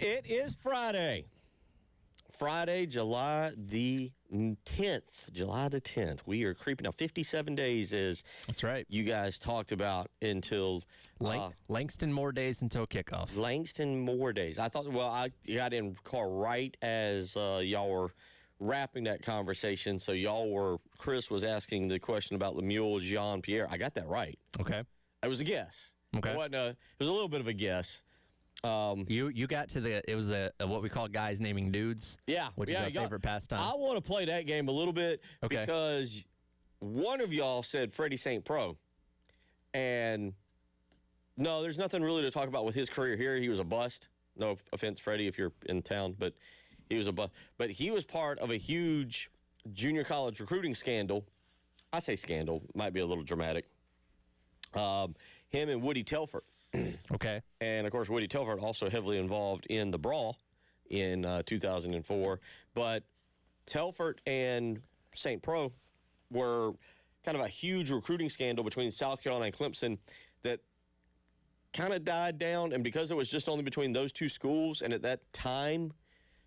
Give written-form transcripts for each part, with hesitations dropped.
It is Friday. Friday, July the 10th. July the 10th. We are creeping up. 57 days is. That's right. You guys talked about until. Langston more days until kickoff. Langston more days. I thought, I got in the car right as y'all were wrapping that conversation. So Chris was asking the question about Lemuel Jean-Pierre. I got that right. Okay. It was a guess. Okay. It was a little bit of a guess. You got to it was what we call guys naming dudes. Yeah. Which is our favorite pastime. I want to play that game a little bit Okay. because one of y'all said Freddie St. Pro. And no, there's nothing really to talk about with his career here. He was a bust. No offense, Freddie, if you're in town, but he was a bust. But he was part of a huge junior college recruiting scandal. I say scandal, might be a little dramatic. Him and Woody Telford. Okay. And, of course, Woody Telford also heavily involved in the brawl in 2004. But Telford and St. Pro were kind of a huge recruiting scandal between South Carolina and Clemson that kind of died down. And because it was just only between those two schools, and at that time,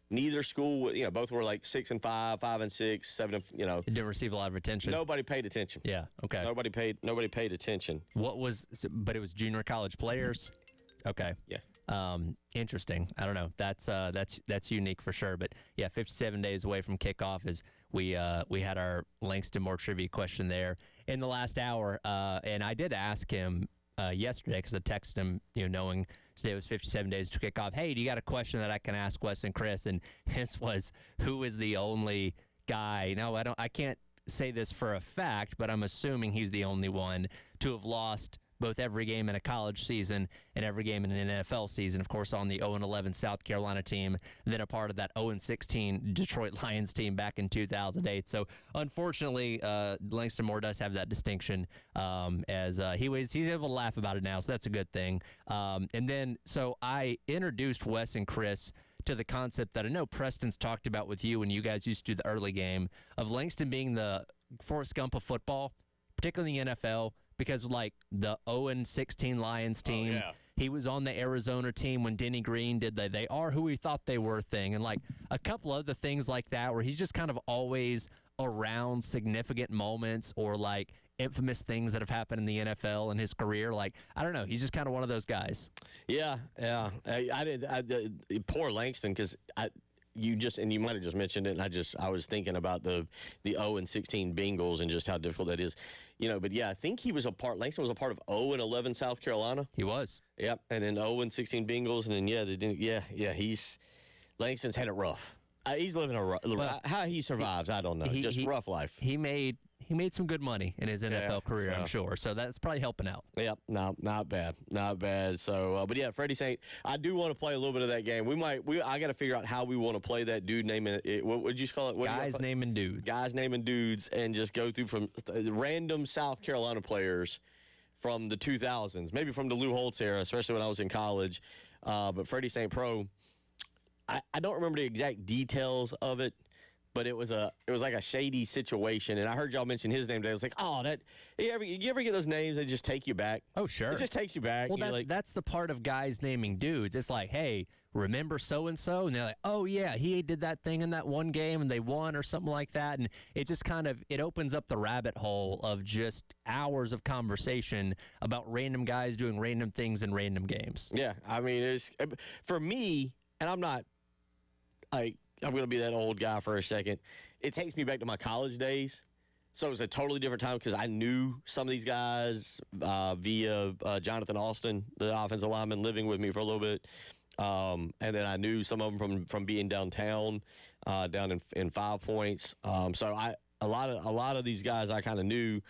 neither school, both were like 6-5, 5-6, 7. It didn't receive a lot of attention. Nobody paid attention. Yeah. Okay. Nobody paid attention. But it was junior college players. Okay. Yeah. Interesting. I don't know. That's unique for sure. But yeah, 57 days away from kickoff is we had our Langston Moore trivia question there in the last hour, and I did ask him yesterday because I texted him, knowing today was 57 days to kick off. Hey, do you got a question that I can ask Wes and Chris? And his was, who is the only guy? No, I can't say this for a fact, but I'm assuming he's the only one to have lost both every game in a college season and every game in an NFL season. Of course, on the 0-11 South Carolina team, then a part of that 0-16 Detroit Lions team back in 2008. So, unfortunately, Langston Moore does have that distinction, as he's able to laugh about it now, so that's a good thing. And then, so I introduced Wes and Chris to the concept that I know Preston's talked about with you when you guys used to do the early game of Langston being the Forrest Gump of football, particularly in the NFL. Because, like, the 0-16 Lions team, he was on the Arizona team when Denny Green did the they are who we thought they were thing. And, like, a couple other things like that where he's just kind of always around significant moments or, like, infamous things that have happened in the NFL in his career. Like, I don't know. He's just kind of one of those guys. Yeah. Poor Langston, because you might have just mentioned it, and I was thinking about the 0-16 Bengals and just how difficult that is, But yeah, I think Langston was a part of 0-11 South Carolina. He was. Yep, and then 0-16 Bengals, and then Langston's had it rough. He's living how he survives, I don't know. Just rough life. He made some good money in his NFL career, I'm sure. So that's probably helping out. Yep, not bad. So, but yeah, Freddie St. I do want to play a little bit of that game. I got to figure out how we want to play that dude naming it. What would you call it? Guys naming dudes. Guys naming dudes, and just go through from random South Carolina players from the 2000s, maybe from the Lou Holtz era, especially when I was in college. But Freddie St. Pro, I don't remember the exact details of it. But it was like a shady situation, and I heard y'all mention his name today. I was like, you ever get those names that just take you back? Oh, sure. It just takes you back. Well, that's the part of guys naming dudes. It's like, hey, remember so-and-so? And they're like, oh, yeah, he did that thing in that one game, and they won or something like that. And it just it opens up the rabbit hole of just hours of conversation about random guys doing random things in random games. Yeah, I mean, it's for me, and I'm going to be that old guy for a second. It takes me back to my college days. So it was a totally different time because I knew some of these guys via Jonathan Austin, the offensive lineman, living with me for a little bit. And then I knew some of them from being downtown, down in 5 Points. So a lot of these guys I kind of knew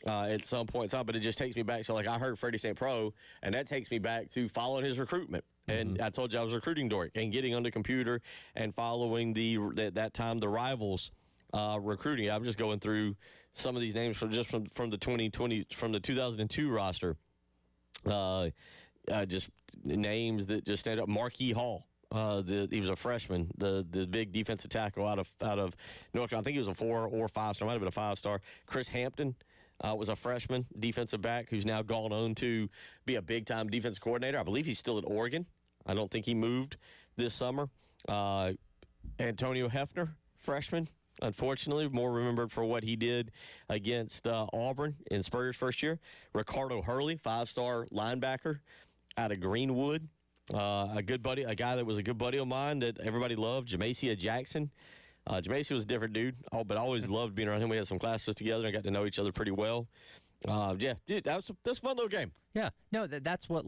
at some point in time, but it just takes me back. So, like, I heard Freddie St. Pro, and that takes me back to following his recruitment. And I told you I was a recruiting dork, and getting on the computer and following that time the Rivals recruiting. I'm just going through some of these names from the 2002 roster. Just names that just stand up. Marquis Hall. He was a freshman, the big defensive tackle out of North Carolina. I think he was a 4 or 5 star. Might have been a 5-star. Chris Hampton was a freshman defensive back who's now gone on to be a big-time defensive coordinator. I believe he's still at Oregon. I don't think he moved this summer. Antonio Hefner, freshman, unfortunately, more remembered for what he did against Auburn in Spurrier's first year. Ricardo Hurley, 5-star linebacker out of Greenwood. A good buddy, a guy that was a good buddy of mine that everybody loved, Jamacia Jackson. Jamacia was a different dude, but I always loved being around him. We had some classes together and got to know each other pretty well. Yeah, dude, that's a fun little game. Yeah, no, that's what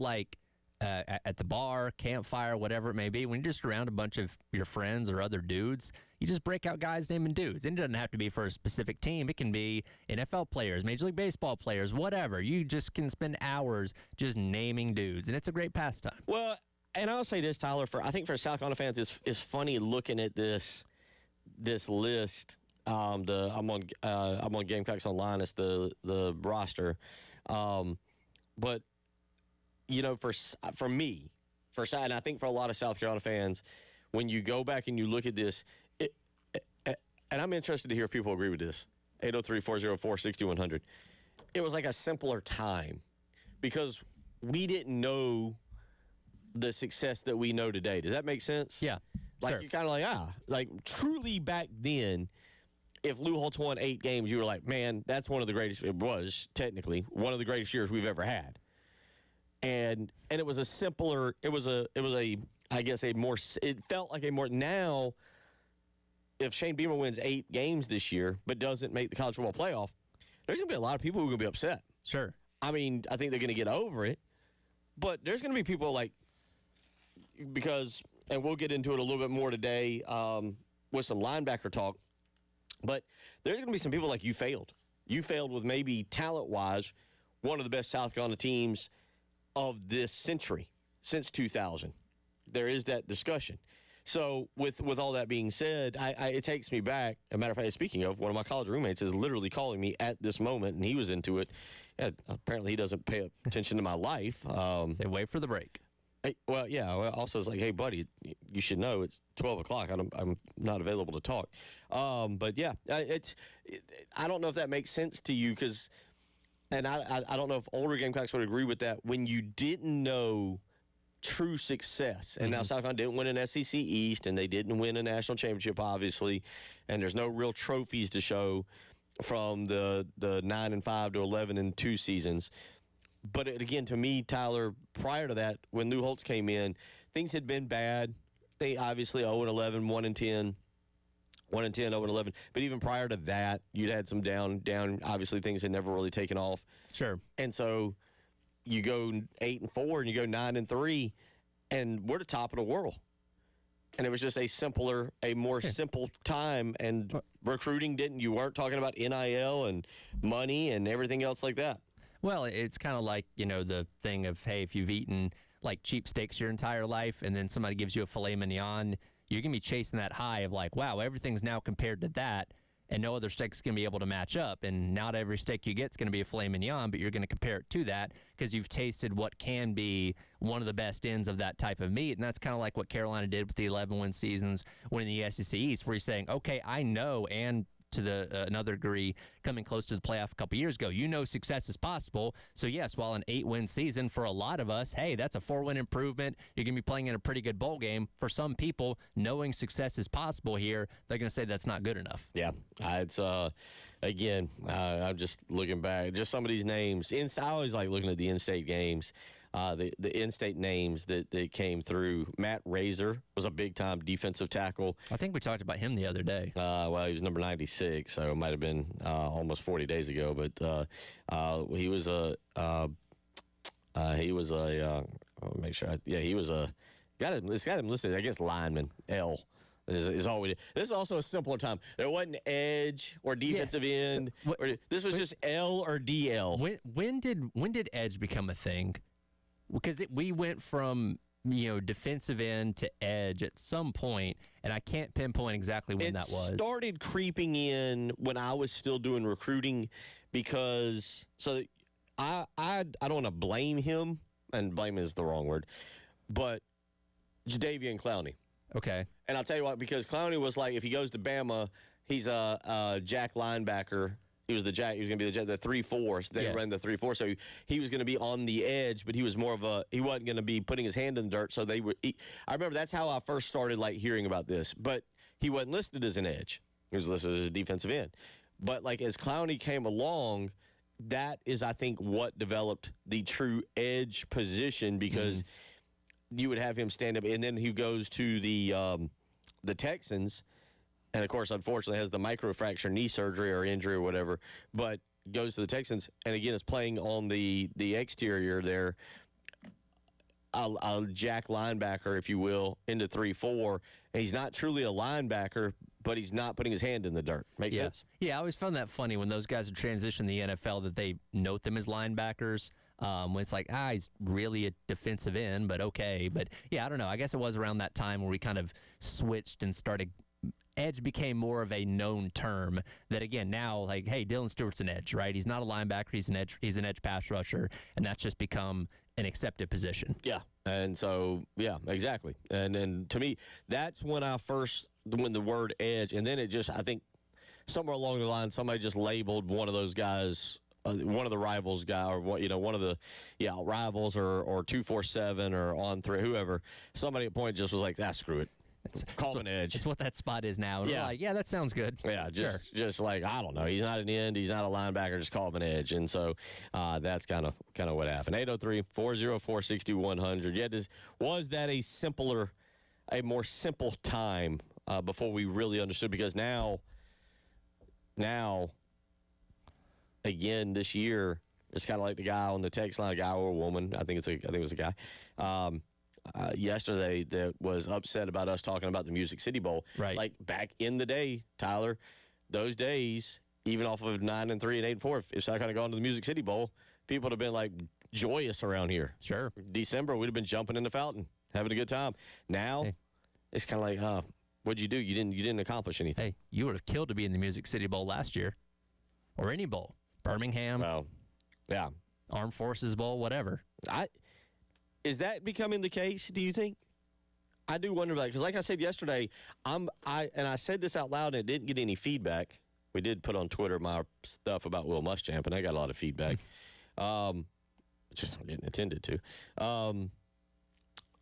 at the bar, campfire, whatever it may be, when you're just around a bunch of your friends or other dudes, you just break out guys naming dudes. And it doesn't have to be for a specific team. It can be NFL players, Major League Baseball players, whatever. You just can spend hours just naming dudes, and it's a great pastime. Well, and I'll say this, Tyler, I think for South Carolina fans, it's funny looking at this list. I'm on Gamecocks Online. It's the roster, but you know, for me, and I think for a lot of South Carolina fans, when you go back and you look at this, and I'm interested to hear if people agree with this. 803-404-6100. It was like a simpler time because we didn't know the success that we know today. Does that make sense? Yeah. Like, sure. you're kind of like truly back then, if Lou Holtz won 8 games, you were like, man, that's one of the greatest. It was technically one of the greatest years we've ever had. And it was a simpler. It was a I guess a more. It felt like a more now. If Shane Beamer wins 8 games this year but doesn't make the college football playoff, there's going to be a lot of people who are going to be upset. Sure. I mean, I think they're going to get over it, but there's going to be people because, and we'll get into it a little bit more today with some linebacker talk, but there's going to be some people like you failed. You failed with maybe talent-wise one of the best South Carolina teams of this century since 2000. There is that discussion. So with all that being said, it takes me back. As a matter of fact, speaking of, one of my college roommates is literally calling me at this moment, and he was into it. Yeah, apparently, he doesn't pay attention to my life. Say, wait for the break. Well, yeah. Also, it's like, hey, buddy, you should know it's 12 o'clock. I'm not available to talk. But yeah, I don't know if that makes sense to you because, and I don't know if older Gamecocks would agree with that. When you didn't know true success, and now South Carolina didn't win an SEC East, and they didn't win a national championship, obviously, and there's no real trophies to show from the 9-5 to 11-2 seasons. But again, to me, Tyler, prior to that, when Lou Holtz came in, things had been bad. They obviously 0-11, 1-10, 1-10, 0-11. But even prior to that, you'd had some down. Obviously, things had never really taken off. Sure. And so you go 8-4 and you go 9-3, and we're the top of the world. And it was just a more simple time. And recruiting you weren't talking about NIL and money and everything else like that. Well, it's kind of like, the thing of, hey, if you've eaten like cheap steaks your entire life and then somebody gives you a filet mignon, you're going to be chasing that high of like, wow, everything's now compared to that, and no other steak's going to be able to match up. And not every steak you get is going to be a filet mignon, but you're going to compare it to that because you've tasted what can be one of the best ends of that type of meat. And that's kind of like what Carolina did with the 11-win seasons winning the SEC East, where you're saying, okay, I know, and to another degree, coming close to the playoff a couple years ago, success is possible. So yes, while an 8-win season for a lot of us, hey, that's a 4-win improvement. You're going to be playing in a pretty good bowl game. For some people, knowing success is possible here, they're going to say that's not good enough. Yeah, it's again, I'm just looking back, just some of these names. I always like looking at the in-state games. The in-state names that came through. Matt Razor was a big-time defensive tackle. I think we talked about him the other day. Well, he was number 96, so it might have been almost 40 days ago. But he was I'll make sure. He was it's got him listed, I guess, lineman, L. Is all we did. This is also a simpler time. There wasn't edge or defensive end. This was just L or DL. When did edge become a thing? Because we went from defensive end to edge at some point, and I can't pinpoint exactly when that was. It started creeping in when I was still doing recruiting, because I don't want to blame him, and blame is the wrong word, but Jadeveon Clowney. Okay. And I'll tell you what, because Clowney was like, if he goes to Bama, he's a jack linebacker, He was the jack. He was going to be the 3-4. So they run the 3-4. So he was going to be on the edge, but he was more of a. He wasn't going to be putting his hand in the dirt. So they were. I remember that's how I first started like hearing about this. But he wasn't listed as an edge. He was listed as a defensive end. But like as Clowney came along, that is I think what developed the true edge position because you would have him stand up, and then he goes to the Texans. And, of course, unfortunately, has the microfracture knee surgery or injury or whatever, but goes to the Texans, and, again, is playing on the exterior there, a jack linebacker, if you will, into 3-4. And he's not truly a linebacker, but he's not putting his hand in the dirt. Makes sense? Yeah, I always found that funny when those guys would transition to the NFL that they note them as linebackers. When it's like, he's really a defensive end, but okay. But, yeah, I don't know. I guess it was around that time where we kind of switched and started – edge became more of a known term that, again, now, like, hey, Dylan Stewart's an edge, right? He's not a linebacker. He's an edge pass rusher, and that's just become an accepted position. Yeah, and so, yeah, exactly. And to me, that's when when the word edge, and then it just, I think, somewhere along the line, somebody just labeled one of those guys, one of the rivals guy, or what one of the rivals or 247 or on three, whoever. Somebody at point just was like, screw it. Call him an edge. It's what that spot is now. And we're like, that sounds good. Yeah, just like, I don't know. He's not an end. He's not a linebacker. Just call him an edge. And so that's kind of what happened. 803-404-6100. Yeah, was that a more simple time before we really understood? Because now, again, this year, it's kind of like the guy on the text line, a guy or a woman. I think it was a guy. Yesterday that was upset about us talking about the Music City Bowl. Right. Like back in the day, Tyler, those days, even off of 9-3 and 8-4, if South Carolina gone to the Music City Bowl, people would have been like joyous around here. Sure. December, we'd have been jumping in the fountain, having a good time. Now, it's kind of like, what'd you do? You didn't accomplish anything. Hey, you would have killed to be in the Music City Bowl last year, or any bowl, Birmingham. Well, yeah, Armed Forces Bowl, whatever. Is that becoming the case, do you think? I do wonder about it, because like I said yesterday, I said this out loud and it didn't get any feedback. We did put on Twitter my stuff about Will Muschamp, and I got a lot of feedback. Just didn't intend to.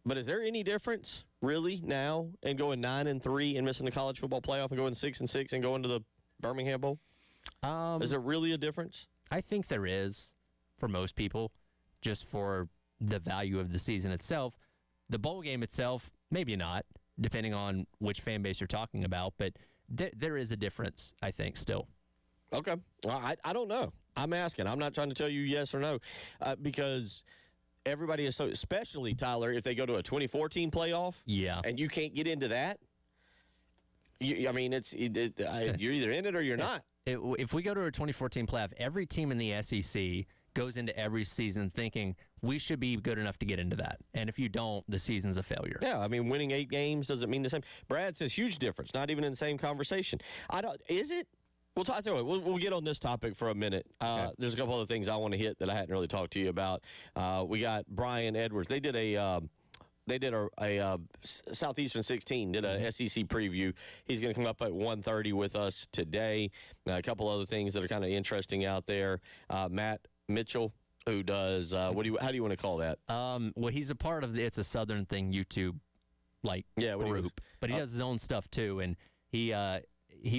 But is there any difference, really, now, in going 9-3 and missing the college football playoff and going 6-6 and going to the Birmingham Bowl? Is there really a difference? I think there is for most people, just for the value of the season itself. The bowl game itself, maybe not, depending on which fan base you're talking about, but there is a difference, I think, still. Okay. Well, I don't know. I'm asking. I'm not trying to tell you yes or no, because everybody is so, especially, Tyler, if they go to a 2014 playoff and you can't get into that, you're either in it or you're not. If we go to a 2014 playoff, every team in the SEC goes into every season thinking we should be good enough to get into that. And if you don't, the season's a failure. Yeah, I mean, winning 8 games doesn't mean the same. Brad says huge difference, not even in the same conversation. Is it? We'll talk to it. We'll get on this topic for a minute. Okay. There's a couple other things I want to hit that I hadn't really talked to you about. We got Brian Edwards. They did a Southeastern 16, did a SEC preview. He's going to come up at 1:30 with us today. A couple other things that are kind of interesting out there. Matt Mitchell, who does how do you want to call that? Well, he's a part of the It's a Southern Thing YouTube group, but he does his own stuff too, and he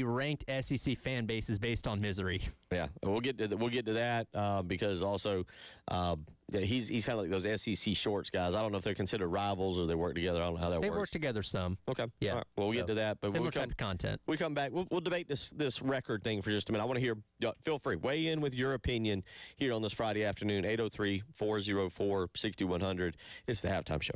ranked SEC fan bases based on misery. Yeah, we'll get to that because also he's kind of like those SEC shorts guys. I don't know if they're considered rivals or they work together. I don't know how that works. They work together some. Okay. Yeah. All right. Well, we'll get to that. But similar type of content. We come back. We'll debate this record thing for just a minute. I want to hear. Feel free. Weigh in with your opinion here on this Friday afternoon. 803-404-6100. It's the Halftime Show.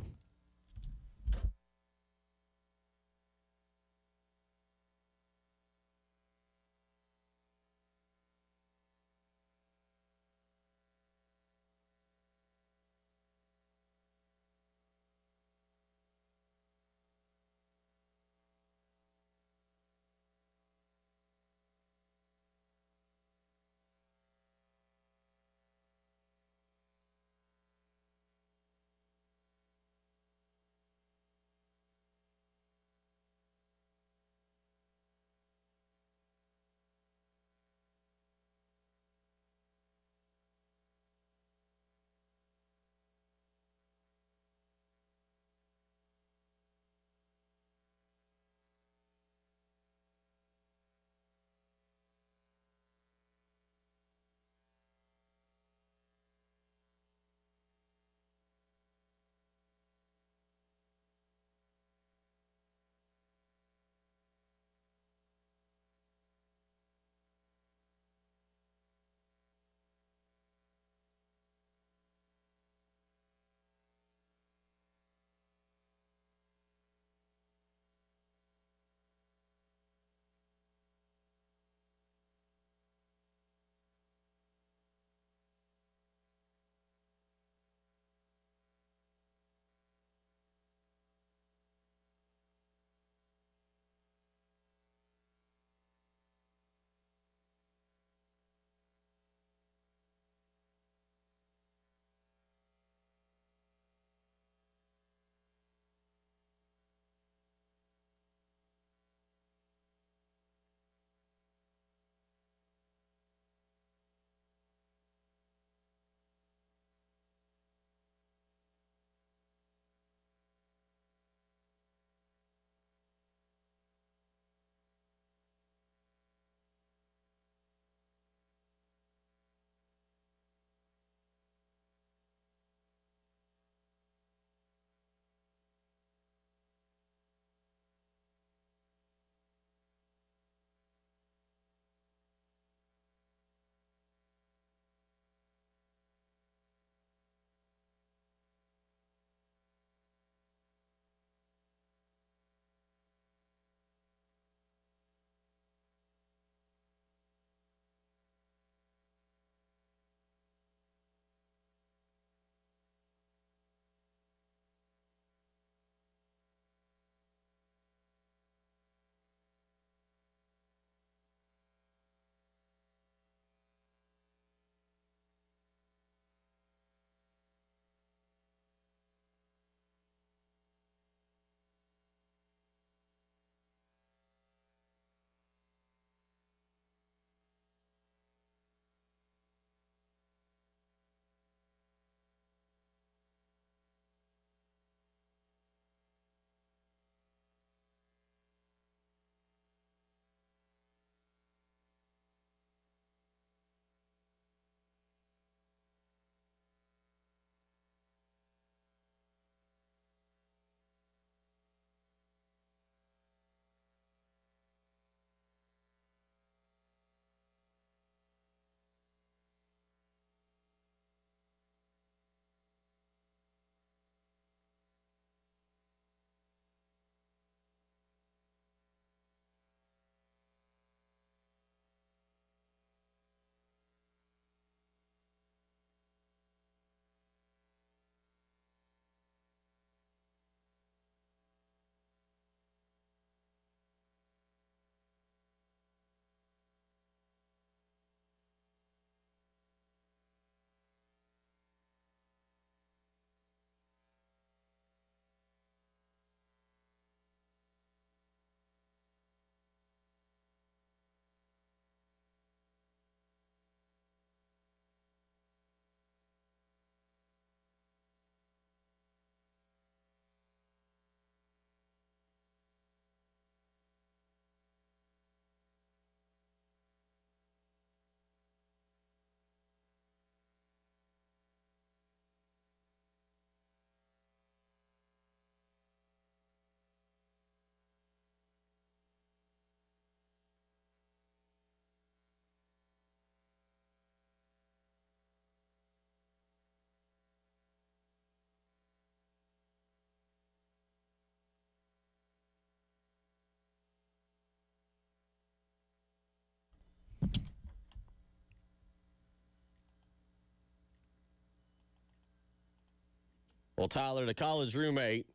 Well, Tyler, the college roommate,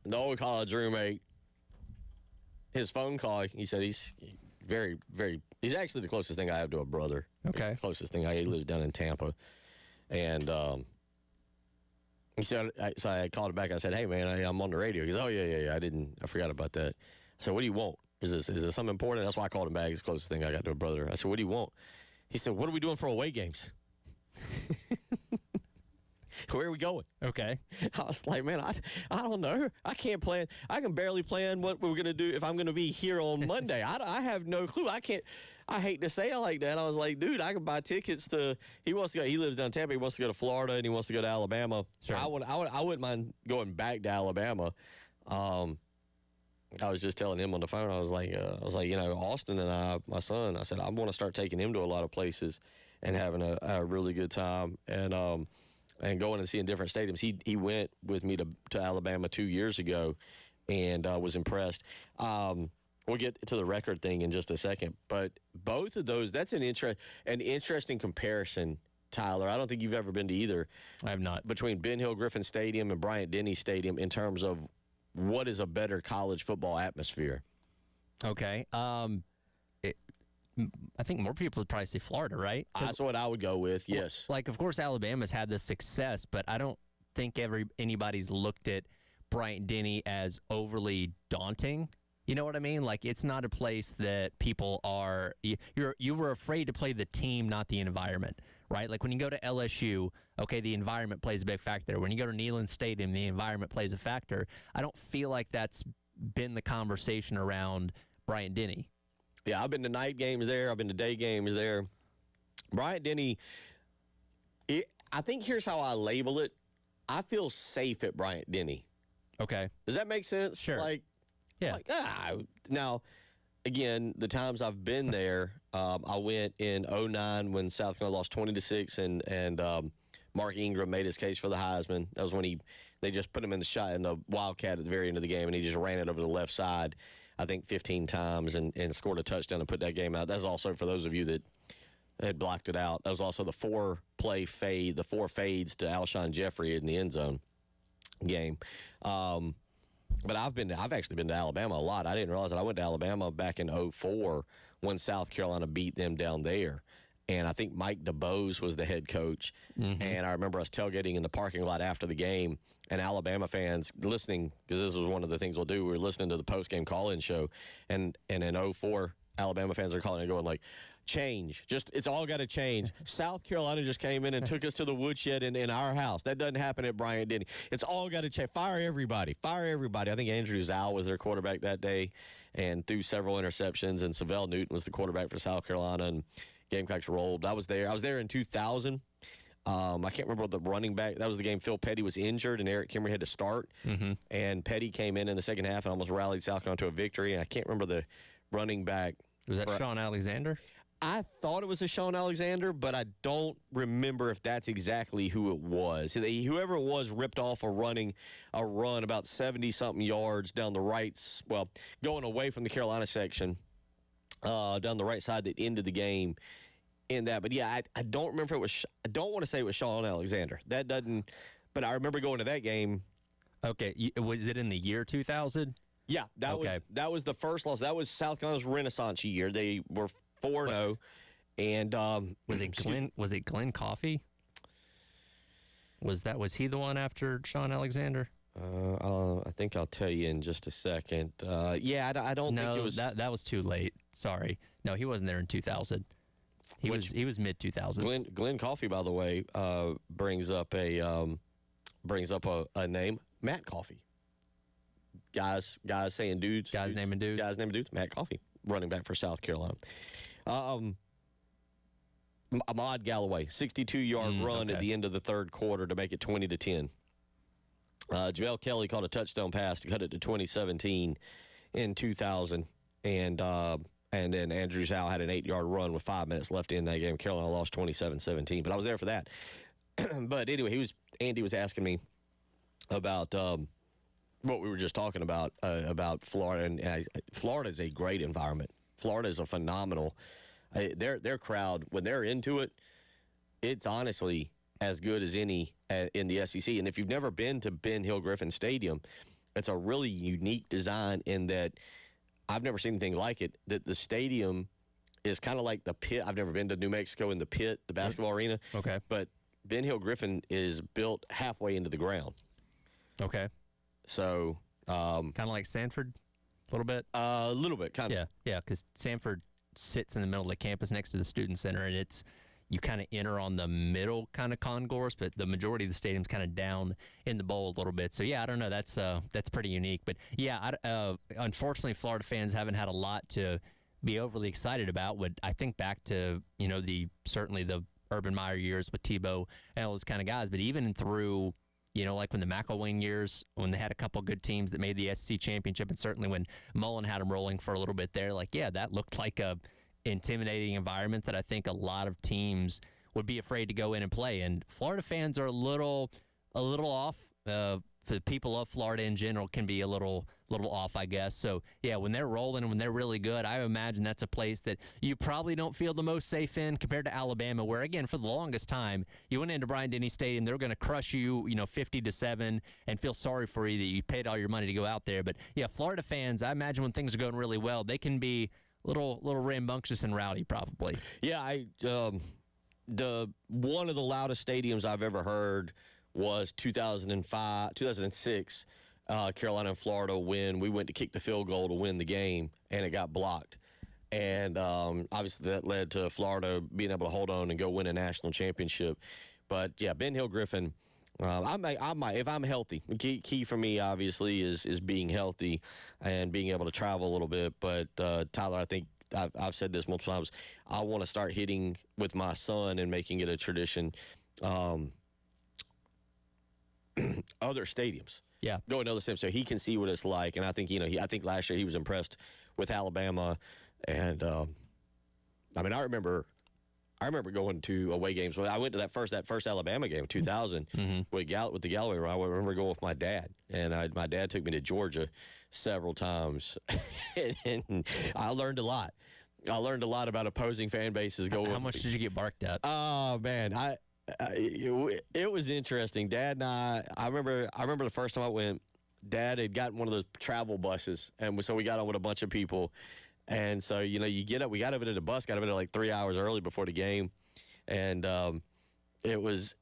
the old college roommate, his phone call, he said he's very, very, he's actually the closest thing I have to a brother. Okay. The closest thing he lives down in Tampa. And he said, so I called him back. I said, hey, man, I'm on the radio. He goes, oh, yeah. I forgot about that. I said, what do you want? Is this something important? That's why I called him back. It's the closest thing I got to a brother. I said, what do you want? He said, what are we doing for away games? Where are we going? Okay. I was like, man, I don't know. I can't plan. I can barely plan what we're going to do if I'm going to be here on Monday. I have no clue. I hate to say it like that. I was like, dude, I can buy tickets to. He wants to go. He lives down Tampa. He wants to go to Florida and he wants to go to Alabama. Sure. I wouldn't mind going back to Alabama. I was just telling him on the phone. I was like, Austin and my son. I said I want to start taking him to a lot of places and having a really good time and going and seeing different stadiums. He went with me to Alabama 2 years ago and was impressed. We'll get to the record thing in just a second, but both of those, that's an interesting comparison, Tyler. I don't think you've ever been to either. I have not. Between Ben Hill Griffin Stadium and Bryant-Denny Stadium in terms of what is a better college football atmosphere. Okay. I think more people would probably say Florida, right? That's what I would go with, yes. Like, of course, Alabama's had this success, but I don't think anybody's looked at Bryant-Denny as overly daunting. You know what I mean? Like, it's not a place that people are you were afraid to play the team, not the environment, right? Like when you go to LSU, okay, the environment plays a big factor. When you go to Neyland Stadium, the environment plays a factor. I don't feel like that's been the conversation around Bryant-Denny. Yeah, I've been to night games there. I've been to day games there. Bryant-Denny, I think here's how I label it. I feel safe at Bryant-Denny. Okay. Does that make sense? Sure. Yeah. Now, again, the times I've been there, I went in 2009 when South Carolina lost 20-6, and Mark Ingram made his case for the Heisman. That was when they just put him in the Wildcat at the very end of the game, and he just ran it over the left side, I think 15 times, and scored a touchdown and put that game out. That's also for those of you that had blocked it out. That was also the four fades to Alshon Jeffrey in the end zone game. But I've actually been to Alabama a lot. I didn't realize that I went to Alabama back in 2004 when South Carolina beat them down there. And I think Mike DeBose was the head coach. Mm-hmm. And I remember us tailgating in the parking lot after the game, and Alabama fans listening, because this was one of the things we'll do. We were listening to the post-game call-in show. And in 2004, Alabama fans are calling and going like, change. It's all got to change. South Carolina just came in and took us to the woodshed in our house. That doesn't happen at Bryant-Denny. It's all got to change. Fire everybody. I think Andrew Zal was their quarterback that day and threw several interceptions, and Savell Newton was the quarterback for South Carolina, and Gamecocks rolled. I was there in 2000. I can't remember the running back. That was the game Phil Petty was injured and Eric Kimmerer had to start. Mm-hmm. And Petty came in the second half and almost rallied South Carolina to a victory. And I can't remember the running back. Was that Sean Alexander? I thought it was a Sean Alexander, but I don't remember if that's exactly who it was. Whoever it was ripped off a run about 70-something yards down the rights, going away from the Carolina section, down the right side that ended the game in that. But, yeah, I don't remember if it was – I don't want to say it was Sean Alexander. That doesn't – but I remember going to that game. Okay. Was it in the year 2000? Yeah, that was the first loss. That was South Carolina's Renaissance year. They were 4-0, and was it Glenn Coffey? Was he the one after Sean Alexander? I think I'll tell you in just a second. I don't think it was. That was too late. Sorry, no, he wasn't there in 2000. He was mid 2000s. Glenn Coffey, by the way, brings up a name, Matt Coffey. Guys saying dudes. Guys naming dudes. Matt Coffey, running back for South Carolina. Ahmad Galloway, 62-yard run at the end of the third quarter to make it 20-10. Jamel Kelly caught a touchdown pass to cut it to 2017 in 2000. And then Andrew Zal had an 8-yard run with 5 minutes left in that game. Carolina lost 27-17. But I was there for that. But anyway, Andy was asking me about what we were just talking about Florida. And Florida is a great environment. Florida is a phenomenal. Their crowd, when they're into it, it's honestly as good as any in the SEC. And if you've never been to Ben Hill Griffin Stadium, it's a really unique design in that I've never seen anything like it. That the stadium is kind of like the pit. I've never been to New Mexico in the pit, the basketball arena. Okay. But Ben Hill Griffin is built halfway into the ground. Okay. So Kind of like Sanford, a little bit, kind of. Yeah, because Sanford sits in the middle of the campus next to the student center, and you kind of enter on the middle kind of concourse, but the majority of the stadium's kind of down in the bowl a little bit. So yeah, I don't know. That's pretty unique. But yeah, unfortunately, Florida fans haven't had a lot to be overly excited about. Would I think back to certainly the Urban Meyer years with Tebow and all those kind of guys, but even through like when the McElwain years, when they had a couple good teams that made the SEC championship, and certainly when Mullen had them rolling for a little bit there, that looked like a intimidating environment that I think a lot of teams would be afraid to go in and play. And Florida fans are a little off. The people of Florida in general can be a little off, I guess. So yeah, when they're rolling and when they're really good, I imagine that's a place that you probably don't feel the most safe in compared to Alabama, where again, for the longest time, you went into Bryant-Denny Stadium, they're going to crush you, 50-7, and feel sorry for you that you paid all your money to go out there. But yeah, Florida fans, I imagine when things are going really well, they can be little rambunctious and rowdy, probably. Yeah, one of the loudest stadiums I've ever heard was 2006, Carolina and Florida, when we went to kick the field goal to win the game, and it got blocked. And obviously that led to Florida being able to hold on and go win a national championship. But yeah, Ben Hill Griffin, I might, if I'm healthy, key for me obviously is being healthy and being able to travel a little bit. But Tyler, I think I've said this multiple times. I want to start hitting with my son and making it a tradition. Other stadiums. Yeah. Go to other stadiums so he can see what it's like. And I think, I think last year he was impressed with Alabama. And, I remember going to away games. I went to that first Alabama game in 2000 with the Galloway run. I remember going with my dad. And my dad took me to Georgia several times. and I learned a lot. I learned a lot about opposing fan bases. How much did you get barked at? Oh, man. It was interesting. Dad and I remember the first time I went, Dad had gotten one of those travel buses, and so we got on with a bunch of people. And so, you get up, we got over to the bus, got over there like 3 hours early before the game. And it was,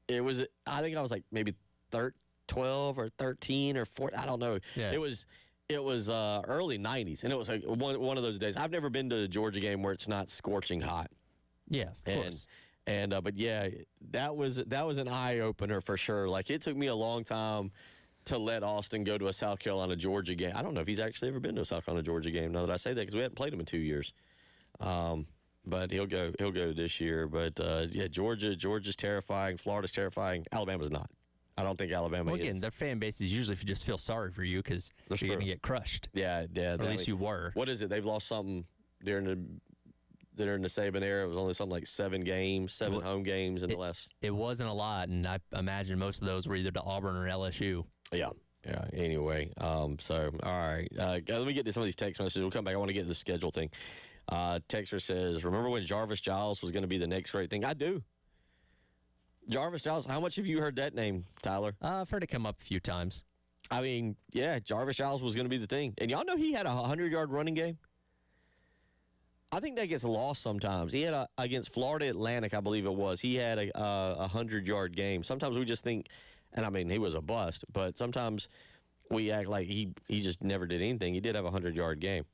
I think I was like maybe 12 or 13 or 14, I don't know. Yeah. It was early 90s, and it was like one of those days. I've never been to a Georgia game where it's not scorching hot. Yeah, of course. But yeah, that was an eye opener for sure. Like, it took me a long time to let Austin go to a South Carolina Georgia game. I don't know if he's actually ever been to a South Carolina Georgia game. Now that I say that, because we hadn't played him in 2 years. But he'll go this year. But yeah, Georgia's terrifying. Florida's terrifying. Alabama's not. I don't think Alabama. Well, again, their fan base is usually if you just feel sorry for you because you're going to get crushed. Yeah. Or at least you were. What is it? They've lost something during the Saban era. It was only something like 7 home games in the last. It wasn't a lot, and I imagine most of those were either to Auburn or LSU. Yeah. Anyway, so all right. Let me get to some of these text messages. We'll come back. I want to get to the schedule thing. Texter says, "Remember when Jarvis Giles was going to be the next great thing?" I do. Jarvis Giles. How much have you heard that name, Tyler? I've heard it come up a few times. I mean, yeah, Jarvis Giles was going to be the thing, and y'all know he had a 100-yard running game. I think that gets lost sometimes. He had against Florida Atlantic, I believe it was. He had a 100-yard game. Sometimes we just think, and I mean, he was a bust, but sometimes we act like he just never did anything. He did have a 100-yard game.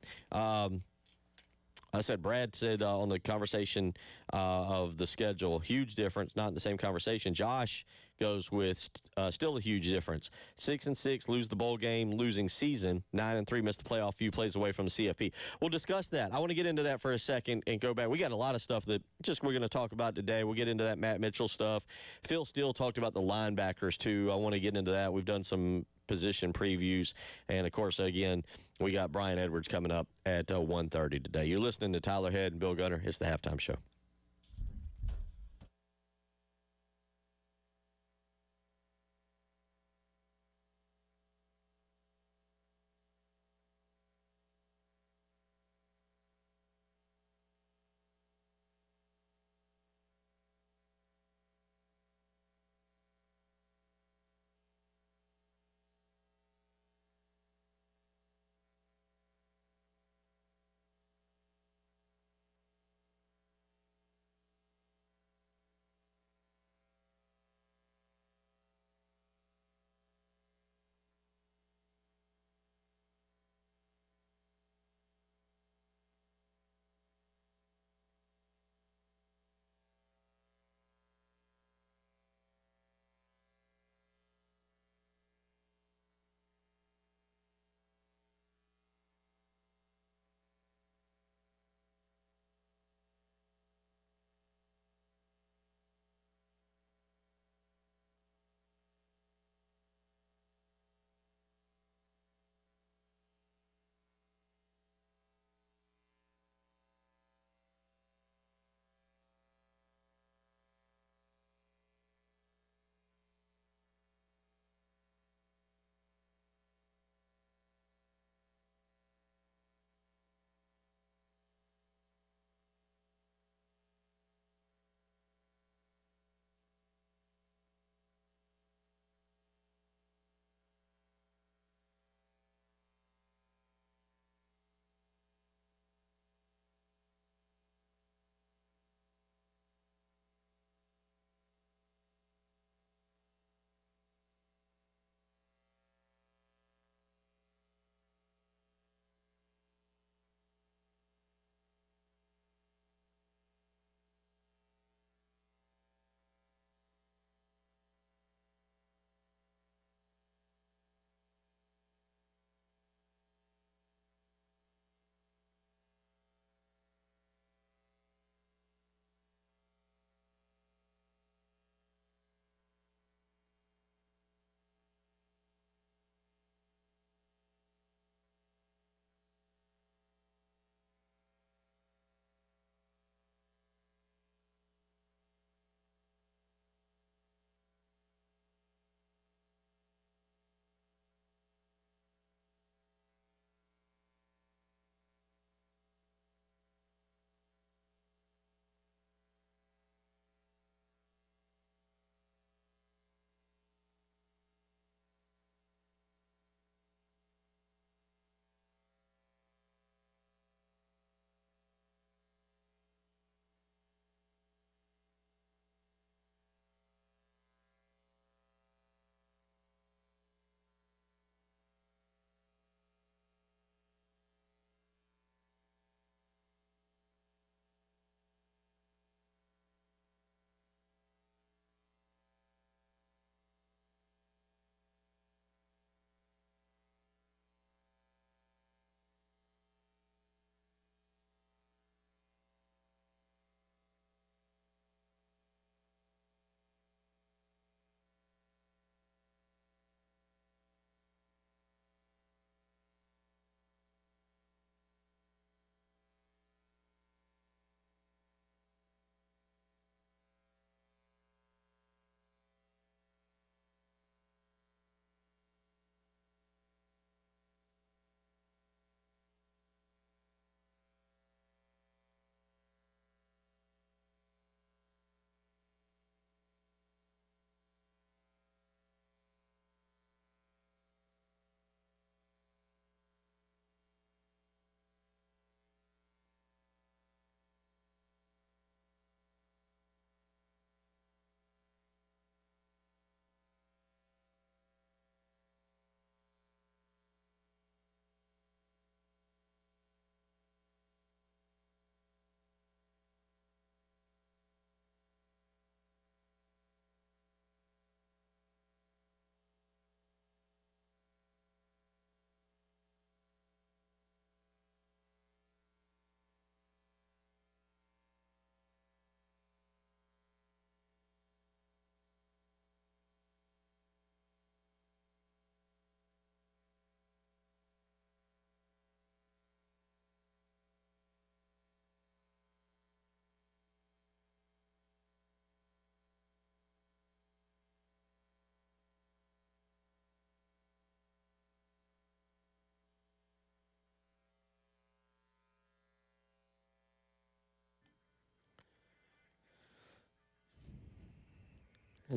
Brad said on the conversation of the schedule, huge difference, not in the same conversation. Josh goes with still a huge difference. 6-6, lose the bowl game, losing season. 9-3, miss the playoff, few plays away from the CFP. We'll discuss that. I want to get into that for a second and go back. We got a lot of stuff that we're going to talk about today. We'll get into that Matt Mitchell stuff. Phil Steele talked about the linebackers, too. I want to get into that. We've done some position previews. And, of course, again, we got Brian Edwards coming up at 1:30 today. You're listening to Tyler Head and Bill Gunner. It's the Halftime Show.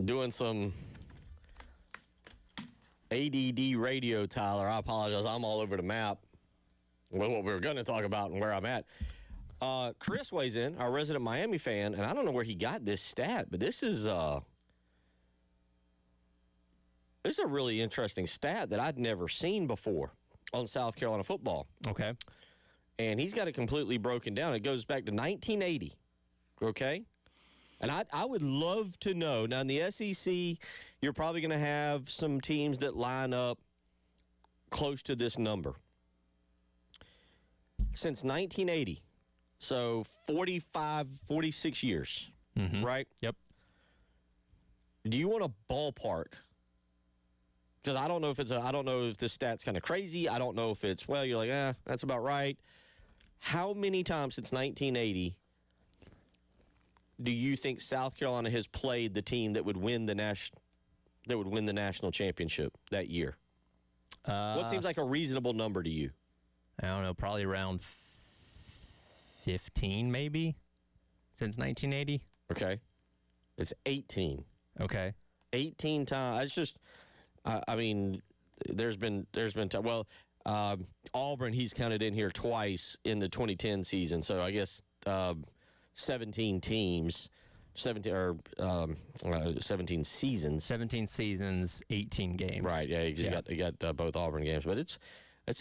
doing some ADD radio, Tyler. I apologize. I'm all over the map with what we were going to talk about and where I'm at. Chris weighs in, our resident Miami fan, and I don't know where he got this stat, but this is a really interesting stat that I'd never seen before on South Carolina football. Okay. And he's got it completely broken down. It goes back to 1980, okay? And I would love to know. Now, in the SEC, you're probably going to have some teams that line up close to this number. Since 1980, so 45, 46 years, right? Yep. Do you want a ballpark? Because I don't know if this stat's kind of crazy. I don't know if it's, well, you're like, that's about right. How many times since 1980 do you think South Carolina has played the team that would win the national championship that year? What seems like a reasonable number to you? I don't know, probably around 15 maybe since 1980. Okay. It's 18. Okay. 18 times. It's just, I mean, there's been time. Well, Auburn, he's counted in here twice in the 2010 season. So I guess 17 teams, 17 seasons. 17 seasons, 18 games. Right. Yeah. You got both Auburn games, but it's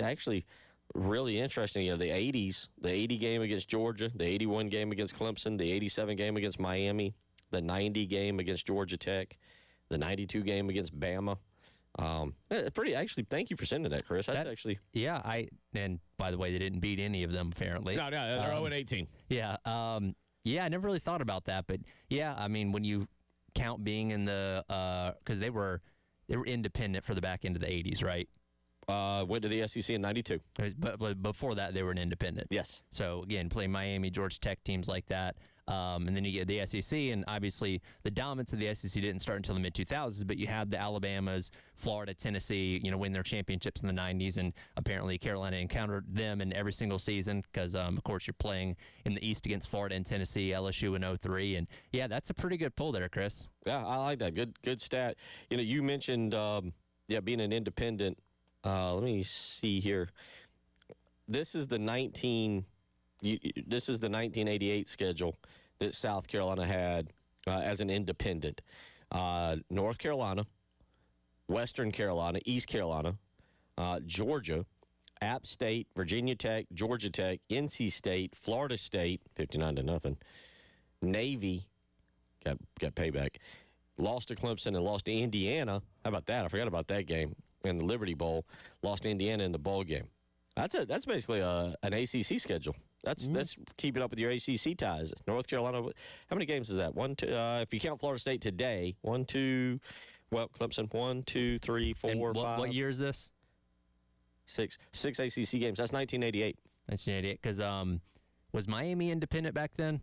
actually really interesting. You know, the 80s, the 80 game against Georgia, the 81 game against Clemson, the 87 game against Miami, the 90 game against Georgia Tech, the 92 game against Bama. Actually, thank you for sending that, Chris. That's actually. Yeah, and by the way, they didn't beat any of them, apparently. No, they're 0-18. Yeah, I never really thought about that, but yeah, I mean, when you count being in the, because they were independent for the back end of the 80s, right? Went to the SEC in 92. But before that, they were an independent. Yes. So, again, play Miami, Georgia Tech teams like that. And then you get the SEC, and obviously the dominance of the SEC didn't start until the mid-2000s, but you had the Alabamas, Florida, Tennessee, win their championships in the 90s, and apparently Carolina encountered them in every single season because, of course, you're playing in the East against Florida and Tennessee, LSU in 03, and, yeah, that's a pretty good pull there, Chris. Yeah, I like that. Good stat. You mentioned, being an independent. Let me see here. This is the 1988 schedule that South Carolina had as an independent. North Carolina, Western Carolina, East Carolina, Georgia, App State, Virginia Tech, Georgia Tech, NC State, Florida State, 59-0. Navy got payback. Lost to Clemson and lost to Indiana. How about that? I forgot about that game in the Liberty Bowl. Lost to Indiana in the bowl game. That's basically an ACC schedule. That's keeping up with your ACC ties. North Carolina. How many games is that? 1, 2. If you count Florida State today, 1, 2. Well, Clemson 1, 2, 3, 4, 5. What year is this? 6 ACC games. That's 1988. 1988. Because was Miami independent back then?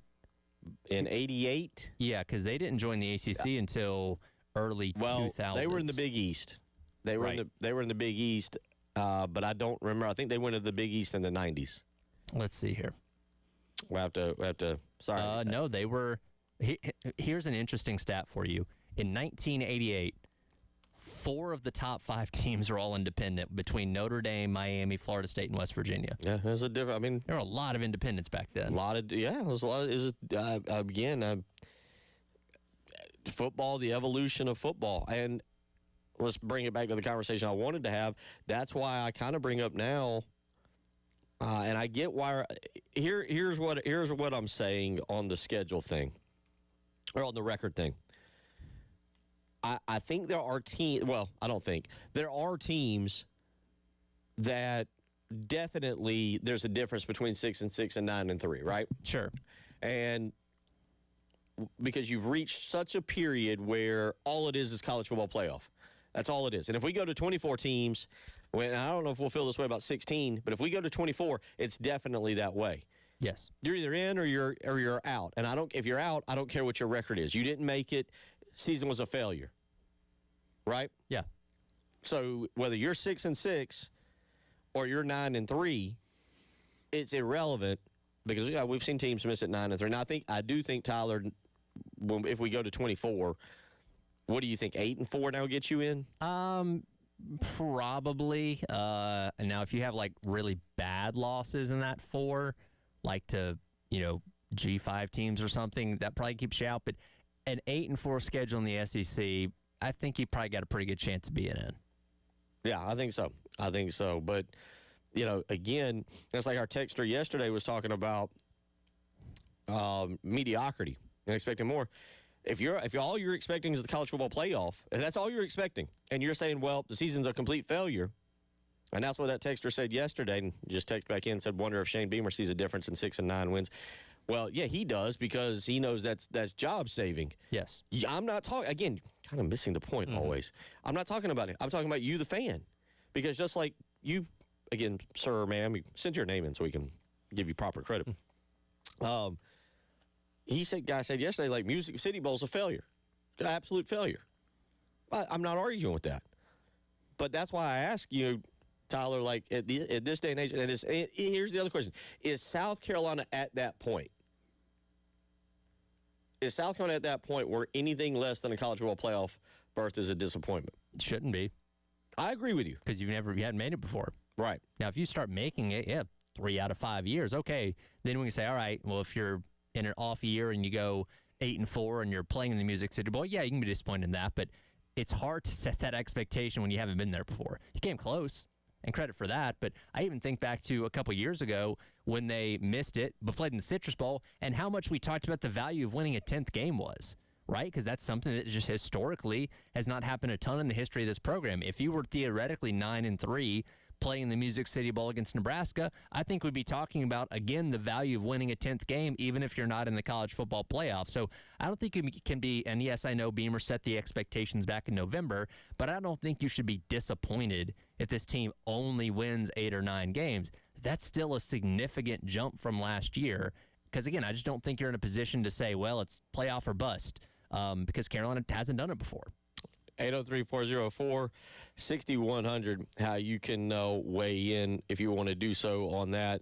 In 88. Yeah, because they didn't join the ACC until early 2000s. They were in the Big East. They were in the Big East. But I don't remember. I think they went to the Big East in the 90s. Let's see here. We'll have to. Sorry. No, they were. Here's an interesting stat for you. In 1988, 4 of the top 5 teams were all independent between Notre Dame, Miami, Florida State, and West Virginia. Yeah, there's a different. I mean, there were a lot of independents back then. There was a lot. It was football, the evolution of football, and let's bring it back to the conversation I wanted to have. That's why I kind of bring up now. And I get why. Here's what I'm saying on the schedule thing, or on the record thing. I think there are teams. Well, I don't think there are teams that definitely there's a difference between 6-6 and 9-3, right? Sure. And because you've reached such a period where all it is college football playoff. That's all it is. And if we go to 24 teams, I don't know if we'll feel this way about 16, but if we go to 24, it's definitely that way. Yes. You're either in or you're out. And if you're out, I don't care what your record is. You didn't make it. Season was a failure. Right? Yeah. So whether you're 6-6 or you're 9-3, it's irrelevant because we've seen teams miss at 9-3. And I do think Tyler, if we go to 24, What do you think? 8-4 now gets you in? Probably. Now, if you have like really bad losses in that 4, like to G5 teams or something, that probably keeps you out. But an 8-4 schedule in the SEC, I think you probably got a pretty good chance of being in. Yeah, I think so. But again, it's like our texter yesterday was talking about mediocrity and expecting more. If all you're expecting is the college football playoff, if that's all you're expecting, and you're saying, well, the season's a complete failure, and that's what that texter said yesterday, and just text back in and said, wonder if Shane Beamer sees a difference in 6 and 9 wins. Well, yeah, he does, because he knows that's job saving. Yes. I'm not talking, again, kind of missing the point always. I'm not talking about it. I'm talking about you, the fan. Because just like you, again, sir or ma'am, send your name in so we can give you proper credit. Guy said yesterday, like, Music City Bowl's a failure. Absolute failure. I'm not arguing with that. But that's why I ask you, Tyler, like, at this day and age, and here's the other question. Is South Carolina at that point? Is South Carolina at that point where anything less than a college football playoff berth is a disappointment? It shouldn't be. I agree with you. Because you hadn't made it before. Right. Now, if you start making it, 3 out of 5 years, okay, then we can say, all right, well, if you're in an off year and you go 8-4 and you're playing in the Music City Bowl, yeah, you can be disappointed in that, but it's hard to set that expectation when you haven't been there before. You came close, and credit for that, but I even think back to a couple years ago when they missed it, but played in the Citrus Bowl, and how much we talked about the value of winning a 10th game was, right? Because that's something that just historically has not happened a ton in the history of this program. If you were theoretically 9-3, playing the Music City Bowl against Nebraska, I think we'd be talking about, again, the value of winning a 10th game, even if you're not in the college football playoff. So I don't think it can be, and yes, I know Beamer set the expectations back in November, but I don't think you should be disappointed if this team only wins 8 or 9 games. That's still a significant jump from last year, because, again, I just don't think you're in a position to say, well, it's playoff or bust, because Carolina hasn't done it before. 803-404-6100, how you can weigh in if you want to do so on that.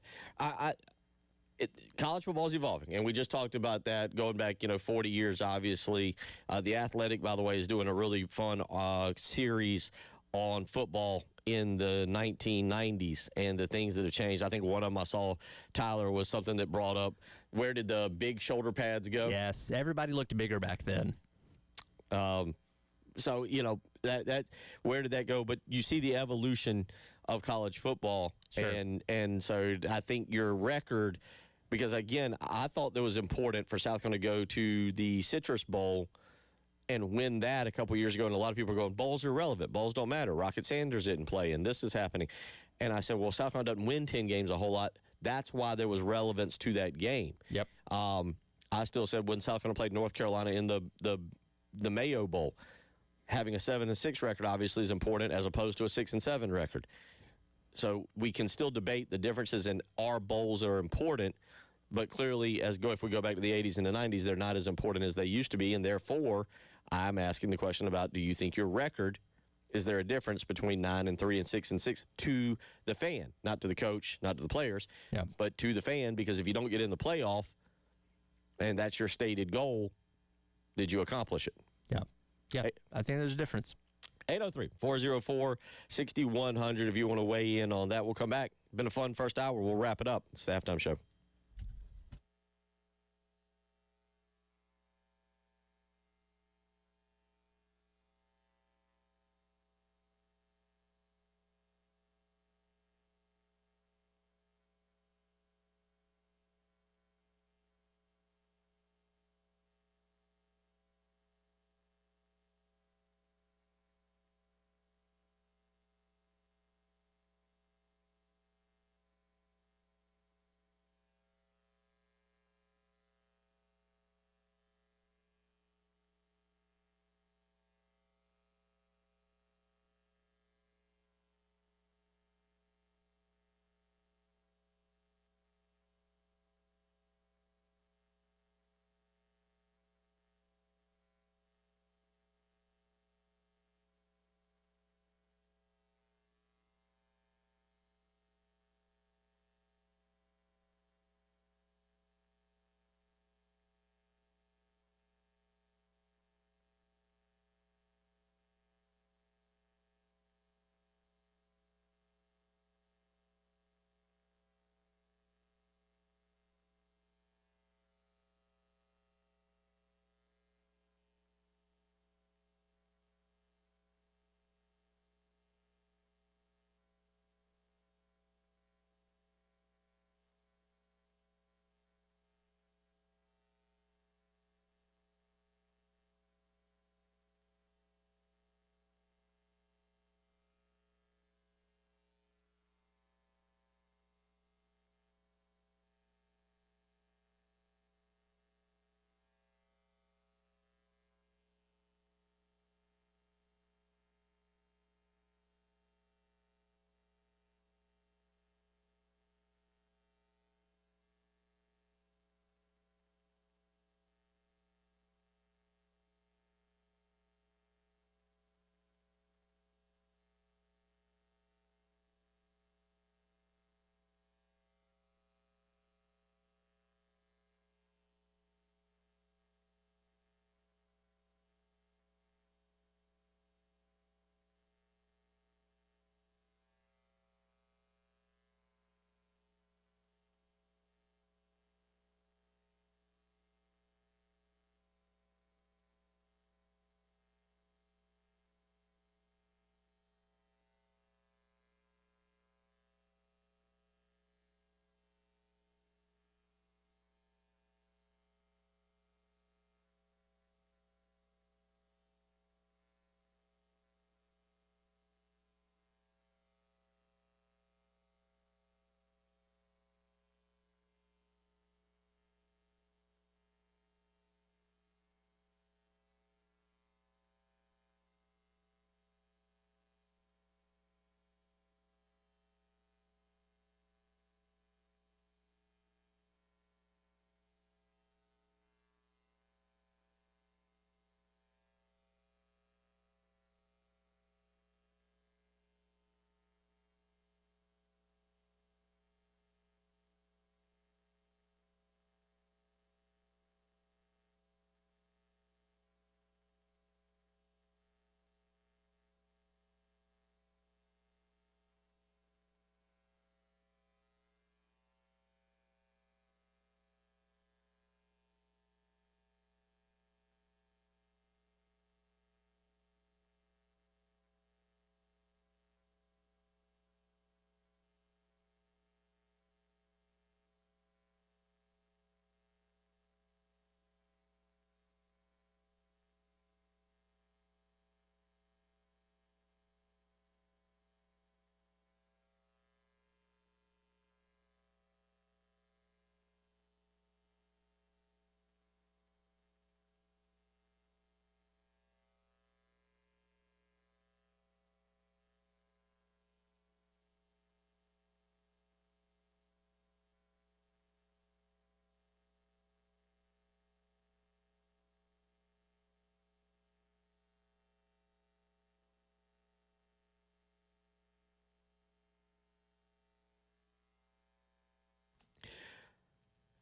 College football is evolving, and we just talked about that going back, 40 years, obviously. The Athletic, by the way, is doing a really fun series on football in the 1990s and the things that have changed. I think one of them I saw, Tyler, was something that brought up, where did the big shoulder pads go? Yes, everybody looked bigger back then. So, that where did that go? But you see the evolution of college football. Sure. And so I think your record, because, again, I thought that was important for South Carolina to go to the Citrus Bowl and win that a couple years ago. And a lot of people are going, bowls are irrelevant. Bowls don't matter. Rocket Sanders didn't play, and this is happening. And I said, well, South Carolina doesn't win 10 games a whole lot. That's why there was relevance to that game. Yep. I still said when South Carolina played North Carolina in the Mayo Bowl, having a 7-6 record obviously is important as opposed to a 6-7 record. So we can still debate the differences, and our bowls are important, but clearly, if we go back to the 80s and the 90s, they're not as important as they used to be, and therefore, I'm asking the question about, do you think your record, is there a difference between 9-3 and 6-6 to the fan, not to the coach, not to the players, but to the fan? Because if you don't get in the playoff, and that's your stated goal, did you accomplish it? Yeah, I think there's a difference. 803-404-6100 if you want to weigh in on that. We'll come back. Been a fun first hour. We'll wrap it up. It's the Halftime Show.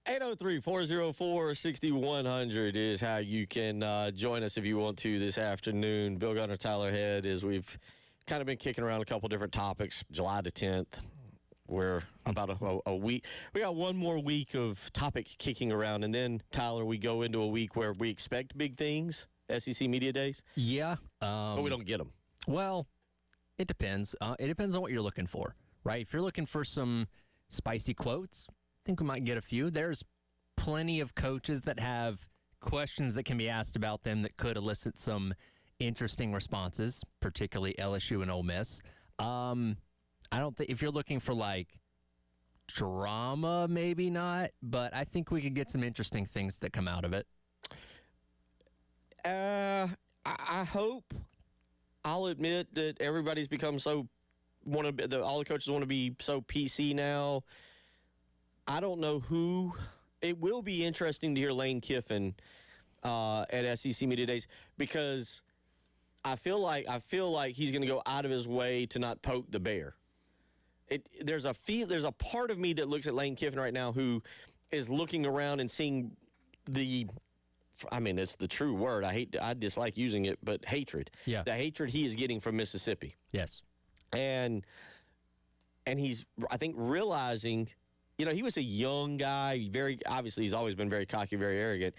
803-404-6100 is how you can join us if you want to this afternoon. Bill Gunner, Tyler Head, as we've kind of been kicking around a couple different topics. July the 10th, we're about a week. We got one more week of topic kicking around, and then, Tyler, we go into a week where we expect big things, SEC Media Days. Yeah. But we don't get them. Well, it depends. It depends on what you're looking for, right? If you're looking for some spicy quotes, I think we might get a few. There's plenty of coaches that have questions that can be asked about them that could elicit some interesting responses, particularly LSU and Ole Miss. I don't think if you're looking for like drama, maybe not, but I think we could get some interesting things that come out of it. I hope. I'll admit that everybody's become so all the coaches want to be so PC now. I don't know who. It will be interesting to hear Lane Kiffin at SEC Media Days because I feel like he's going to go out of his way to not poke the bear. There's a part of me that looks at Lane Kiffin right now who is looking around and seeing it's the true word. I dislike using it, but hatred. Yeah. The hatred he is getting from Mississippi. Yes. And he's, I think, realizing, he was a young guy. Obviously, he's always been very cocky, very arrogant.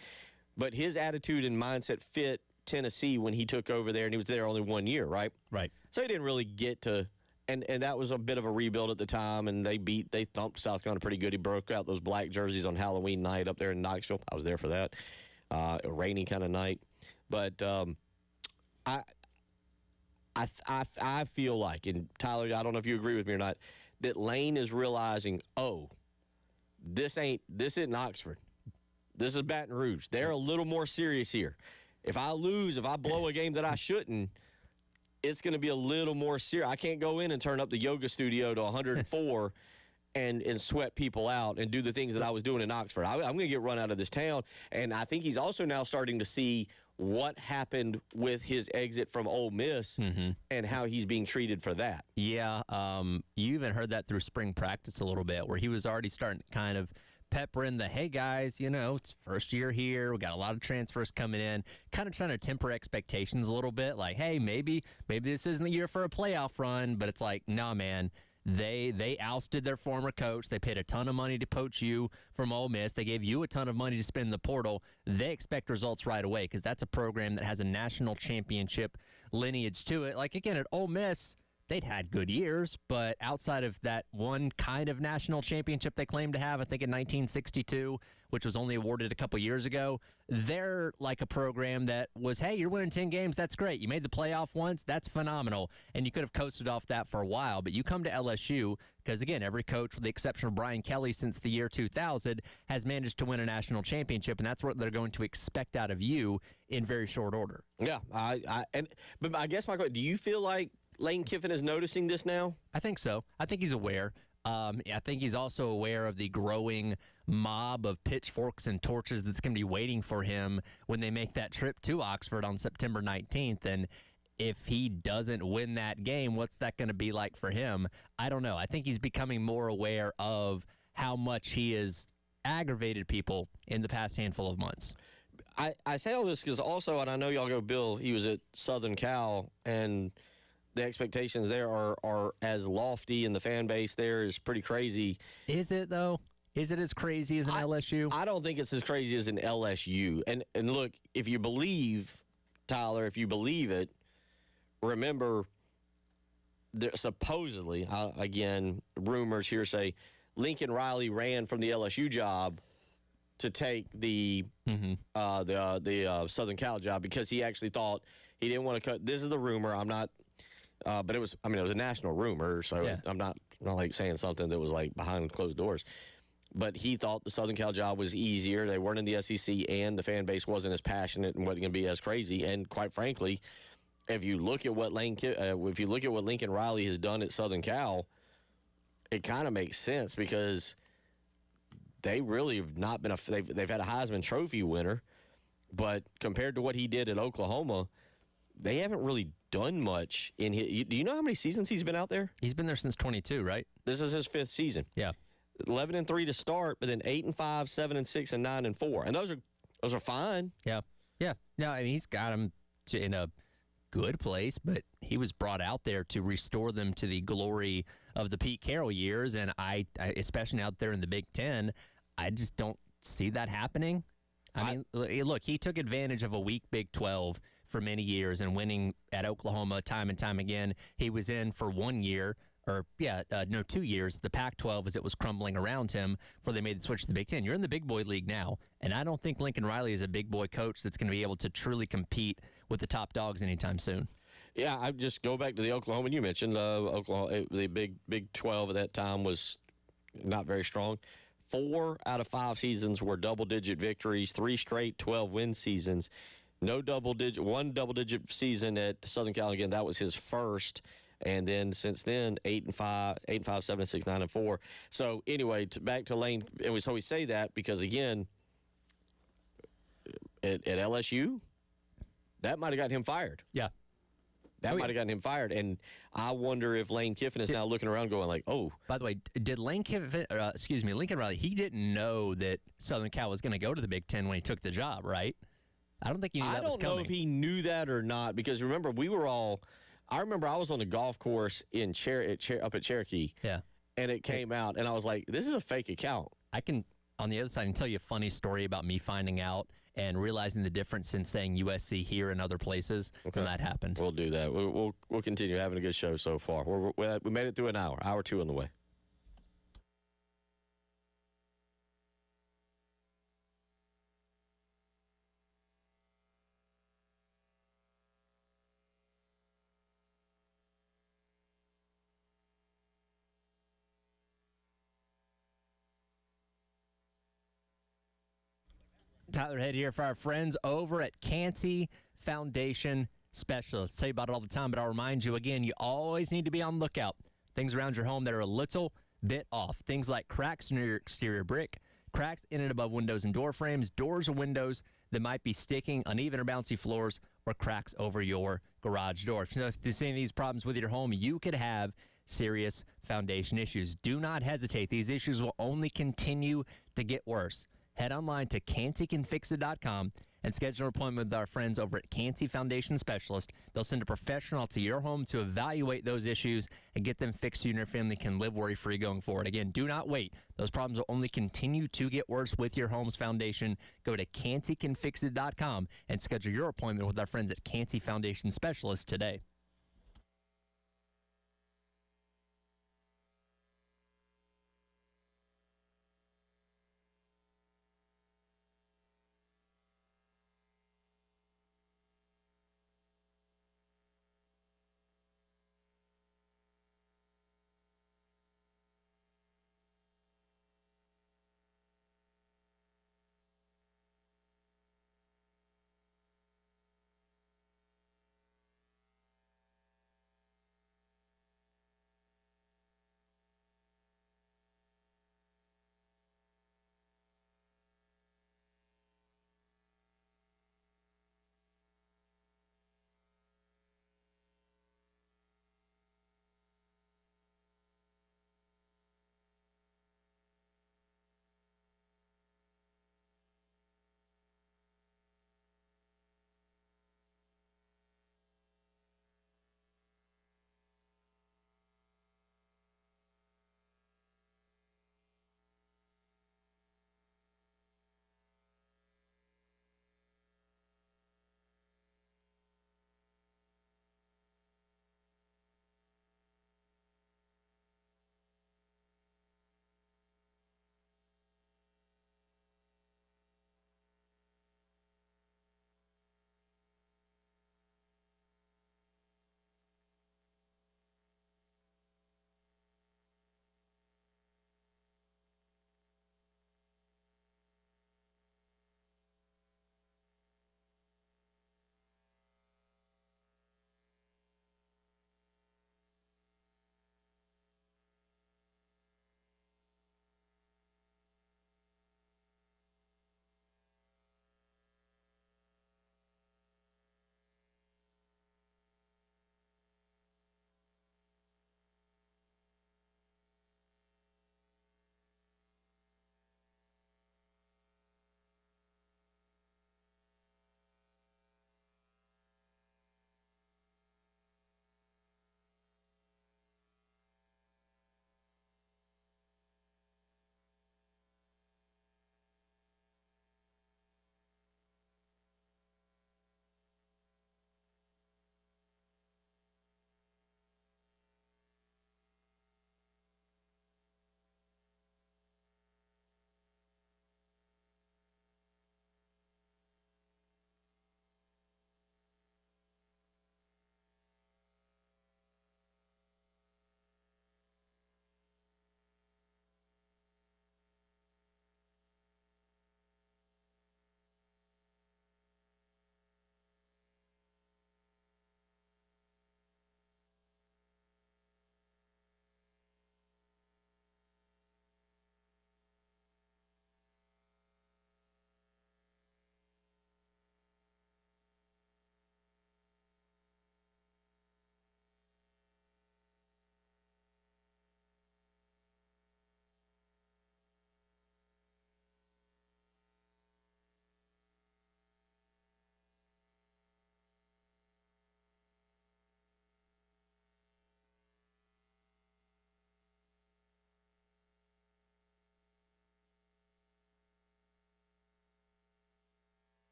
But his attitude and mindset fit Tennessee when he took over there, and he was there only 1 year, right? Right. So he didn't really get to. And that was a bit of a rebuild at the time, and they thumped South Carolina pretty good. He broke out those black jerseys on Halloween night up there in Knoxville. I was there for that. A rainy kind of night. But I feel like, and Tyler, I don't know if you agree with me or not, that Lane is realizing, this isn't Oxford. This is Baton Rouge. They're a little more serious here. If I blow a game that I shouldn't, it's going to be a little more serious. I can't go in and turn up the yoga studio to 104 and sweat people out and do the things that I was doing in Oxford. I'm going to get run out of this town. And I think he's also now starting to see what happened with his exit from Ole Miss and how he's being treated for that. Yeah, you even heard that through spring practice a little bit, where he was already starting to kind of pepper in the, hey, guys, it's first year here. We got a lot of transfers coming in, kind of trying to temper expectations a little bit. Like, hey, maybe this isn't the year for a playoff run, but it's like, nah, man. They ousted their former coach. They paid a ton of money to poach you from Ole Miss. They gave you a ton of money to spend in the portal. They expect results right away because that's a program that has a national championship lineage to it. Like, again, at Ole Miss, they'd had good years, but outside of that one kind of national championship they claimed to have, I think in 1962, which was only awarded a couple years ago, they're like a program that was, hey, you're winning 10 games, that's great. You made the playoff once, that's phenomenal. And you could have coasted off that for a while, but you come to LSU, because again, every coach, with the exception of Brian Kelly since the year 2000, has managed to win a national championship, and that's what they're going to expect out of you in very short order. Yeah, but I guess, Michael, do you feel like Lane Kiffin is noticing this now? I think so. I think he's aware. I think he's also aware of the growing mob of pitchforks and torches that's going to be waiting for him when they make that trip to Oxford on September 19th. And if he doesn't win that game, what's that going to be like for him? I don't know. I think he's becoming more aware of how much he has aggravated people in the past handful of months. I say all this because also, and I know y'all go, Bill, he was at Southern Cal, and the expectations there are as lofty, and the fan base there is pretty crazy. Is it, though? Is it as crazy as an LSU? I don't think it's as crazy as an LSU. And look, if you believe, Tyler, if you believe it, remember, supposedly, again, rumors here say, Lincoln Riley ran from the LSU job to take the Southern Cal job because he actually thought he didn't want to cut. This is the rumor. I'm not. But it was a national rumor, so yeah. I'm not like saying something that was like behind closed doors. But he thought the Southern Cal job was easier. They weren't in the SEC, and the fan base wasn't as passionate and wasn't going to be as crazy. And quite frankly, if you look at what Lincoln Riley has done at Southern Cal, it kind of makes sense because they really have not been they've had a Heisman Trophy winner, but compared to what he did at Oklahoma, they haven't really done much in his. Do you know how many seasons he's been out there? He's been there since 22, right? This is his 5th season. Yeah. 11-3 to start, but then 8-5, 7-6, and 9-4, and those are fine. Yeah. Yeah. No, I mean, he's got him in a good place, but he was brought out there to restore them to the glory of the Pete Carroll years. And I especially out there in the Big Ten, I just don't see that happening. I mean, look, he took advantage of a weak Big 12 for many years and winning at Oklahoma time and time again. He was in for 1 year. 2 years, the Pac-12 as it was crumbling around him before they made the switch to the Big Ten. You're in the big boy league now, and I don't think Lincoln Riley is a big boy coach that's going to be able to truly compete with the top dogs anytime soon. Yeah, I just go back to the Oklahoma. You mentioned Oklahoma, the Big 12 at that time was not very strong. 4 out of 5 seasons were double-digit victories, 3 straight 12-win seasons. One double-digit season at Southern Cal. Again, that was his first. And then since then, 8-5, 7-6, 9-4. So anyway, back to Lane. And so we say that because again, at LSU, that might have gotten him fired. Yeah, that might have gotten him fired. And I wonder if Lane Kiffin is now looking around, going like, "Oh." By the way, did Lincoln Riley? He didn't know that Southern Cal was going to go to the Big Ten when he took the job, right? I don't think he knew that was coming. I don't know if he knew that or not, because remember, we were all. I remember I was on the golf course up at Cherokee. Yeah. And it came out, and I was like, this is a fake account. I can, on the other side, I can tell you a funny story about me finding out and realizing the difference in saying USC here and other places when that happened. We'll do that. We'll continue having a good show so far. We made it through an hour 2 on the way. Tyler Head here for our friends over at Canty Foundation Specialists. Tell you about it all the time, but I'll remind you again, you always need to be on the lookout. Things around your home that are a little bit off. Things like cracks in your exterior brick, cracks in and above windows and door frames, doors or windows that might be sticking, uneven or bouncy floors, or cracks over your garage door. If you see any of these problems with your home, you could have serious foundation issues. Do not hesitate. These issues will only continue to get worse. Head online to cantycanfixit.com and schedule an appointment with our friends over at Canty Foundation Specialist. They'll send a professional to your home to evaluate those issues and get them fixed so you and your family can live worry-free going forward. Again, do not wait. Those problems will only continue to get worse with your home's foundation. Go to cantycanfixit.com and schedule your appointment with our friends at Canty Foundation Specialist today.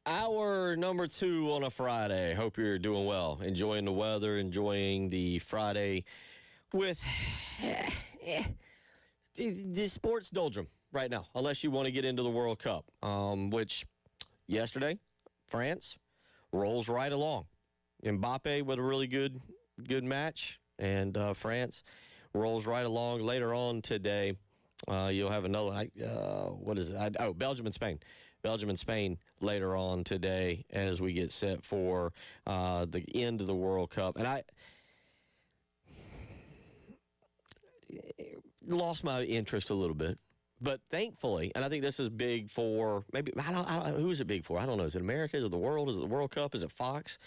Hour number 2 on a Friday. Hope you're doing well. Enjoying the weather, enjoying the Friday with the sports doldrum right now, unless you want to get into the World Cup, which yesterday, France rolls right along. Mbappe with a really good match, and France rolls right along. Later on today, you'll have another. What is it? Belgium and Spain. Belgium and Spain later on today as we get set for the end of the World Cup. And I lost my interest a little bit. But thankfully, and I think this is big for maybe, I don't who is it big for? I don't know. Is it America? Is it the world? Is it the World Cup? Is it Fox?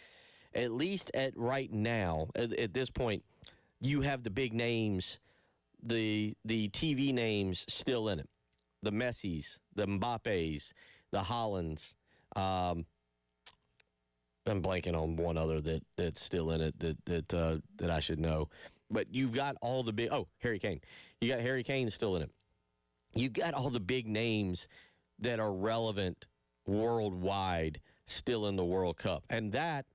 At least at right now, at this point, you have the big names, the TV names still in it. The Messis, the Mbappes, the Hollands. I'm blanking on one other that's still in it that I should know. But you've got all the big. Oh, Harry Kane. You got Harry Kane still in it. You got all the big names that are relevant worldwide still in the World Cup, and that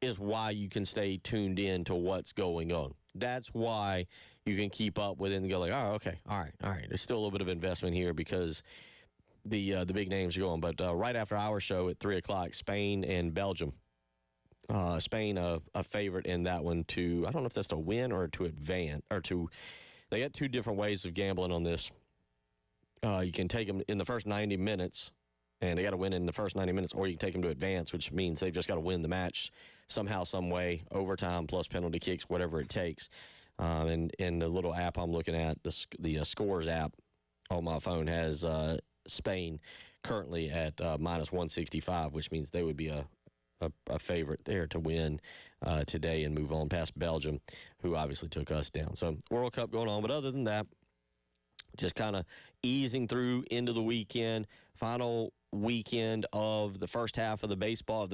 is why you can stay tuned in to what's going on. That's why you can keep up with it and go like, oh, okay, all right. There's still a little bit of investment here because the big names are going. But right after our show at 3:00, Spain and Belgium. Spain a favorite in that one to, I don't know if that's to win or to advance or to. They got two different ways of gambling on this. You can take them in the first 90 minutes, and they got to win in the first 90 minutes, or you can take them to advance, which means they've just got to win the match somehow, some way, overtime plus penalty kicks, whatever it takes. And in the little app I'm looking at, the Scores app on my phone has Spain currently at minus 165, which means they would be a favorite there to win today and move on past Belgium, who obviously took us down. So World Cup going on. But other than that, just kind of easing through into the weekend, final weekend of the first half of the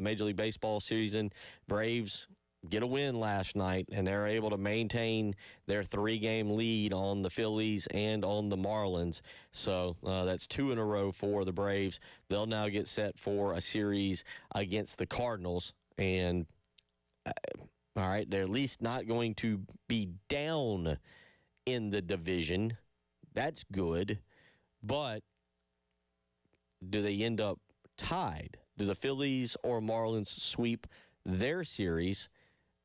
Major League Baseball season. Braves get a win last night, and they're able to maintain their 3-game lead on the Phillies and on the Marlins. So that's 2 in a row for the Braves. They'll now get set for a series against the Cardinals. And, all right, they're at least not going to be down in the division. That's good. But do they end up tied? Do the Phillies or Marlins sweep their series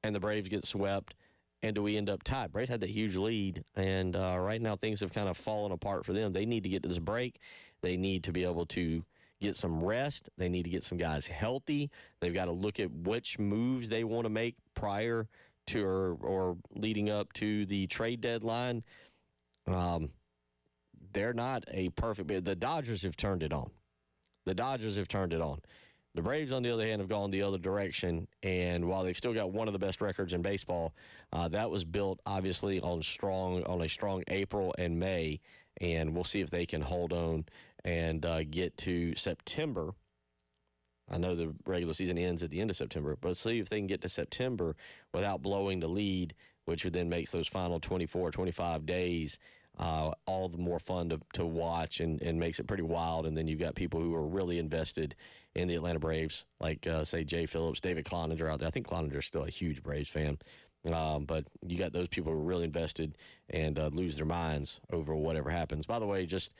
and the Braves get swept, and do we end up tied? Braves had that huge lead, and right now things have kind of fallen apart for them. They need to get to this break. They need to be able to get some rest. They need to get some guys healthy. They've got to look at which moves they want to make prior to or leading up to the trade deadline. They're not a perfect – the Dodgers have turned it on. The Braves, on the other hand, have gone the other direction, and while they've still got one of the best records in baseball, that was built, obviously, on a strong April and May, and we'll see if they can hold on and get to September. I know the regular season ends at the end of September, but see if they can get to September without blowing the lead, which then makes those final 24, 25 days all the more fun to watch and makes it pretty wild. And then you've got people who are really invested in the Atlanta Braves, like, say, Jay Phillips, David Cloninger out there. I think Cloninger's still a huge Braves fan. But you got those people who are really invested and lose their minds over whatever happens. By the way, just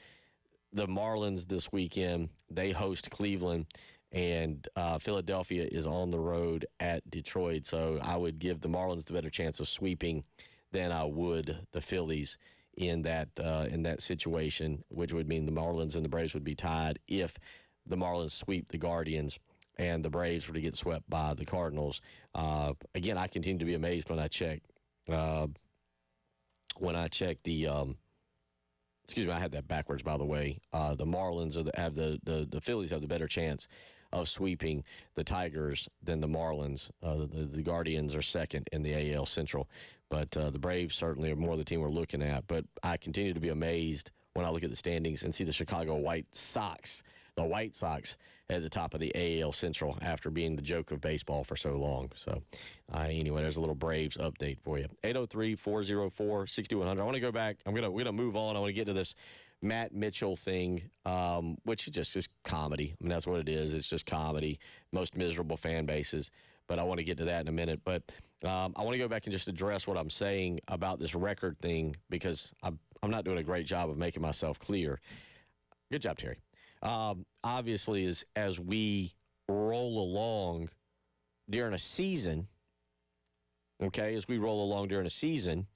the Marlins this weekend, they host Cleveland, and Philadelphia is on the road at Detroit. So I would give the Marlins the better chance of sweeping than I would the Phillies in that situation, which would mean the Marlins and the Braves would be tied if the Marlins sweep the Guardians and the Braves were to get swept by the Cardinals. Again, I continue to be amazed when I check the excuse me, I had that backwards, by the way. The Marlins the Phillies have the better chance of sweeping the Tigers than the Marlins. The Guardians are second in the AL Central, but the Braves certainly are more the team we're looking at. But I continue to be amazed when I look at the standings and see the Chicago White Sox at the top of the AL Central after being the joke of baseball for so long. So anyway, there's a little Braves update for you. 803-404-6100. I want to go back. We're going to move on. I want to get to this Matt Mitchell thing, which is just comedy. I mean, that's what it is. It's just comedy. Most miserable fan bases. But I want to get to that in a minute. But I want to go back and just address what I'm saying about this record thing because I'm not doing a great job of making myself clear. Good job, Terry. Obviously, as we roll along during a season, okay, as we roll along during a season,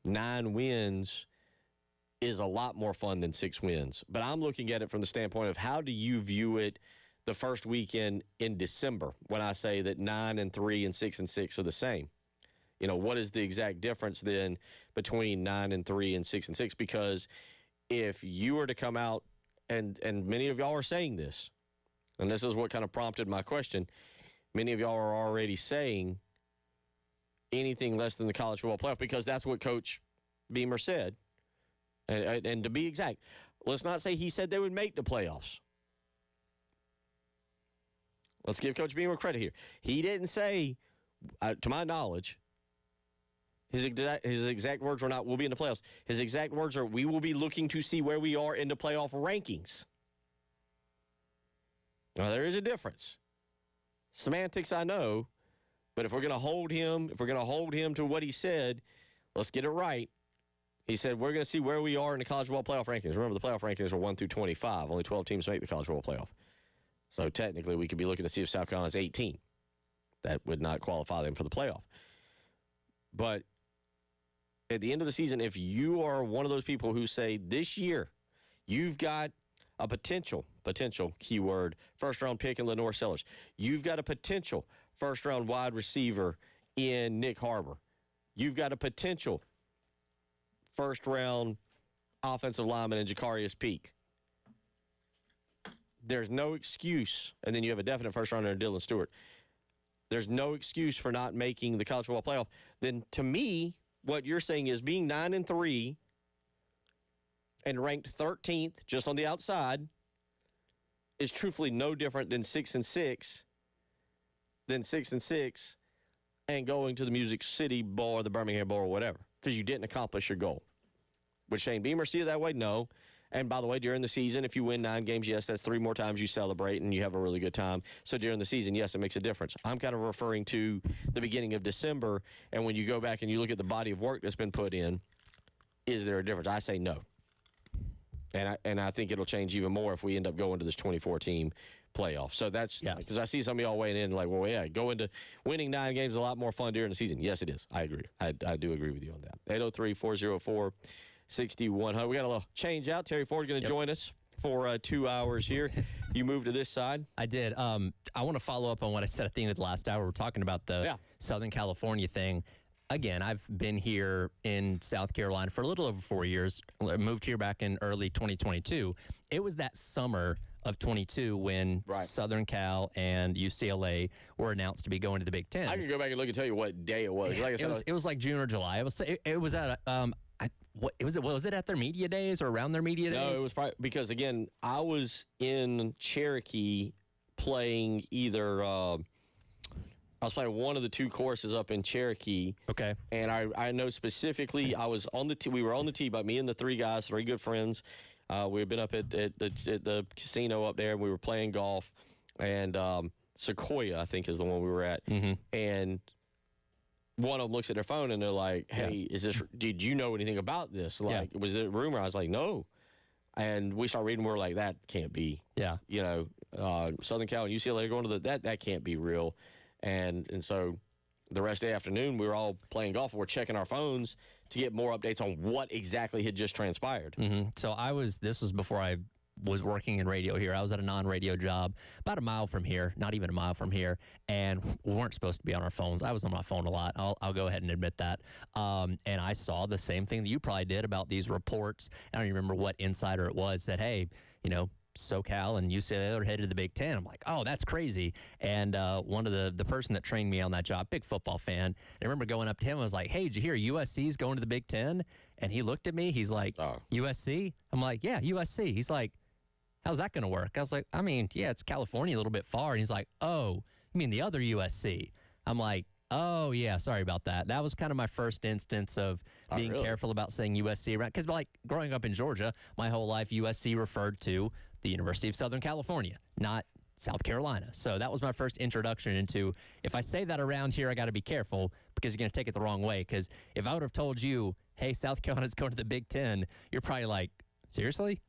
9 wins is a lot more fun than 6 wins. But I'm looking at it from the standpoint of how do you view it the first weekend in December when I say that 9-3 and 6-6 are the same? You know, what is the exact difference then between 9-3 and 6-6? Because if you were to come out, and many of y'all are saying this, and this is what kind of prompted my question, many of y'all are already saying anything less than the college football playoff because that's what Coach Beamer said. And to be exact, let's not say he said they would make the playoffs. Let's give Coach Beamer credit here. He didn't say, to my knowledge, his exact words were not, we'll be in the playoffs. His exact words are, we will be looking to see where we are in the playoff rankings. Now, there is a difference. Semantics, I know, but if we're going to hold him to what he said, let's get it right. He said, we're going to see where we are in the college football playoff rankings. Remember, the playoff rankings are 1 through 25. Only 12 teams make the college football playoff. So technically, we could be looking to see if South Carolina's 18. That would not qualify them for the playoff. But at the end of the season, if you are one of those people who say this year you've got a potential keyword, first-round pick in Lenore Sellers, you've got a potential first-round wide receiver in Nick Harbor, you've got a potential first-round offensive lineman in Jacarius Peak, there's no excuse, and then you have a definite first-rounder in Dylan Stewart, there's no excuse for not making the college football playoff. Then to me, what you're saying is being 9-3 and ranked 13th just on the outside is truthfully no different than 6-6, and going to the Music City Bowl or the Birmingham Bowl or whatever, because you didn't accomplish your goal. Would Shane Beamer see it that way? No. And by the way, during the season, if you win 9 games, yes, that's 3 more times you celebrate and you have a really good time. So during the season, yes, it makes a difference. I'm kind of referring to the beginning of December, and when you go back and you look at the body of work that's been put in, is there a difference? I say no. And I think it'll change even more if we end up going to this 24-team playoff. So that's because I see some of y'all weighing in like, well, yeah, going to winning 9 games is a lot more fun during the season. Yes, it is. I agree. I do agree with you on that. 803-404-6100. We got a little change out. Terry Ford going to join us for 2 hours here. You moved to this side. I did. I want to follow up on what I said at the end of the last hour. We're talking about the Southern California thing. Again, I've been here in South Carolina for a little over 4 years. I moved here back in early 2022. It was that summer of 22 when Southern Cal and UCLA were announced to be going to the Big Ten. I can go back and look and tell you what day it was. Like I said, it was like June or July. It was at was it at their media days or around their media days? No, it was probably because again I was in Cherokee playing either. I was playing one of the 2 courses up in Cherokee. Okay. And I know specifically I was on the tee. We were on the tee, but me and the 3 guys, 3 good friends. We had been up at the casino up there, and we were playing golf. And Sequoia, I think, is the one we were at. Mm-hmm. And one of them looks at their phone, and they're like, hey, did you know anything about this? Like, was it a rumor? I was like, no. And we started reading, we're like, that can't be. Yeah. You know, Southern Cal and UCLA are going to that can't be real. And so the rest of the afternoon, we were all playing golf. We're checking our phones to get more updates on what exactly had just transpired. Mm-hmm. So this was before I was working in radio here. I was at a non-radio job about a mile from here, not even a mile from here, and we weren't supposed to be on our phones. I was on my phone a lot. I'll go ahead and admit that. And I saw the same thing that you probably did about these reports. I don't even remember what insider it was that, hey, you know, SoCal and UCLA are headed to the Big Ten. I'm like, oh, that's crazy. And one of the person that trained me on that job, big football fan, I remember going up to him and was like, hey, did you hear USC's going to the Big Ten? And he looked at me. He's like, USC? I'm like, yeah, USC. He's like, how's that going to work? I was like, I mean, yeah, it's California, a little bit far. And he's like, oh, you mean the other USC? I'm like, Oh, yeah. Sorry about that. That was kind of my first instance of being really? careful about saying USC around. Because, like, growing up in Georgia, my whole life, USC referred to the University of Southern California, not South Carolina. So that was my first introduction into, if I say that around here, I got to be careful because you're going to take it the wrong way. Because if I would have told you, hey, South Carolina's going to the Big Ten, you're probably like, seriously?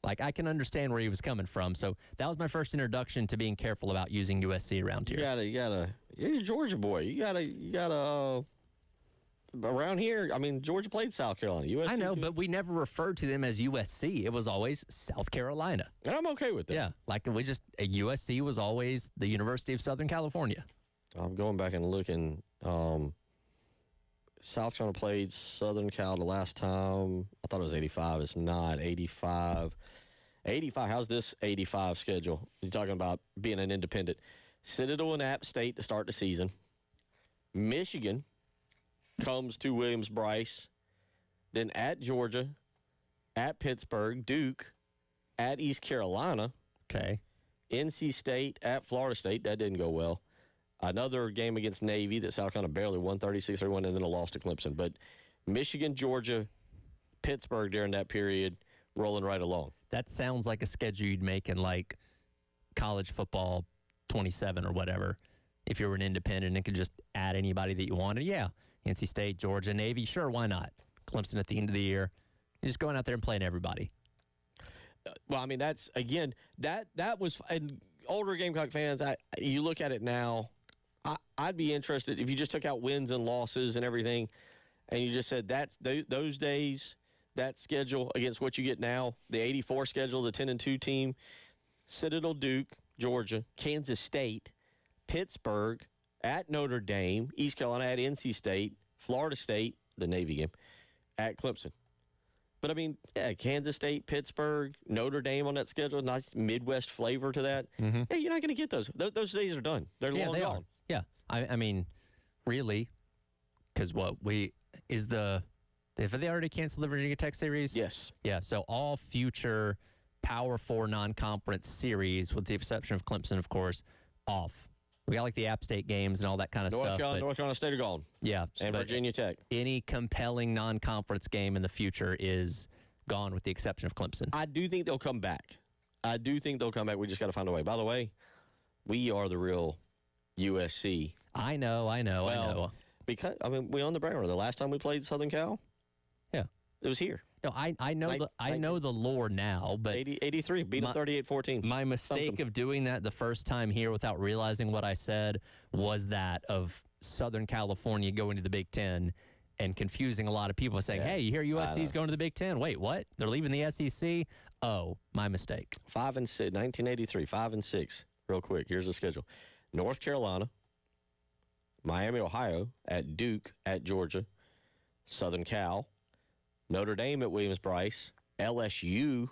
Like, I can understand where he was coming from. So that was my first introduction to being careful about using USC around here. You're a Georgia boy. You gotta. Around here, I mean, Georgia played South Carolina. USC. I know, but we never referred to them as USC. It was always South Carolina. And I'm okay with that. Yeah, like USC was always the University of Southern California. I'm going back and looking. South Carolina played Southern Cal the last time. I thought it was 85. It's not 85. 85. How's this 85 schedule? You're talking about being an independent. Citadel and App State to start the season. Michigan comes to Williams-Brice. Then at Georgia, at Pittsburgh, Duke, at East Carolina. Okay. NC State, at Florida State. That didn't go well. Another game against Navy that South Carolina barely won, 36-31, and then a loss to Clemson. But Michigan, Georgia, Pittsburgh during that period, rolling right along. That sounds like a schedule you'd make in like college football 27 or whatever. If you were an independent and could just add anybody that you wanted. Yeah. NC State, Georgia, Navy, sure, why not? Clemson at the end of the year. You're just going out there and playing everybody. Well, I mean, that's, again, that was, and older Gamecock fans, you look at it now, I'd be interested if you just took out wins and losses and everything, and you just said that's those days, that schedule against what you get now, the 84 schedule, the 10-2 team, Citadel, Duke, Georgia, Kansas State, Pittsburgh, at Notre Dame, East Carolina, at NC State, Florida State, the Navy game, at Clemson. But, I mean, yeah, Kansas State, Pittsburgh, Notre Dame on that schedule, nice Midwest flavor to that. Mm-hmm. Yeah, you're not going to get those. Those days are done. They're long they gone. are. Yeah. I mean, really, because have they already canceled the Virginia Tech series? Yes. Yeah, so all future Power 4 non-conference series, with the exception of Clemson, of course, off. We got like the App State games and all that kind of stuff. North Carolina State are gone. Yeah. And Virginia Tech. Any compelling non-conference game in the future is gone with the exception of Clemson. I do think they'll come back. We just got to find a way. By the way, we are the real USC. I know. Because, I mean, we own the brand. The last time we played Southern Cal? Yeah. It was here. No, I know the lore now, but 83, beat them 38-14. My mistake of doing that the first time here without realizing what I said was that of Southern California going to the Big Ten and confusing a lot of people saying, hey, you hear USC's going to the Big Ten. Wait, what? They're leaving the SEC? Oh, my mistake. 5-6, 1983, 5-6. Real quick, here's the schedule. North Carolina, Miami, Ohio, at Duke, at Georgia, Southern Cal, Notre Dame at Williams-Brice, LSU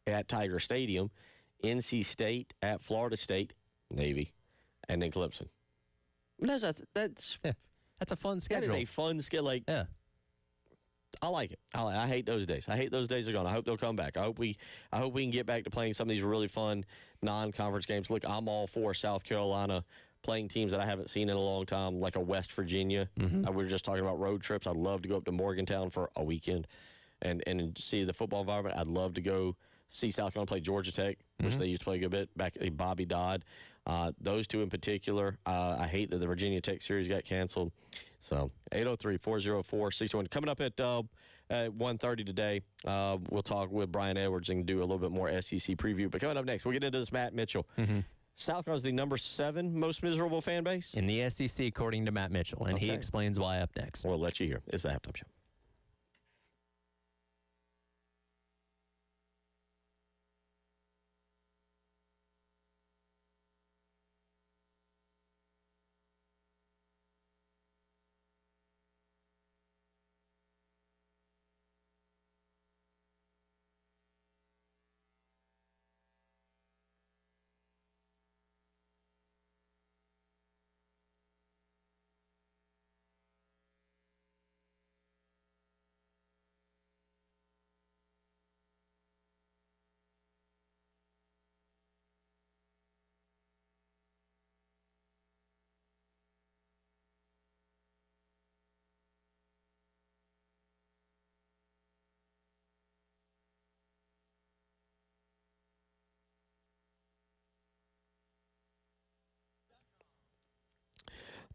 at Tiger Stadium, NC State at Florida State, Navy, and then Clemson. That's a fun that schedule. is a fun schedule. Yeah. I like it. I hate those days. I hate those days are gone. I hope they'll come back. I hope we can get back to playing some of these really fun non-conference games. Look, I'm all for South Carolina playing teams that I haven't seen in a long time, like a West Virginia. We were just talking about road trips. I'd love to go up to Morgantown for a weekend and see the football environment. I'd love to go see South Carolina play Georgia Tech, which they used to play a good bit back at Bobby Dodd. Those two in particular. I hate that the Virginia Tech series got canceled. So 803-404-61. Coming up at 1:30 today, we'll talk with Brian Edwards and do a little bit more SEC preview. But coming up next, we'll get into this Matt Mitchell. South Carolina's the number 7 most miserable fan base in the SEC, according to Matt Mitchell, and he explains why up next. We'll let you hear. It's the Halftime Show.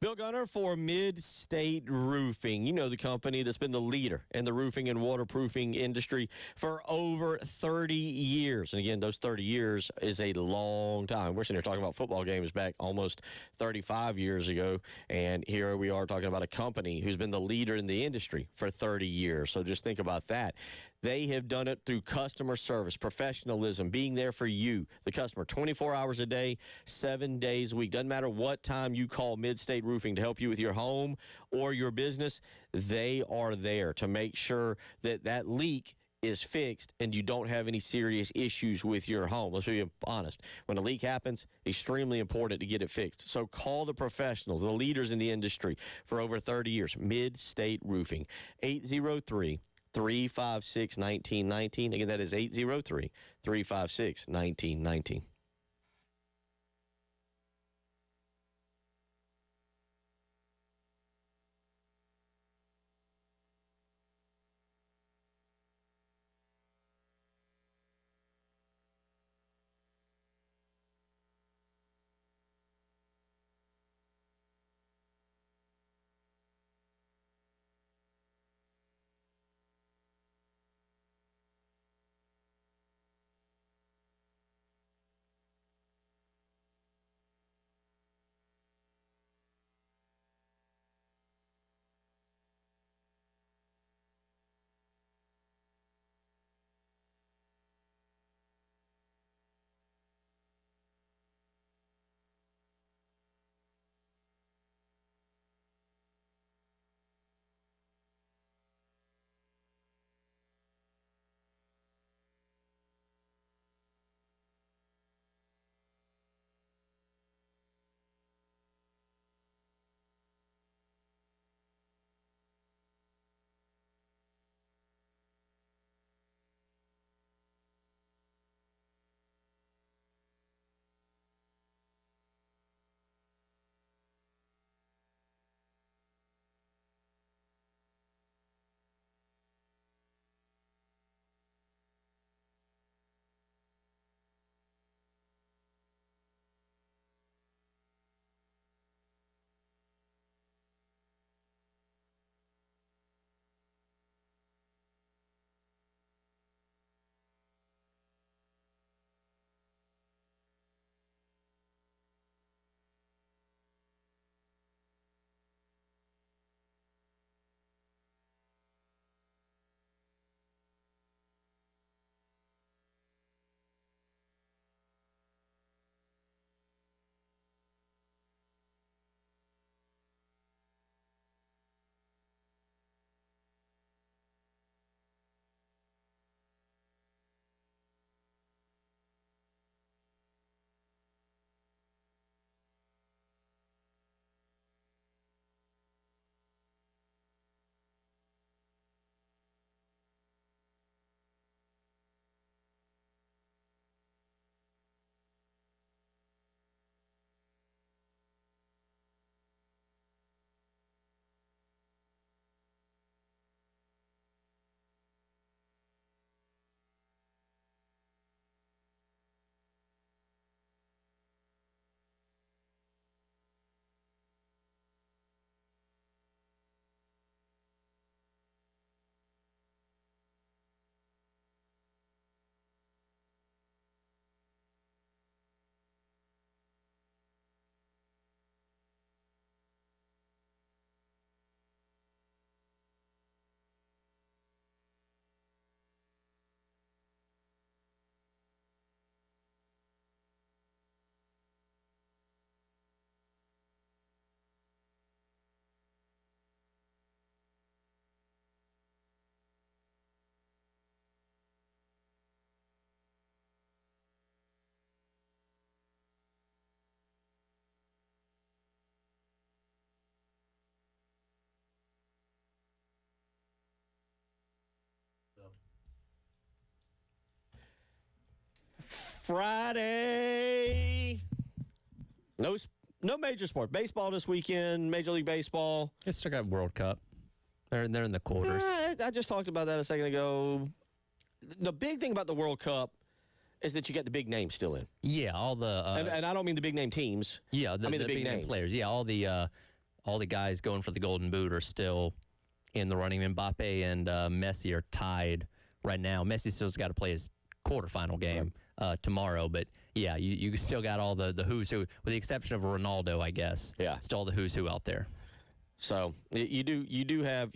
Bill Gunner for Mid-State Roofing. You know the company that's been the leader in the roofing and waterproofing industry for over 30 years. And again, those 30 years is a long time. We're sitting here talking about football games back almost 35 years ago. And here we are talking about a company who's been the leader in the industry for 30 years. So just think about that. They have done it through customer service, professionalism, being there for you, the customer, 24 hours a day, 7 days a week. Doesn't matter what time you call Mid-State Roofing to help you with your home or your business, they are there to make sure that that leak is fixed and you don't have any serious issues with your home. Let's be honest. When a leak happens, extremely important to get it fixed. So call the professionals, the leaders in the industry for over 30 years. Mid-State Roofing, 803-356-1919. Again, that is 803-356-1919. Friday. No major sport. Baseball this weekend, Major League Baseball. They still got World Cup. They're in the quarters. I just talked about that a second ago. The big thing about the World Cup is that you got the big names still in. Yeah, all the and I don't mean the big name teams. Yeah, I mean the big name names. players. Yeah, all the all the guys going for the Golden Boot are still in the running. Mbappe and Messi are tied right now. Messi still's got to play his quarterfinal game tomorrow, but yeah, you still got all the who's who, with the exception of Ronaldo, I guess. Yeah. Still the who's who out there. So you do have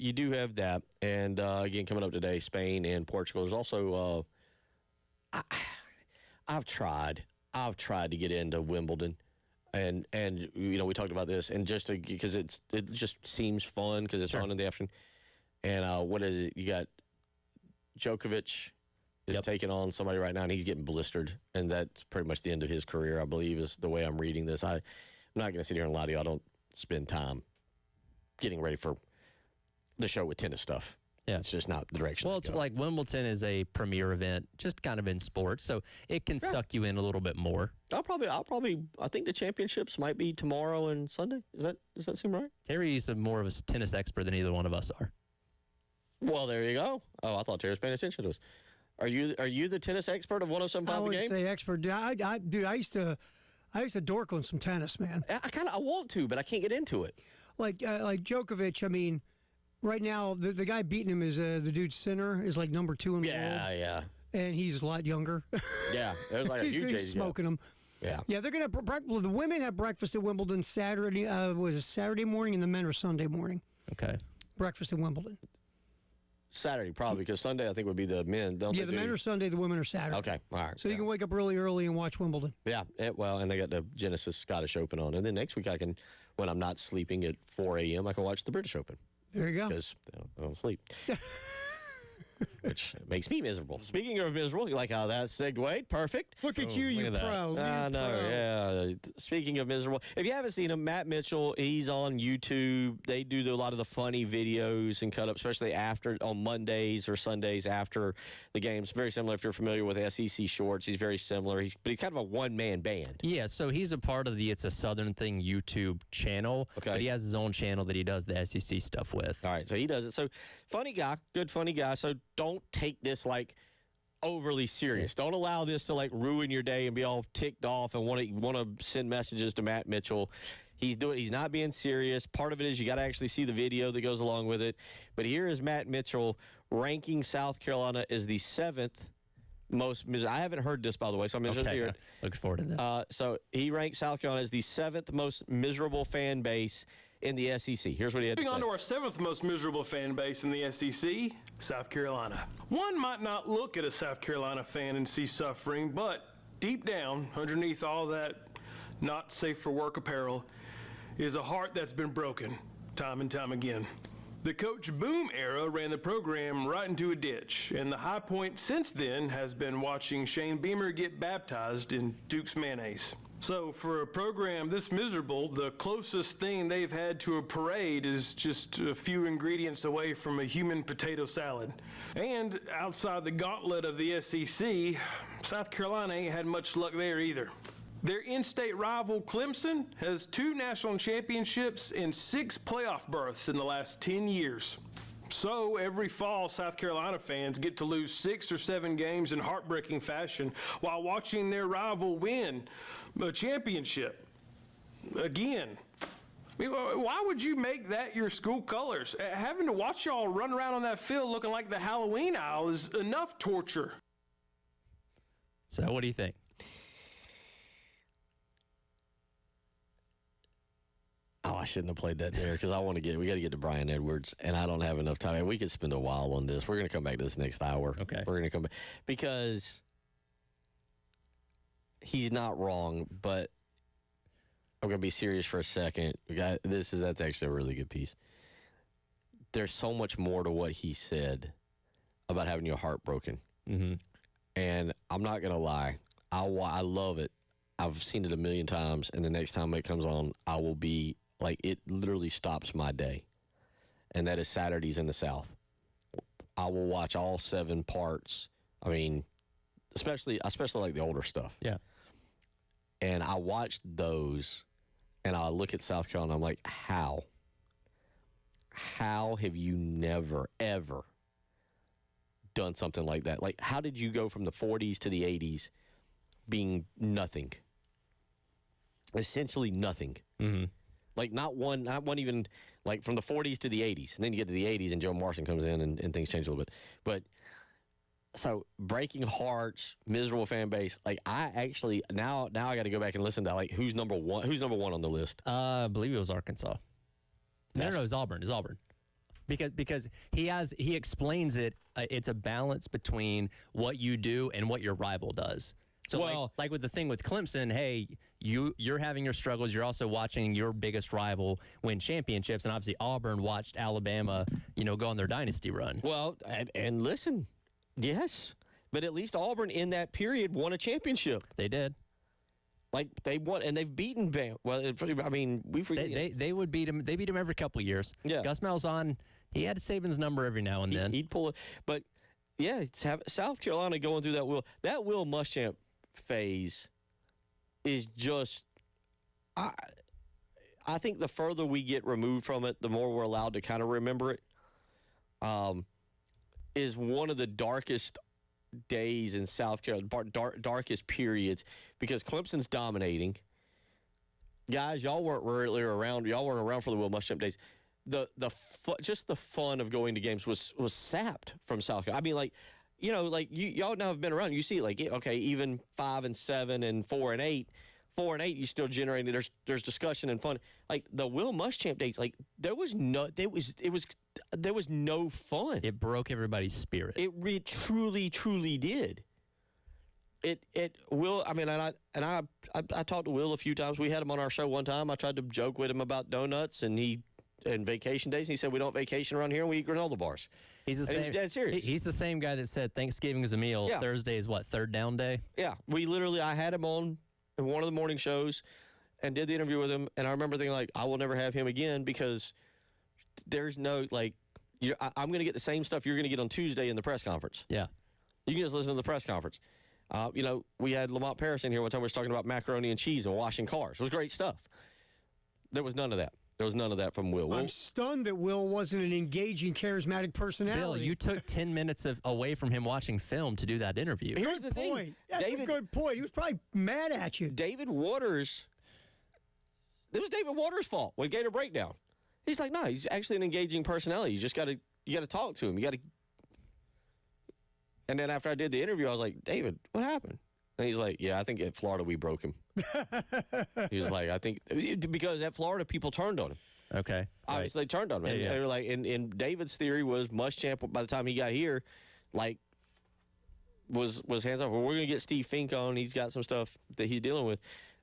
that, and again, coming up today, Spain and Portugal. There's also I've tried to get into Wimbledon, and we talked about this, and just because it just seems fun because it's on in the afternoon. And what is it? You got Djokovic is taking on somebody right now, and he's getting blistered, and that's pretty much the end of his career, I believe, is the way I'm reading this. I'm not going to sit here and lie to you. I don't spend time getting ready for the show with tennis stuff. Yeah. It's just not the direction. Well, it's like Wimbledon is a premier event, just kind of in sports, so it can suck you in a little bit more. I think the championships might be tomorrow and Sunday. Does that seem right? Terry's more of a tennis expert than either one of us are. Well, there you go. Oh, I thought Terry was paying attention to us. Are you the tennis expert of 107.5 I The wouldn't Game? say expert. I used to dork on some tennis, man. I want to, but I can't get into it. Like Djokovic. I mean, right now the guy beating him is the dude Sinner is like number 2 in the world. Yeah. And he's a lot younger. Yeah, there's like a huge age he's smoking him. Yeah. Yeah, they're gonna the women have breakfast at Wimbledon Saturday. Was it Saturday morning, and the men are Sunday morning. Okay. Breakfast at Wimbledon. Saturday probably, because Sunday I think would be the men. Don't Yeah, they the men are Sunday, the women are Saturday. Okay, all right. So you can wake up really early and watch Wimbledon. Yeah, and they got the Genesis Scottish Open on, and then next week when I'm not sleeping at 4 a.m., I can watch the British Open There you go. because I don't sleep. Which makes me miserable. Speaking of miserable, you like how that segued? Perfect. Look at you, you at that. pro. I You know, pro. yeah. Speaking of miserable, if you haven't seen him, Matt Mitchell, he's on YouTube. They do a lot of the funny videos and cut up, especially on Mondays or Sundays after the games. Very similar if you're familiar with SEC Shorts. He's very similar. But he's kind of a one-man band. Yeah, so he's a part of the It's a Southern Thing YouTube channel. Okay. But he has his own channel that he does the SEC stuff with. All right, so he does it. So funny guy, good funny guy. So don't take this like overly serious. Don't allow this to like ruin your day and be all ticked off and want to send messages to Matt Mitchell. He's not being serious. Part of it is you got to actually see the video that goes along with it. But here is Matt Mitchell ranking South Carolina as the 7th most. I haven't heard this, by the way, so I'm interested to hear it. Looking forward to that. So he ranks South Carolina as the 7th most miserable fan base in the SEC. Here's what he had to say. Moving on to our 7th most miserable fan base in the SEC, South Carolina. One might not look at a South Carolina fan and see suffering, but deep down, underneath all that not safe for work apparel, is a heart that's been broken time and time again. The Coach Boom era ran the program right into a ditch, and the high point since then has been watching Shane Beamer get baptized in Duke's mayonnaise. So for a program this miserable, the closest thing they've had to a parade is just a few ingredients away from a human potato salad. And outside the gauntlet of the SEC, South Carolina ain't had much luck there either. Their in-state rival, Clemson, has 2 national championships and 6 playoff berths in the last 10 years. So every fall, South Carolina fans get to lose 6 or 7 games in heartbreaking fashion while watching their rival win a championship. Again, I mean, why would you make that your school colors? Having to watch y'all run around on that field looking like the Halloween owl is enough torture. So what do you think? Oh, I shouldn't have played that there because we got to get to Brian Edwards, and I don't have enough time. And we could spend a while on this. We're going to come back to this next hour. Okay. We're going to come back because he's not wrong, but I'm going to be serious for a second. That's actually a really good piece. There's so much more to what he said about having your heart broken. Mm-hmm. And I'm not going to lie. I love it. I've seen it a million times, and the next time it comes on, I will be like, it literally stops my day. And that is Saturdays in the South. I will watch all 7 parts. I mean, especially like the older stuff. Yeah. And I watched those, and I look at South Carolina, I'm like, how? How have you never, ever done something like that? Like, how did you go from the 40s to the 80s being nothing? Essentially nothing. Mm-hmm. Like not one even like from the 40s to the 80s, and then you get to the 80s, and Joe Marston comes in, and things change a little bit. But so breaking hearts, miserable fan base. Like I actually now I got to go back and listen to like who's number one on the list. I believe it was Arkansas. No, it was Auburn. It's Auburn. Because he explains it. It's a balance between what you do and what your rival does. So like with the thing with Clemson, hey, you're having your struggles. You're also watching your biggest rival win championships, and obviously Auburn watched Alabama, go on their dynasty run. Well, and listen, yes, but at least Auburn in that period won a championship. They did. Like they won, and they've beaten Bama. Well, I mean, we forget. They would beat him. They beat him every couple of years. Yeah. Gus Malzahn, he had Saban's number every now and then. He'd pull it, but yeah, South Carolina going through that Will Muschamp phase is just. I think the further we get removed from it, the more we're allowed to kind of remember it. Is one of the darkest days in South Carolina, darkest periods, because Clemson's dominating. Guys, y'all weren't really around. Y'all weren't around for the Will Muschamp days. Just the fun of going to games was sapped from South Carolina. I mean, y'all now have been around. You see, okay, even 5 and 7 and 4 and 8. 4 and 8, you still generating. There's discussion and fun. Like the Will Muschamp days, like there was no fun. It broke everybody's spirit. It truly did. It Will. I mean, I talked to Will a few times. We had him on our show one time. I tried to joke with him about donuts and vacation days. And he said we don't vacation around here and we eat granola bars. He's the same. He was dead serious. He's the same guy that said Thanksgiving is a meal. Yeah. Thursday is what, third down day? Yeah, I had him on in one of the morning shows and did the interview with him, and I remember thinking, like, I will never have him again because there's no, like, I'm going to get the same stuff you're going to get on Tuesday in the press conference. Yeah. You can just listen to the press conference. We had Lamont Paris in here one time. We were talking about macaroni and cheese and washing cars. It was great stuff. There was none of that. There was none of that from Will. I'm stunned that Will wasn't an engaging, charismatic personality. Bill, you took 10 minutes away from him watching film to do that interview. Here's the point. thing. That's a good point. He was probably mad at you. David Waters, it was David Waters' fault with Gator Breakdown. He's like, no, he's actually an engaging personality. You just got to talk to him. And then after I did the interview, I was like, David, what happened? And he's like, yeah, I think at Florida we broke him. He was like, I think because at Florida people turned on him. Okay. Obviously, they turned on him. Yeah. And they were like, and David's theory was Muschamp, by the time he got here, like, was hands off. Well, we're going to get Steve Fink on. He's got some stuff that he's dealing with.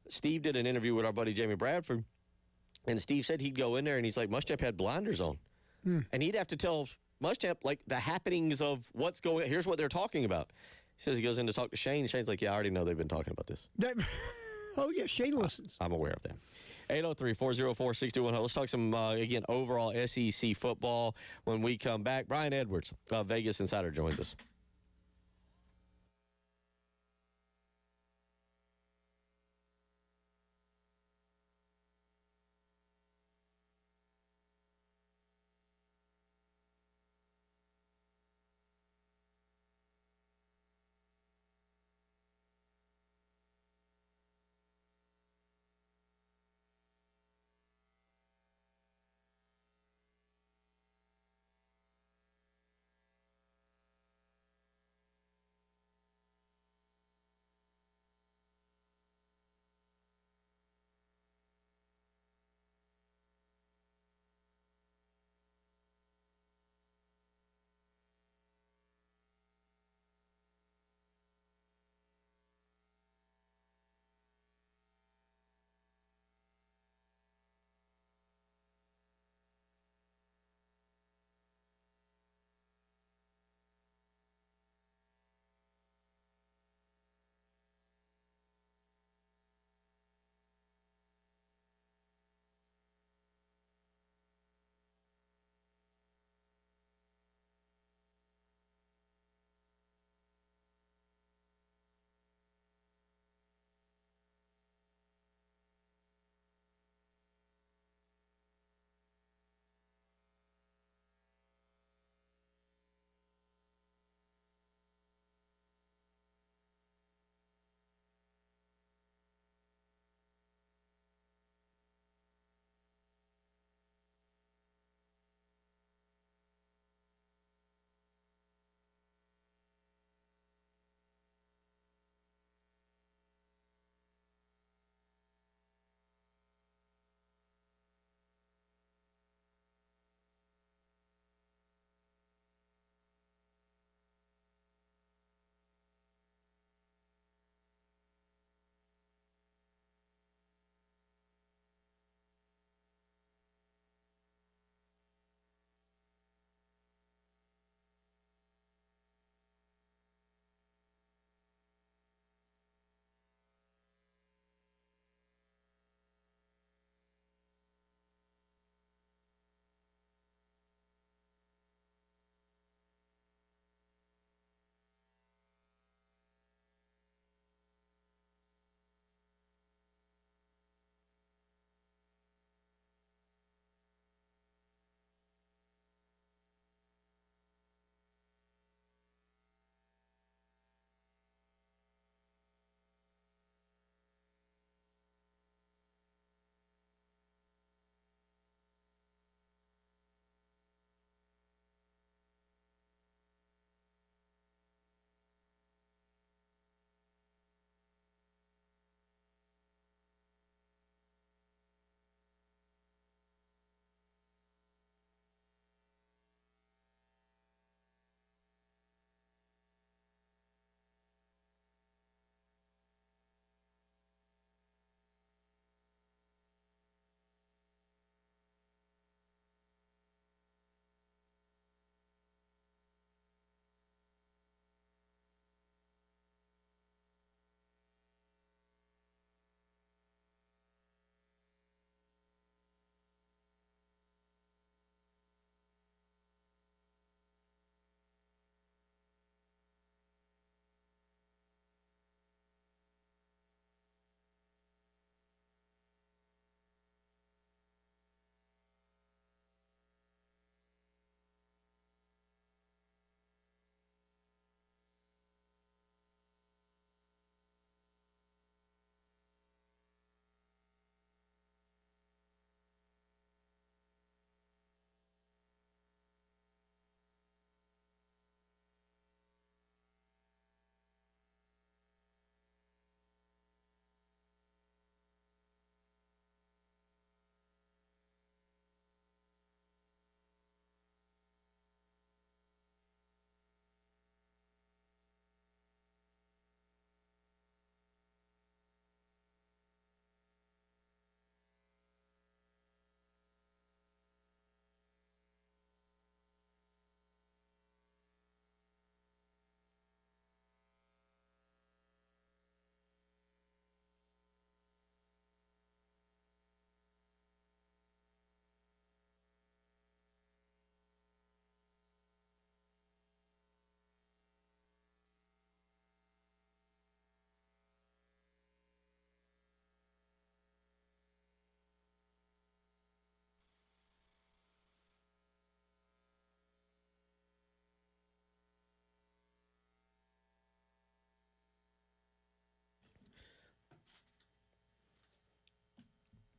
Steve did an interview with our buddy Jamie Bradford, and Steve said he'd go in there, and he's like, Muschamp had blinders on. And he'd have to tell Muschamp, like, the happenings of what's going on. Here's what they're talking about. He says he goes in to talk to Shane. Shane's like, yeah, I already know they've been talking about this. Oh, yeah, Shane listens. I'm aware of that. 803-404-6210. Let's talk some, again, overall SEC football when we come back. Brian Edwards, Vegas Insider, joins us.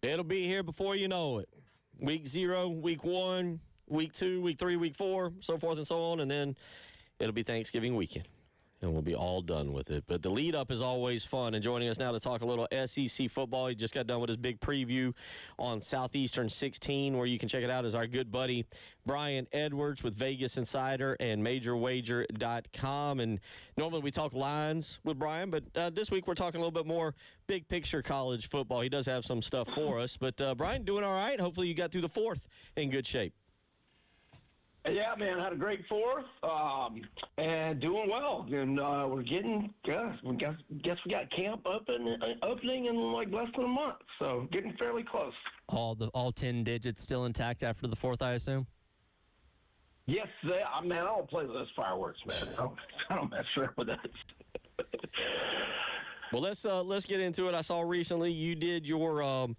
It'll be here before you know it. Week 0, week 1, week 2, week 3, week 4, so forth and so on, and then it'll be Thanksgiving weekend, and we'll be all done with it. But the lead up is always fun. And joining us now to talk a little SEC football, he just got done with his big preview on Southeastern 16, where you can check it out, is our good buddy Brian Edwards with Vegas Insider and MajorWager.com. And normally we talk lines with Brian, but this week we're talking a little bit more big picture college football. He does have some stuff for us. But Brian, doing all right? Hopefully you got through the fourth in good shape. Yeah, man, had a great fourth, and doing well. And we're getting, guess we got camp opening in like less than a month, so getting fairly close. All 10 digits still intact after the fourth, I assume? Yes, I don't play with those fireworks, man. I don't mess around with that. Well, let's get into it. I saw recently you did your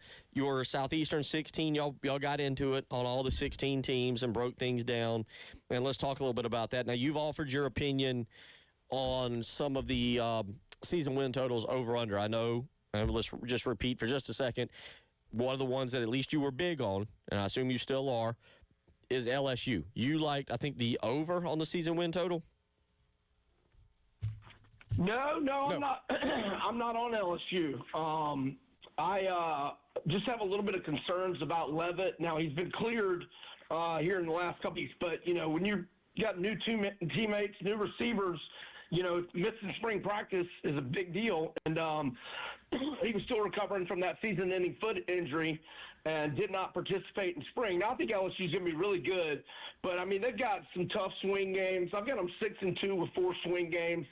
Southeastern 16. Y'all got into it on all the 16 teams and broke things down. And let's talk a little bit about that. Now, you've offered your opinion on some of the season win totals over/under. I know, and let's just repeat for just a second. One of the ones that at least you were big on, and I assume you still are, is LSU. You liked, I think, the over on the season win total? No, I'm not. I'm not on LSU. I just have a little bit of concerns about Levitt. Now he's been cleared here in the last couple weeks, but when you got new teammates, new receivers, missing spring practice is a big deal. And he was still recovering from that season-ending foot injury and did not participate in spring. Now I think LSU's going to be really good, but they've got some tough swing games. I've got them 6-2 with 4 swing games.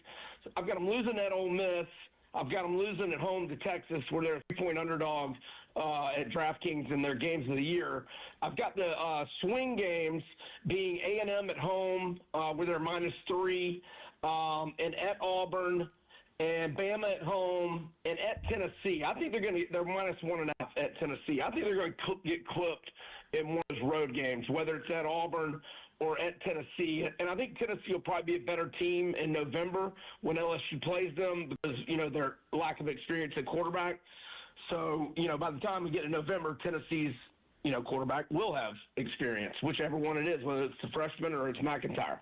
I've got them losing at Ole Miss. I've got them losing at home to Texas, where they're a 3-point underdog at DraftKings in their games of the year. I've got the swing games being A&M at home, where they're -3, and at Auburn, and Bama at home, and at Tennessee. I think they're -1.5 at Tennessee. I think they're going to get clipped in one of those road games, whether it's at Auburn or at Tennessee. And I think Tennessee will probably be a better team in November when LSU plays them because, their lack of experience at quarterback. So, by the time we get to November, Tennessee's, quarterback will have experience, whichever one it is, whether it's the freshman or it's McIntyre.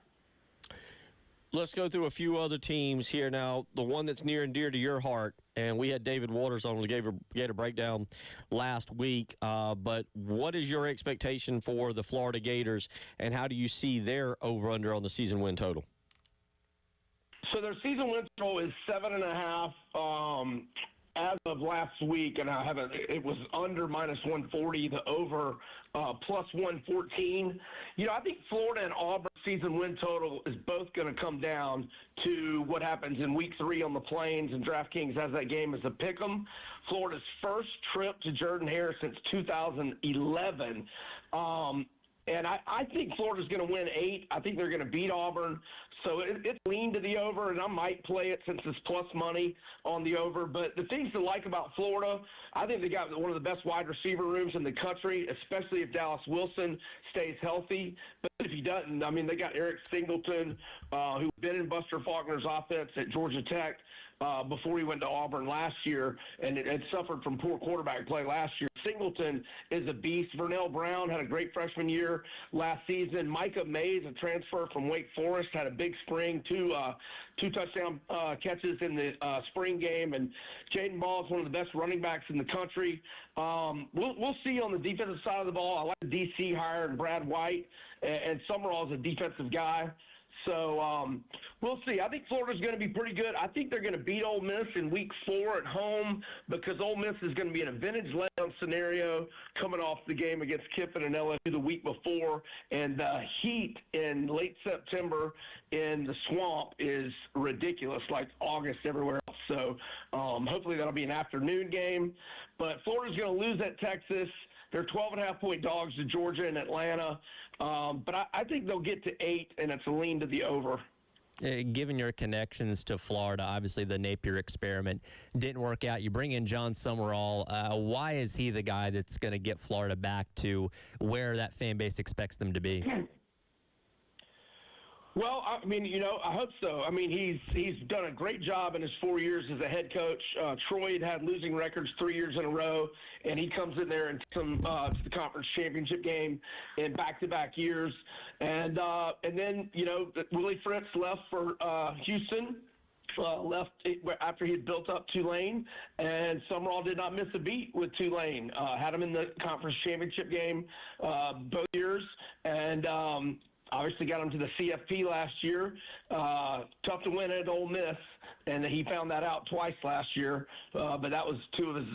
Let's go through a few other teams here now. The one that's near and dear to your heart, and we had David Waters on, who gave a breakdown last week. But what is your expectation for the Florida Gators, and how do you see their over/under on the season win total? So their season win total is 7.5 as of last week, and it was under -140, the over +114. I think Florida and Auburn season win total is both going to come down to what happens in week 3 on the Plains, and DraftKings has that game as a pick'em. Florida's first trip to Jordan-Hare since 2011. And I think Florida's going to win 8. I think they're going to beat Auburn. So it's lean to the over, and I might play it since it's plus money on the over. But the things to like about Florida, I think they got one of the best wide receiver rooms in the country, especially if Dallas Wilson stays healthy. But if he doesn't, they got Eric Singleton, who's been in Buster Faulkner's offense at Georgia Tech before he went to Auburn last year and had suffered from poor quarterback play last year. Singleton is a beast. Vernell Brown had a great freshman year last season. Micah Mays, a transfer from Wake Forest, had a big spring, two touchdown catches in the spring game. And Jaden Ball is one of the best running backs in the country. We'll see on the defensive side of the ball. I like the DC hire and Brad White, and Summerall is a defensive guy. So we'll see. I think Florida's going to be pretty good. I think they're going to beat Ole Miss in week 4 at home because Ole Miss is going to be in a vintage letdown scenario coming off the game against Kiffin and LSU the week before. And the heat in late September in the swamp is ridiculous, like August everywhere else. So hopefully that'll be an afternoon game. But Florida's going to lose at Texas. They're 12.5-point dogs to Georgia and Atlanta. But I think they'll get to 8, and it's a lean to the over. Given your connections to Florida, obviously the Napier experiment didn't work out. You bring in John Summerall. Why is he the guy that's going to get Florida back to where that fan base expects them to be? Well, I mean, I hope so. I mean, he's done a great job in his 4 years as a head coach. Troy had losing records 3 years in a row, and he comes in there and takes them to the conference championship game in back-to-back years. And then, Willie Fritz left for Houston. Left after he had built up Tulane, and Summerall did not miss a beat with Tulane. Had him in the conference championship game both years, and obviously got him to the CFP last year. Tough to win at Ole Miss, and he found that out twice last year. But that was two of his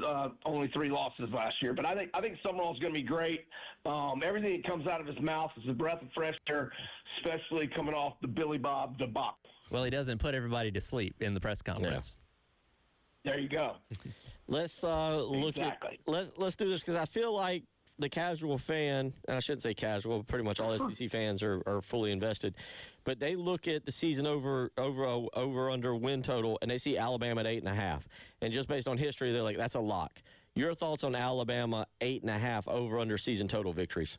only 3 losses last year. But I think Summerall's going to be great. Everything that comes out of his mouth is a breath of fresh air, especially coming off the Billy Bob debacle. Well, he doesn't put everybody to sleep in the press conference. Yeah. There you go. Let's look Exactly. at let's do this because I feel like the casual fan, and I shouldn't say casual, but pretty much all SEC fans are fully invested, but they look at the season over under win total and they see Alabama at 8.5, and just based on history, they're like, that's a lock. Your thoughts on Alabama 8.5 over under season total victories?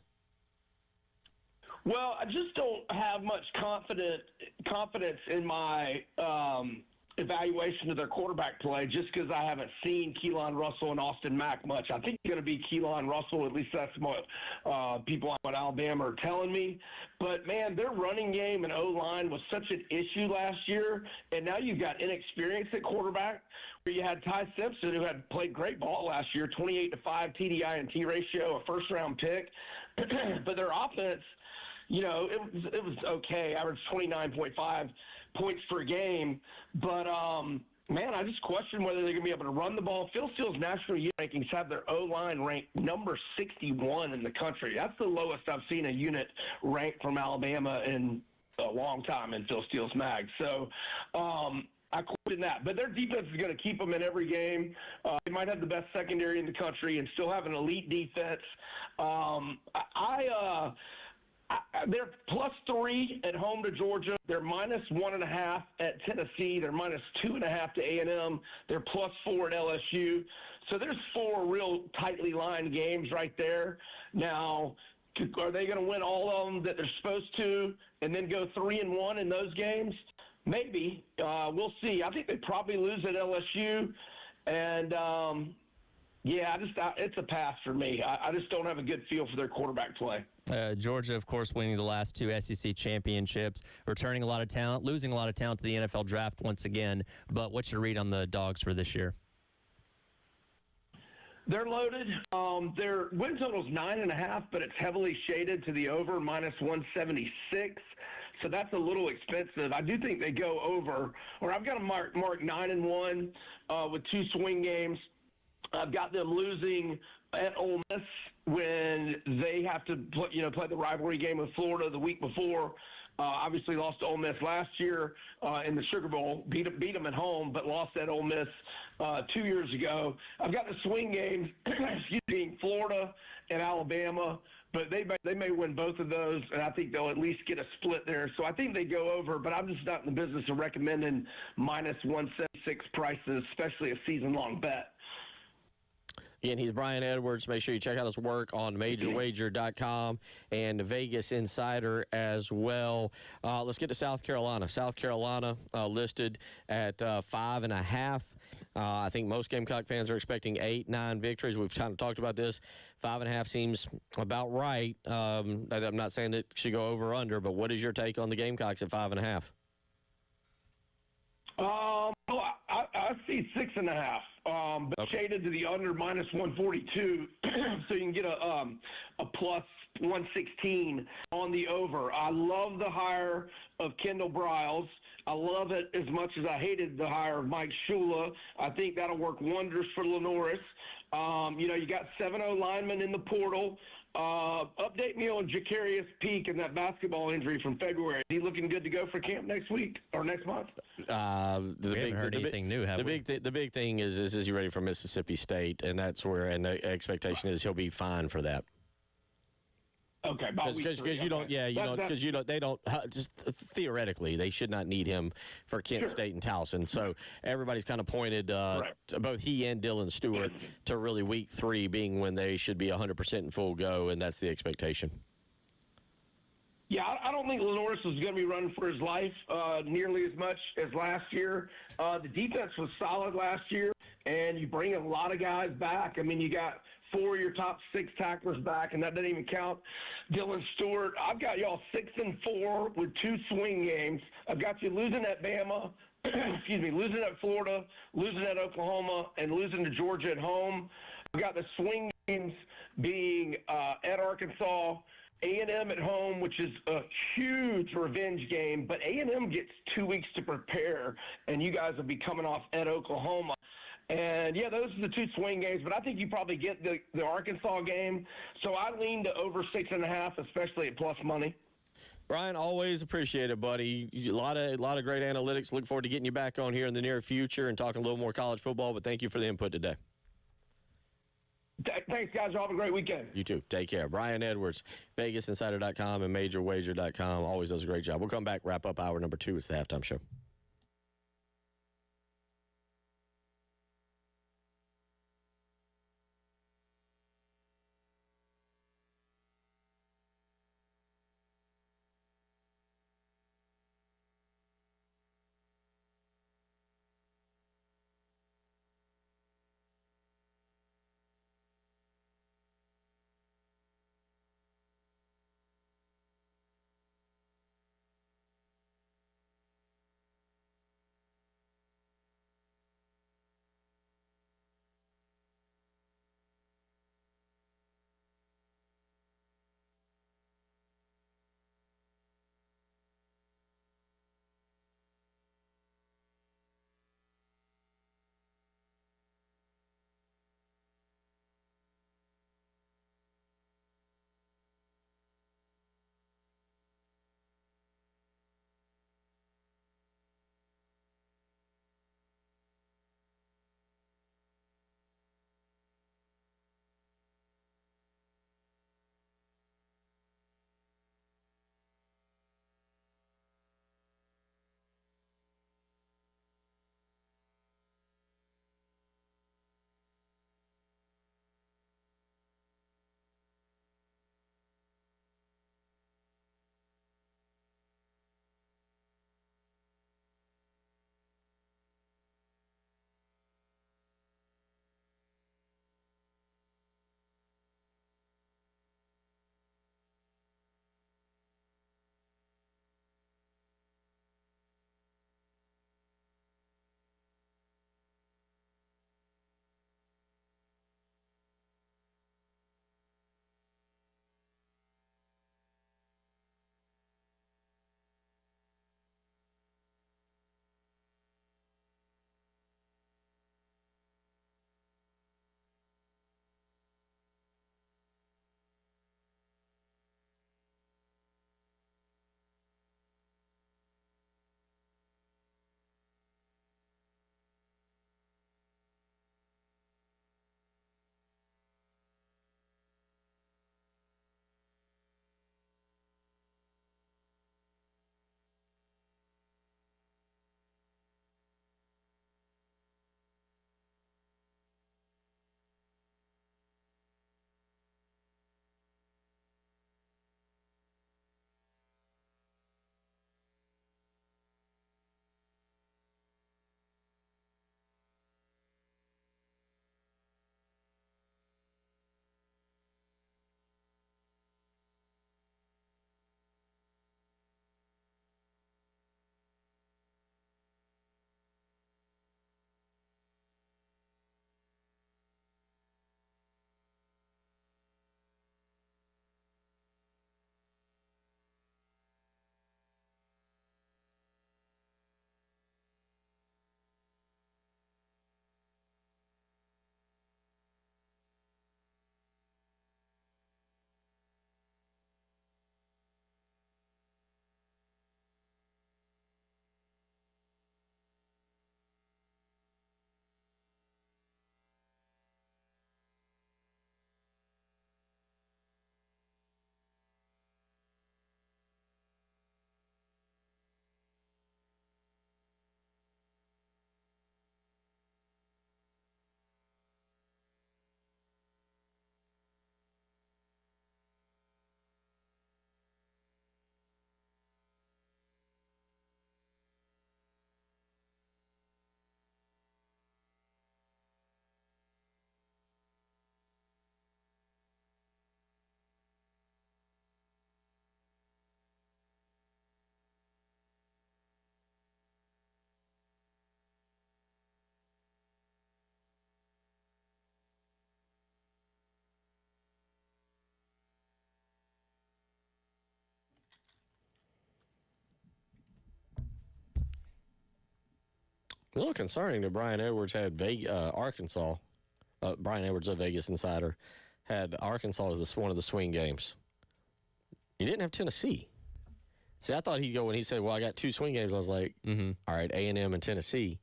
Well, I just don't have much confidence in my evaluation of their quarterback play just because I haven't seen Keelan Russell and Austin Mack much. I think it's going to be Keelan Russell. At least that's what people at Alabama are telling me. But, man, their running game and O-line was such an issue last year, and now you've got inexperience at quarterback where you had Ty Simpson, who had played great ball last year, 28-5 TDI&T ratio, a first-round pick. But their offense – it was okay. Averaged 29.5 points per game. But, man, I just question whether they're going to be able to run the ball. Phil Steele's national unit rankings have their O-line ranked number 61 in the country. That's the lowest I've seen a unit ranked from Alabama in a long time in Phil Steele's mag. So, I question that. But their defense is going to keep them in every game. They might have the best secondary in the country and still have an elite defense. They're +3 at home to Georgia. They're -1.5 at Tennessee. They're -2.5 to A&M. They're +4 at LSU. So there's 4 real tightly lined games right there. Now, are they going to win all of them that they're supposed to and then go 3-1 in those games? Maybe. We'll see. I think they probably lose at LSU. And, it's a pass for me. I just don't have a good feel for their quarterback play. Georgia, of course, winning the last 2 SEC championships, returning a lot of talent, losing a lot of talent to the NFL draft once again. But what's your read on the Dogs for this year? They're loaded. Their win total is 9.5, but it's heavily shaded to the over, -176. So that's a little expensive. I do think they go over, or I've got them mark 9-1 with 2 swing games. I've got them losing at Ole Miss when they have to play the rivalry game with Florida the week before. Obviously lost to Ole Miss last year in the Sugar Bowl, beat them at home, but lost at Ole Miss 2 years ago. I've got the swing games, Florida and Alabama, but they may win both of those, and I think they'll at least get a split there. So I think they go over, but I'm just not in the business of recommending -176 prices, especially a season-long bet. Again, he's Brian Edwards. Make sure you check out his work on MajorWager.com and Vegas Insider as well. Let's get to South Carolina. South Carolina listed at 5.5. I think most Gamecock fans are expecting 8-9 victories. We've kind of talked about this. 5.5 seems about right. I'm not saying that it should go over or under, but what is your take on the Gamecocks at 5.5? I see 6.5, but Okay. shaded to the under -142, so you can get a +116 on the over. I love the hire of Kendall Briles. I love it as much as I hated the hire of Mike Shula. I think that'll work wonders for Lenoris. You got 7 linemen in the portal. Update me on Jacarius Peak and that basketball injury from February. Is he looking good to go for camp next week or next month? We haven't heard anything new, have we? The big thing is he ready for Mississippi State, and that's where, and the expectation is he'll be fine for that. Okay, Because you don't, they don't, just theoretically, they should not need him for Kent State and Towson. So everybody's kind of pointed, to both he and Dylan Stewart, to really week 3 being when they should be 100% in full go, and that's the expectation. Yeah, I don't think Lenoris was going to be running for his life nearly as much as last year. The defense was solid last year, and you bring a lot of guys back. I mean, you got 4 of your top 6 tacklers back, and that doesn't even count Dylan Stewart. I've got y'all 6-4 with 2 swing games. I've got you losing at Bama, excuse me, losing at Florida, losing at Oklahoma, and losing to Georgia at home. I've got the swing games being at Arkansas, A&M at home, which is a huge revenge game, but A&M gets 2 weeks to prepare, and you guys will be coming off at Oklahoma. And, yeah, those are the 2 swing games, but I think you probably get the Arkansas game. So I lean to over 6.5, especially at plus money. Brian, always appreciate it, buddy. A lot of great analytics. Look forward to getting you back on here in the near future and talking a little more college football, but thank you for the input today. Thanks, guys. Y'all have a great weekend. You too. Take care. Brian Edwards, VegasInsider.com and MajorWager.com. Always does a great job. We'll come back, wrap up hour number 2. It's the halftime show. A little concerning that Brian Edwards had Arkansas. Brian Edwards, a Vegas insider, had Arkansas as one of the swing games. He didn't have Tennessee. See, I thought he'd go when he said, well, I got 2 swing games. I was like, all right, A&M and Tennessee.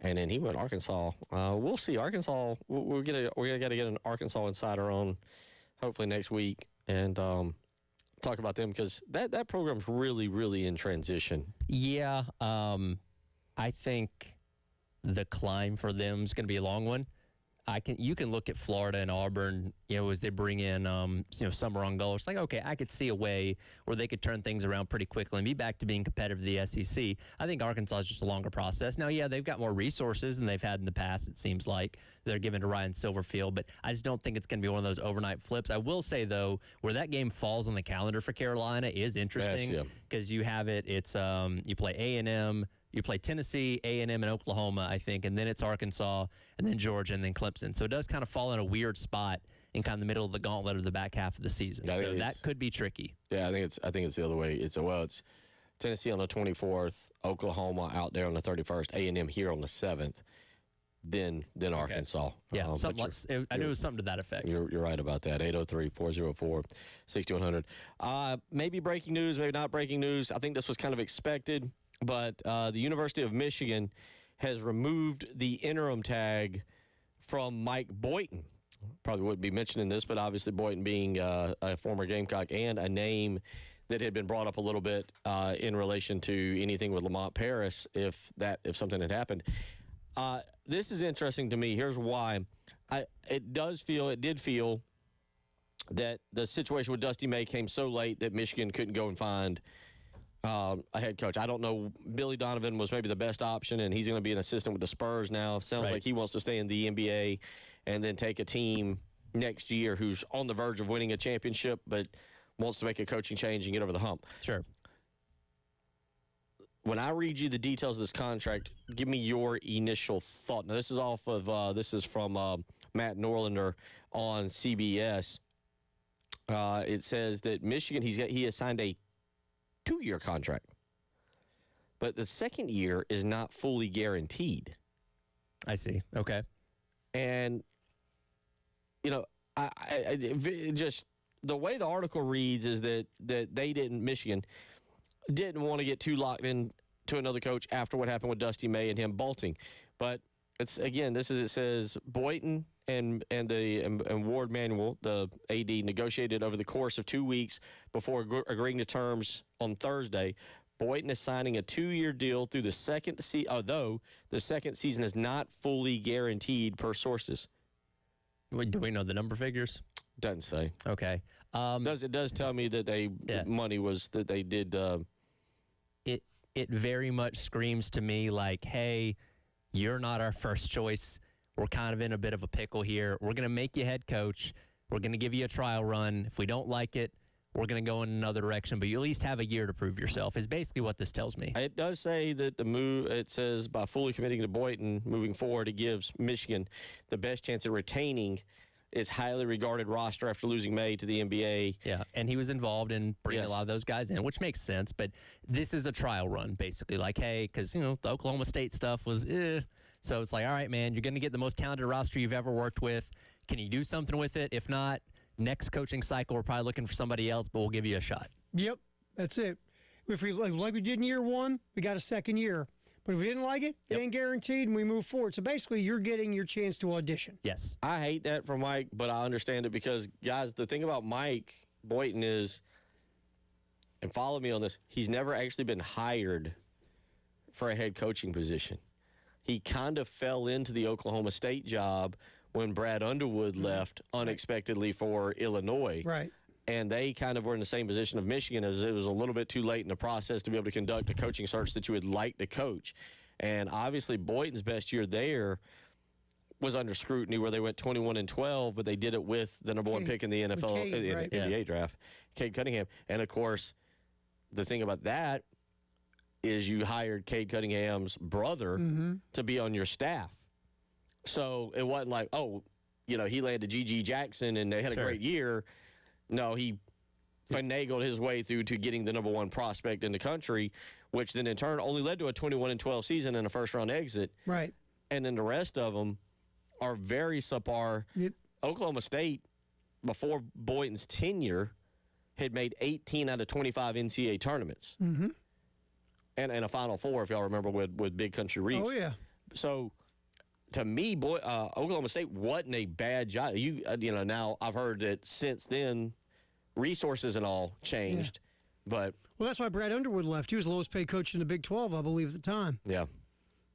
And then he went Arkansas. We'll see. Arkansas, we're going to get an Arkansas insider on hopefully next week and talk about them because that program's really, really in transition. Yeah, I think the climb for them is going to be a long one. You can look at Florida and Auburn, as they bring in, Summer on goal. It's like, okay, I could see a way where they could turn things around pretty quickly and be back to being competitive in the SEC. I think Arkansas is just a longer process. Now, yeah, they've got more resources than they've had in the past, it seems like. They're given to Ryan Silverfield, but I just don't think it's going to be one of those overnight flips. I will say, though, where that game falls on the calendar for Carolina is interesting because you have it's you play A&M, you play Tennessee, A&M, and Oklahoma, I think, and then it's Arkansas, and then Georgia, and then Clemson. So it does kind of fall in a weird spot in kind of the middle of the gauntlet of the back half of the season. So that could be tricky. Yeah, I think it's the other way. It's Tennessee on the 24th, Oklahoma out there on the 31st, A&M here on the 7th, then Arkansas. Yeah, I knew it was something to that effect. You're right about that. 803-404-6100. Maybe breaking news, maybe not breaking news. I think this was kind of expected. But the University of Michigan has removed the interim tag from Mike Boynton. Probably wouldn't be mentioning this, but obviously Boynton being a former Gamecock and a name that had been brought up a little bit in relation to anything with Lamont Paris if something had happened. This is interesting to me. Here's why. It did feel that the situation with Dusty May came so late that Michigan couldn't go and find a head coach. I don't know. Billy Donovan was maybe the best option, and he's going to be an assistant with the Spurs now. Sounds like he wants to stay in the NBA and then take a team next year who's on the verge of winning a championship but wants to make a coaching change and get over the hump. Sure. When I read you the details of this contract, give me your initial thought. Now, this is from Matt Norlander on CBS. It says that Michigan, he has signed a 2-year contract, but the second year is not fully guaranteed. I see. Okay. And, I just the way the article reads is that Michigan didn't want to get too locked in to another coach after what happened with Dusty May and him bolting. But it says Boynton and Ward Manuel, the AD, negotiated over the course of 2 weeks before agreeing to terms on Thursday. Boynton is signing a 2-year deal through the second season, although the second season is not fully guaranteed per sources. Do we know the number figures? Doesn't say. Okay. It does tell me that money was that they did. It very much screams to me like, hey, you're not our first choice. We're kind of in a bit of a pickle here. We're going to make you head coach. We're going to give you a trial run. If we don't like it, we're going to go in another direction. But you at least have a year to prove yourself is basically what this tells me. It does say that it says by fully committing to Boynton moving forward, it gives Michigan the best chance of retaining its highly regarded roster after losing May to the NBA. Yeah, and he was involved in bringing a lot of those guys in, which makes sense. But this is a trial run, basically. Like, hey, because, the Oklahoma State stuff was, So it's like, all right, man, you're going to get the most talented roster you've ever worked with. Can you do something with it? If not, next coaching cycle, we're probably looking for somebody else, but we'll give you a shot. Yep, that's it. If we like we did in year one, we got a second year. But if we didn't like it, it ain't guaranteed, and we move forward. So basically, you're getting your chance to audition. Yes. I hate that for Mike, but I understand it because, guys, the thing about Mike Boynton is, and follow me on this, he's never actually been hired for a head coaching position. He kind of fell into the Oklahoma State job when Brad Underwood left unexpectedly for Illinois. Right. And they kind of were in the same position of Michigan as it was a little bit too late in the process to be able to conduct a coaching search that you would like to coach. And obviously Boynton's best year there was under scrutiny where they went 21-12, but they did it with the number one pick in the NFL NBA draft, Cade Cunningham. And, of course, the thing about that is you hired Cade Cunningham's brother to be on your staff. So it wasn't like, he landed G.G. Jackson and they had a great year. No, he finagled his way through to getting the number one prospect in the country, which then in turn only led to a 21-12 season and a first-round exit. Right. And then the rest of them are very subpar. Yep. Oklahoma State, before Boynton's tenure, had made 18 out of 25 NCAA tournaments. Mm-hmm. And a Final Four, if y'all remember, with Big Country Reefs. Oh, yeah. So, to me, Oklahoma State wasn't a bad job. Now I've heard that since then, resources and all changed. Yeah. But well, that's why Brad Underwood left. He was the lowest paid coach in the Big 12, I believe, at the time. Yeah.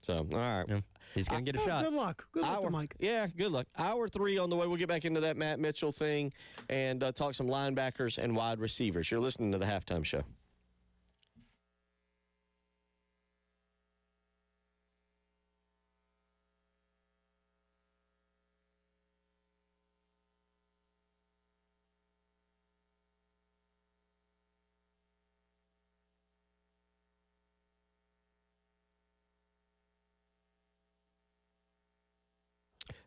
So, all right. Yeah. He's going to get a shot. Good luck. Good luck to Mike. Yeah, good luck. Hour 3 on the way. We'll get back into that Matt Mitchell thing and talk some linebackers and wide receivers. You're listening to the Halftime Show.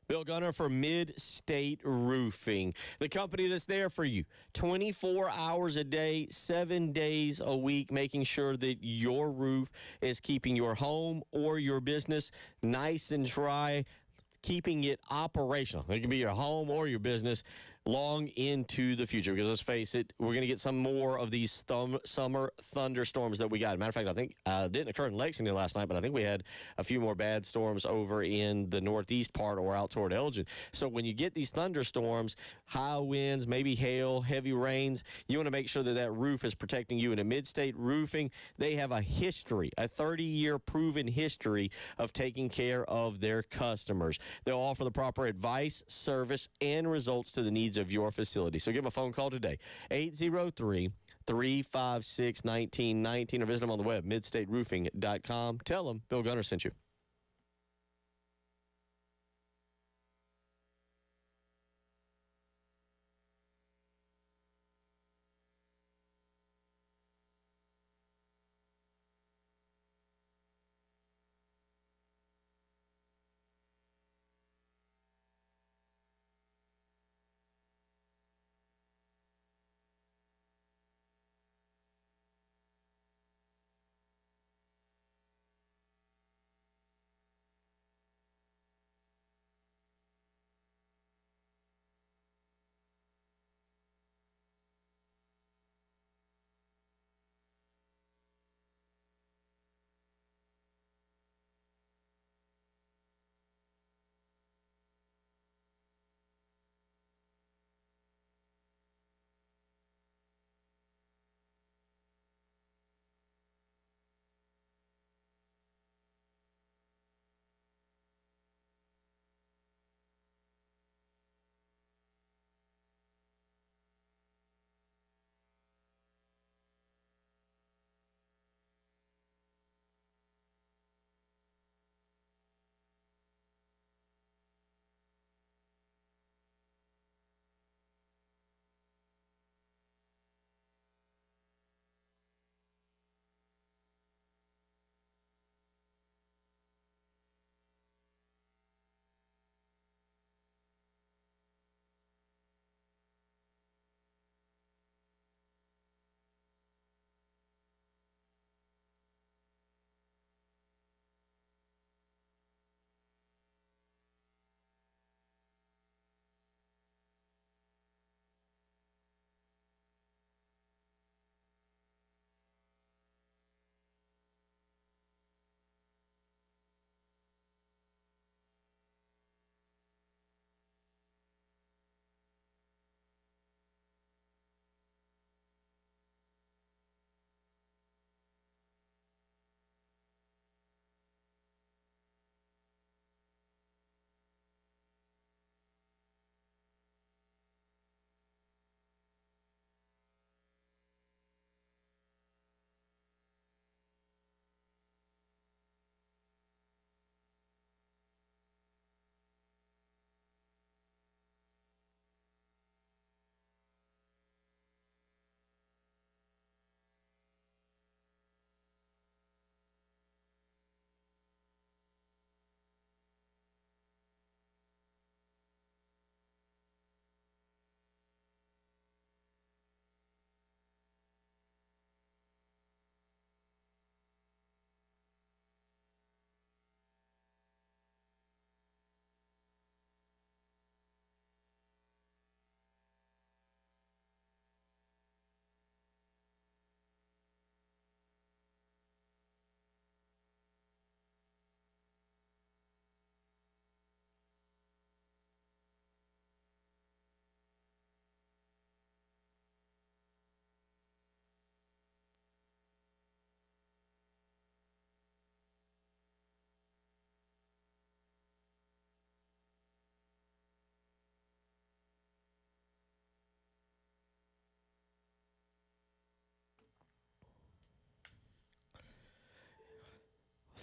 Bill Gunner for Mid-State Roofing, the company that's there for you 24 hours a day, 7 days a week, making sure that your roof is keeping your home or your business nice and dry, keeping it operational. It can be your home or your business long into the future, because let's face it, we're going to get some more of these summer thunderstorms that we got. Matter of fact, I think it didn't occur in Lexington last night, but I think we had a few more bad storms over in the northeast part or out toward Elgin. So when you get these thunderstorms, high winds, maybe hail, heavy rains, you want to make sure that that roof is protecting you. And at Mid-State Roofing, they have a history, a 30-year proven history of taking care of their customers. They'll offer the proper advice, service, and results to the needs of your facility. So give them a phone call today, 803-356-1919, or visit them on the web, midstateroofing.com. Tell them Bill Gunner sent you.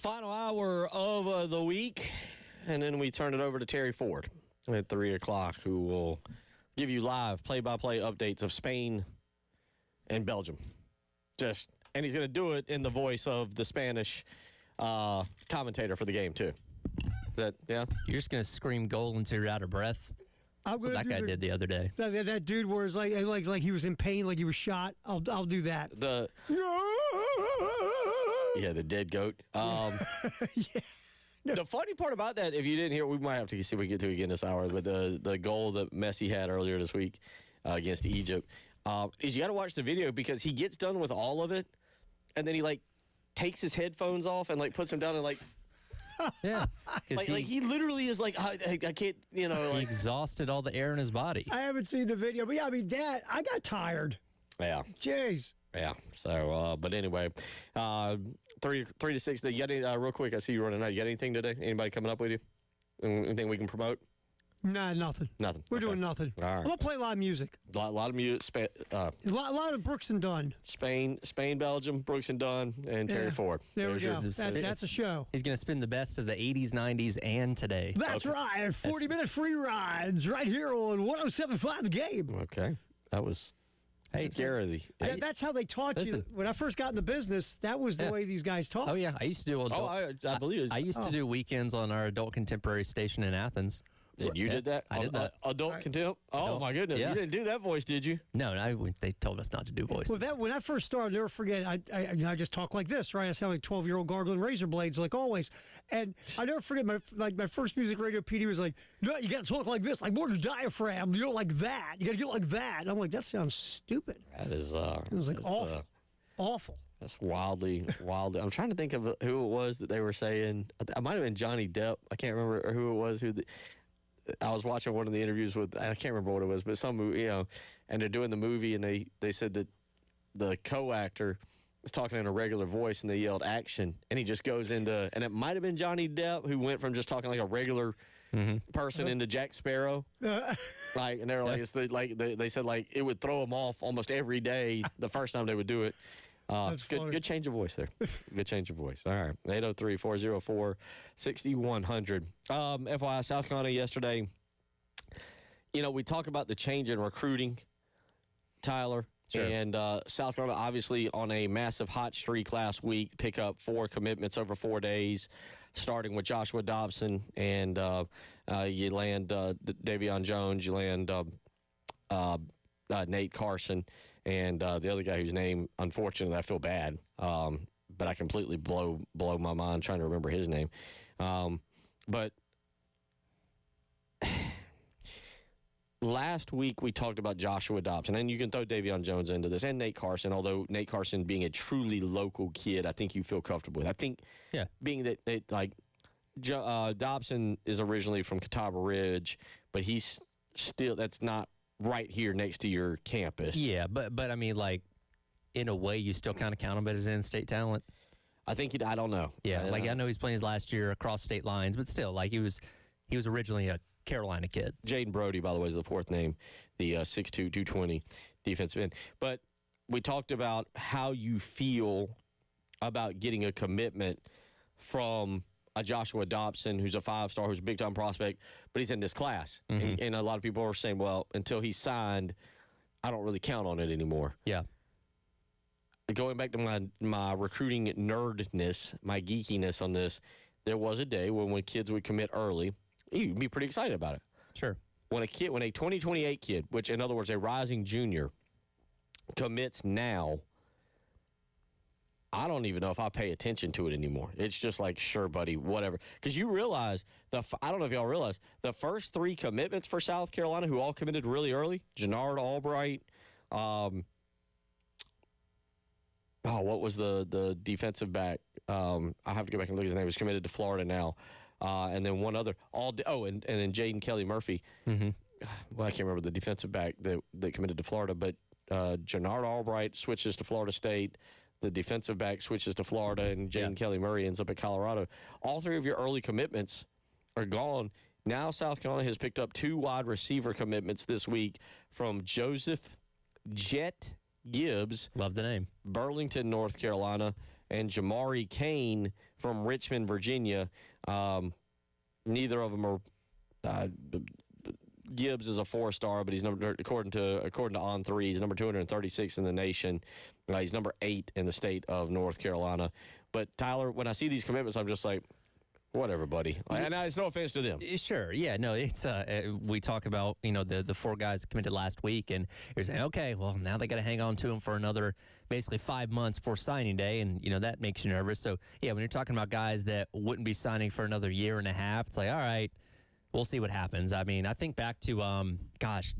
Final hour of the week, and then we turn it over to Terry Ford at 3 o'clock, who will give you live play-by-play updates of Spain and Belgium. And he's going to do it in the voice of the Spanish commentator for the game, too. Yeah? You're just going to scream goal until you're out of breath? That's what that guy did the other day. That dude was like he was in pain, like he was shot. I'll do that. Yeah, the dead goat. Yeah. The funny part about that, if you didn't hear, we might have to see if we get to it again this hour, but the goal that Messi had earlier this week against Egypt, is you got to watch the video because he gets done with all of it, and then he, takes his headphones off and, puts them down and, Yeah. he literally is like, I can't, He exhausted all the air in his body. I haven't seen the video, but yeah, I mean, I got tired. Yeah. Jeez. Yeah. So, but anyway, 3 to 6. You got any, real quick, I see you running out. You got anything today? Anybody coming up with you? Anything we can promote? Nah, nothing. Nothing. We're Okay. doing nothing. All right. I'm going to play live music. A lot of music. A lot of Brooks and Dunn. Spain, Belgium, Brooks and Dunn, and Terry Yeah. Ford. There we There's go. your- That's a show. He's going to spin the best of the 80s, 90s, and today. That's right. 40-minute free rides right here on 107.5 The Game. Okay. That was scary. Yeah, that's how they taught Listen. you. When I first got in the business, that was the way these guys taught. Oh, yeah. I used to do I believe it. I used to do weekends on our adult contemporary station in Athens. You did that? I did that. Adult contempt? Oh, Adult. my goodness. Yeah. You didn't do that voice, did you? No, they told us not to do voices. Well, when I first started, I'll never forget, I just talk like this, right? I sound like 12-year-old gargling razor blades, like always. And I never forget, my first music radio PD was like, no, you got to talk like this, like more to diaphragm. You don't like that. You got to get like that. And I'm like, that sounds stupid. That is. It was like awful. Awful. That's wildly. I'm trying to think of who it was that they were saying. I might have been Johnny Depp. I can't remember who it was. I was watching one of the interviews with, I can't remember what it was, but some movie, and they're doing the movie, and they said that the co-actor was talking in a regular voice, and they yelled action, and he just goes into, and it might have been Johnny Depp who went from just talking like a regular person into Jack Sparrow, and they were like, they said it would throw him off almost every day the first time they would do it. That's funny. Good change of voice there. Good change of voice. All right. 803-404-6100. FYI, South Carolina yesterday, we talk about the change in recruiting, Tyler. Sure. And South Carolina, obviously, on a massive hot streak last week, pick up 4 commitments over 4 days, starting with Joshua Dobson. And you land Davion Jones. You land Nate Carson. And the other guy whose name, unfortunately, I feel bad, but I completely blow my mind trying to remember his name. But last week we talked about Joshua Dobson, and you can throw Davion Jones into this, and Nate Carson, although Nate Carson being a truly local kid, I think you feel comfortable with. I think being that Dobson is originally from Catawba Ridge, but he's still, that's not right here next to your campus. Yeah, but I mean, in a way, you still kind of count him as in-state talent. I think I don't know. Yeah, I know he's playing his last year across state lines, but still, he was originally a Carolina kid. Jaden Brody, by the way, is the 4th name, the 6'2", 220 defensive end. But we talked about how you feel about getting a commitment from a Joshua Dobson, who's a 5-star, who's a big-time prospect, but he's in this class. Mm-hmm. And a lot of people are saying, well, until he's signed, I don't really count on it anymore. Yeah. Going back to my recruiting nerdness, my geekiness on this, there was a day when kids would commit early, you'd be pretty excited about it. Sure. When a 2028 kid, which in other words, a rising junior, commits now, I don't even know if I pay attention to it anymore. It's just like, sure, buddy, whatever. Because you realize, I don't know if y'all realize, the first 3 commitments for South Carolina who all committed really early, Jannard Albright, what was the defensive back? I have to go back and look at his name. He was committed to Florida now. And then one other, and then Jaden Kelly Murphy. Mm-hmm. Well, I can't remember the defensive back that committed to Florida, but Jannard Albright switches to Florida State. The defensive back switches to Florida, and Jaden Kelly Murray ends up at Colorado. All 3 of your early commitments are gone. Now South Carolina has picked up 2 wide receiver commitments this week from Joseph Jet Gibbs. Love the name. Burlington, North Carolina, and Jamari Kane from from Richmond, Virginia. Neither of them are. Gibbs is a 4-star, but he's according to On3, he's number 236 in the nation. He's number 8 in the state of North Carolina. But Tyler, when I see these commitments, I'm just like, whatever, buddy. And it's no offense to them. Sure. Yeah. No. It's we talk about the 4 guys that committed last week, and you're saying, okay, well now they got to hang on to them for another basically 5 months for signing day, and that makes you nervous. So yeah, when you're talking about guys that wouldn't be signing for another year and a half, it's like, all right, we'll see what happens. I mean, I think back to,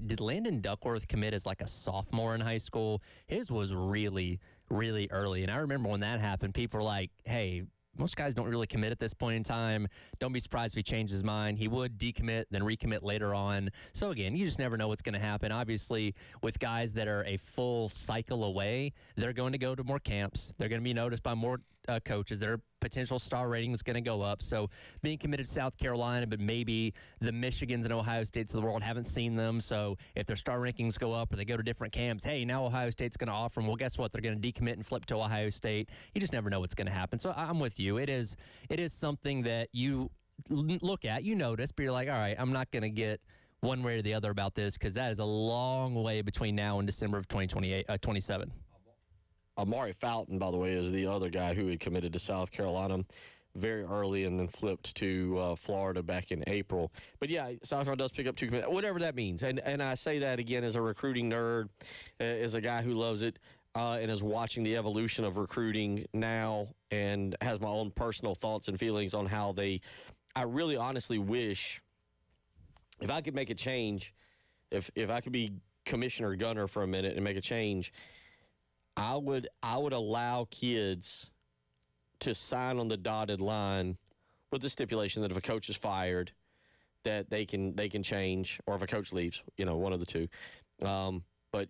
did Landon Duckworth commit as like a sophomore in high school? His was really, really early. And I remember when that happened, people were like, hey, most guys don't really commit at this point in time. Don't be surprised if he changed his mind. He would decommit, then recommit later on. So, again, you just never know what's going to happen. Obviously, with guys that are a full cycle away, they're going to go to more camps. They're going to be noticed by more coaches. Their potential star rating is going to go up. So being committed to South Carolina, but maybe the Michigans and Ohio States of the world haven't seen them. So if their star rankings go up or they go to different camps, hey, now Ohio State's going to offer them. Well, guess what? They're going to decommit and flip to Ohio State. You just never know what's going to happen. So I'm with you. It is something that you look at, you notice, but you're like, all right, I'm not going to get one way or the other about this because that is a long way between now and December of 27. Amari Fountain, by the way, is the other guy who had committed to South Carolina very early and then flipped to Florida back in April. But, yeah, South Carolina does pick up 2 commits, whatever that means. And I say that, again, as a recruiting nerd, as a guy who loves it and is watching the evolution of recruiting now and has my own personal thoughts and feelings on how I really honestly wish if I could make a change, if I could be Commissioner Gunner for a minute and make a change, I would allow kids to sign on the dotted line with the stipulation that if a coach is fired, that they can change, or if a coach leaves, one of the two. But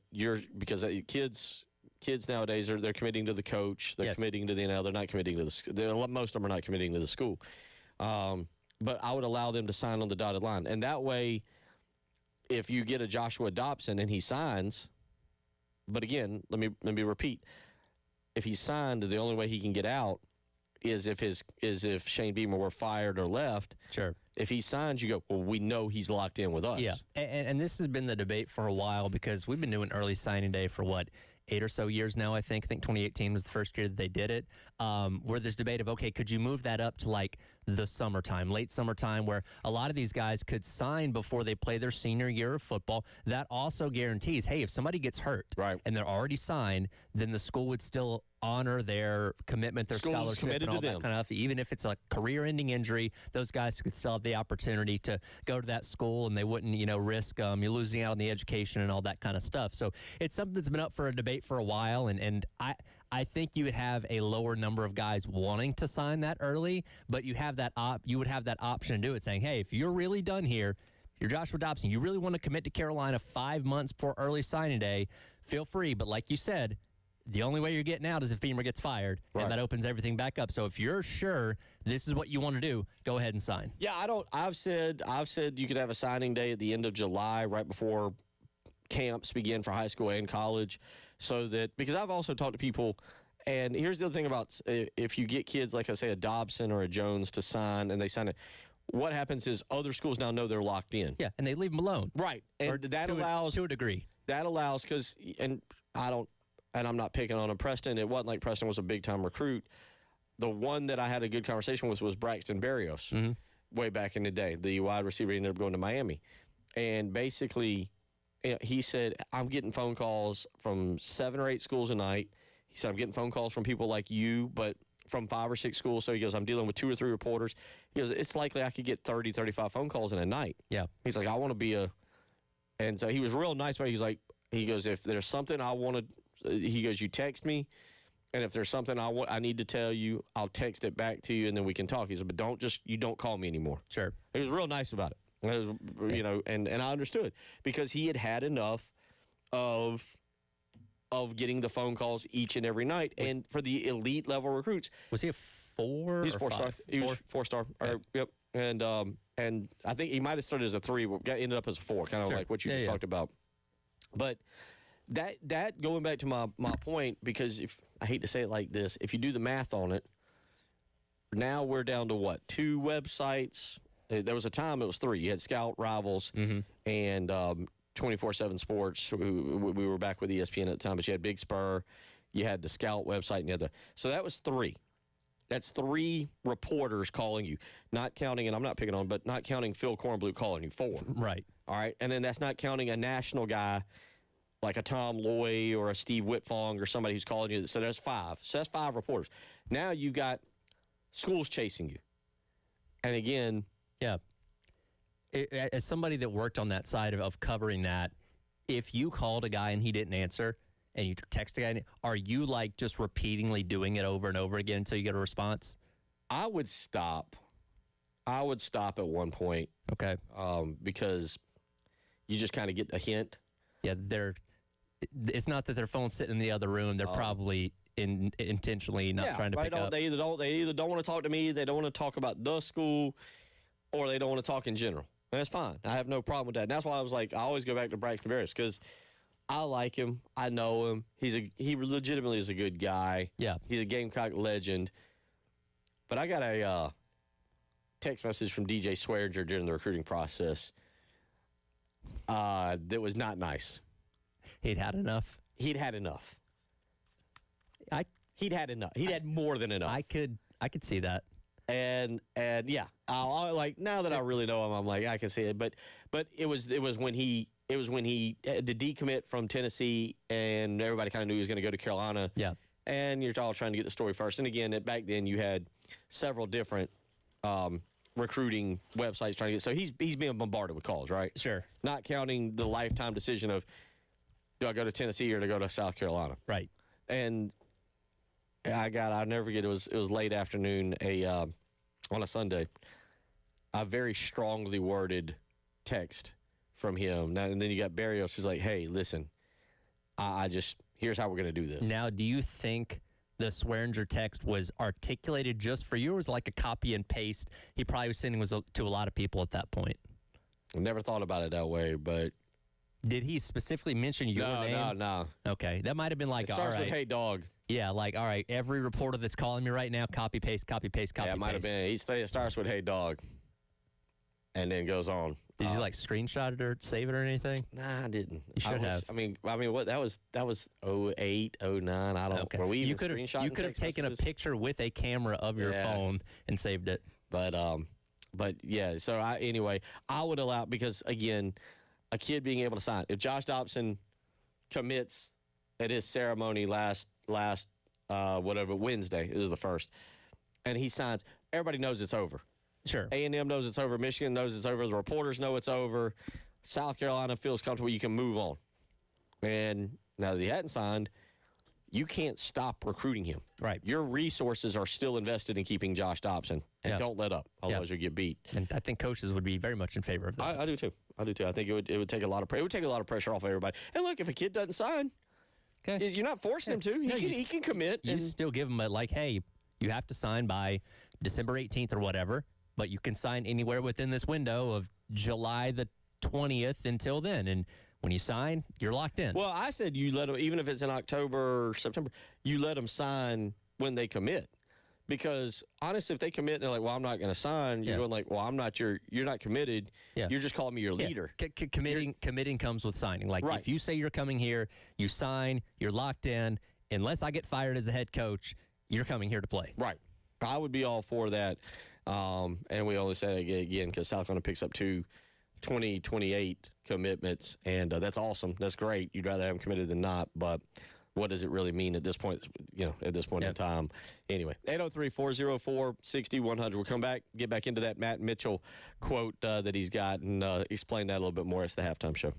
because kids nowadays they're committing to the coach, they're committing to the they're not committing to the most of them are not committing to the school. But I would allow them to sign on the dotted line, and that way, if you get a Joshua Dobson and he signs. But again, let me repeat. If he's signed, the only way he can get out is if Shane Beamer were fired or left. Sure. If he signs, you go, well, we know he's locked in with us. Yeah, and this has been the debate for a while because we've been doing early signing day for 8 or so years now, I think. I think 2018 was the first year that they did it. Where this debate of, okay, could you move that up to like the summertime, late summertime, where a lot of these guys could sign before they play their senior year of football. That also guarantees, hey, if somebody gets hurt and they're already signed, then the school would still honor their commitment, their scholarship, and all that kind of stuff. Even if it's a career-ending injury, those guys could still have the opportunity to go to that school, and they wouldn't, risk you losing out on the education and all that kind of stuff. So it's something that's been up for a debate for a while, and I think you would have a lower number of guys wanting to sign that early, but you would have that option to do it, saying, hey, if you're really done here, you're Joshua Dobson, you really want to commit to Carolina 5 months before early signing day, feel free. But like you said, the only way you're getting out is if Beamer gets fired, and that opens everything back up. So if you're sure this is what you want to do, go ahead and sign. Yeah, I've said you could have a signing day at the end of July, right before camps begin for high school and college, so that, because I've also talked to people, and here's the other thing about if you get kids like, I say, a Dobson or a Jones to sign and they sign it, what happens is other schools now know they're locked in. Yeah, and they leave them alone. Right, and that allows to a degree. That allows, because, and I'm not picking on him. Preston, it wasn't like Preston was a big-time recruit. The one that I had a good conversation with was Braxton Berrios way back in the day. The wide receiver ended up going to Miami. And basically, he said, I'm getting phone calls from 7 or 8 schools a night. He said, I'm getting phone calls from people like you, but from 5 or 6 schools. So he goes, I'm dealing with 2 or 3 reporters. He goes, it's likely I could get 30, 35 phone calls in a night. Yeah. He's like, I want to be a – and so he was real nice about it. He's like, he goes, if there's something I want to – he goes, you text me, and if there's something I need to tell you, I'll text it back to you, and then we can talk. He said, but don't call me anymore. Sure. He was real nice about it. It was, and I understood, because he had enough of getting the phone calls each and every night. And for the elite level recruits, was he a 4? He's 4-star. He was 4-star. Yep. And I think he might have started as a 3, but ended up as a 4, kind of like what you just talked about. But that going back to my point, because if I hate to say it like this, if you do the math on it, Now we're down to what? 2 websites. There was a time it was 3. You had Scout, Rivals, and 24/7 Sports. We were back with ESPN at the time, but you had Big Spur, you had the Scout website, and you had so that was 3. That's 3 reporters calling you, not counting, and I'm not picking on, but not counting Phil Kornblut calling you, 4. Right. All right, and then that's not counting a national guy like a Tom Loy or a Steve Whitfong or somebody who's calling you. So there's 5. So that's 5 reporters. Now you got schools chasing you, and again, Yeah. As somebody that worked on that side of covering that, if you called a guy and he didn't answer and you text a guy, are you like just repeatedly doing it over and over again until you get a response? I would stop. I would stop at one point Okay. because you just kind of get a hint. Yeah, it's not that their phone's sitting in the other room. They're probably intentionally not trying to pick up. They either don't want to talk to me, they don't want to talk about the school, or they don't want to talk in general. And that's fine. I have no problem with that. And that's why I was like, I always go back to Braxton Berrios because I like him. I know him. He legitimately is a good guy. Yeah. He's a Gamecock legend. But I got a text message from DJ Swearinger during the recruiting process that was not nice. He'd had enough. He'd had enough. I He'd had enough. He'd had more than enough. I could see that. And yeah, I like now that I really know him, I'm like I can see it. But it was when he had to decommit from Tennessee, and everybody kind of knew he was going to go to Carolina. Yeah. And you're all trying to get the story first. And again, back then you had several different recruiting websites trying to get. So he's being bombarded with calls, right? Sure. Not counting the lifetime decision of do I go to Tennessee or to go to South Carolina? Right. And I'll never forget. It was late afternoon, on a Sunday. A very strongly worded text from him. Now and then you got Berrios who's like, "Hey, listen, here's how we're gonna do this." Now, do you think the Swearinger text was articulated just for you, or was it like a copy and paste he probably was sending to a lot of people at that point? I never thought about it that way, but did he specifically mention your name? No. Okay, that might have been like, It starts all right. with "Hey, dog." Yeah, like, all right, every reporter that's calling me right now, copy, paste, copy, paste, copy, Yeah, it might have paste. been. It starts with "Hey, dog," and then goes on. Did you like screenshot it or save it or anything? Nah, I didn't. You should have. I mean, what that was 08, 09. I don't. Okay. Were we even You could screenshotting have text taken a messages? picture with a camera of your Yeah. phone and saved it. But yeah. So I would allow, because again, a kid being able to sign. If Josh Dobson commits at his ceremony last Wednesday, this is the first, and he signs, everybody knows it's over. Sure. A&M knows it's over. Michigan knows it's over. The reporters know it's over. South Carolina feels comfortable. You can move on. And now that he hadn't signed, you can't stop recruiting him. Right. Your resources are still invested in keeping Josh Dobson, and Yeah. don't let up. Otherwise, you'll get beat. And I think coaches would be very much in favor of that. I do too. I think it would take a lot of pressure off everybody. And look, if a kid doesn't sign, Okay. you're not forcing him to. He can commit. You and still give them hey, you have to sign by December 18th or whatever, but you can sign anywhere within this window of July the 20th until then. And when you sign, you're locked in. Well, I said you let them, even if it's in October or September, you let them sign when they commit. Because honestly, if they commit and they're like, "Well, I'm not going to sign," you're Yeah. going like, "Well, you're not committed. Yeah. You're just calling me your Yeah. leader." Committing comes with signing. Like Right. if you say you're coming here, you sign, you're locked in. Unless I get fired as the head coach, you're coming here to play. Right. I would be all for that. And we only say that again because South Carolina picks up 2028 commitments, and that's awesome. That's great. You'd rather have them committed than not, but what does it really mean at this point, in time? Anyway, 803-404-6100. We'll come back, get back into that Matt Mitchell quote that he's got, and explain that a little bit more as the halftime show.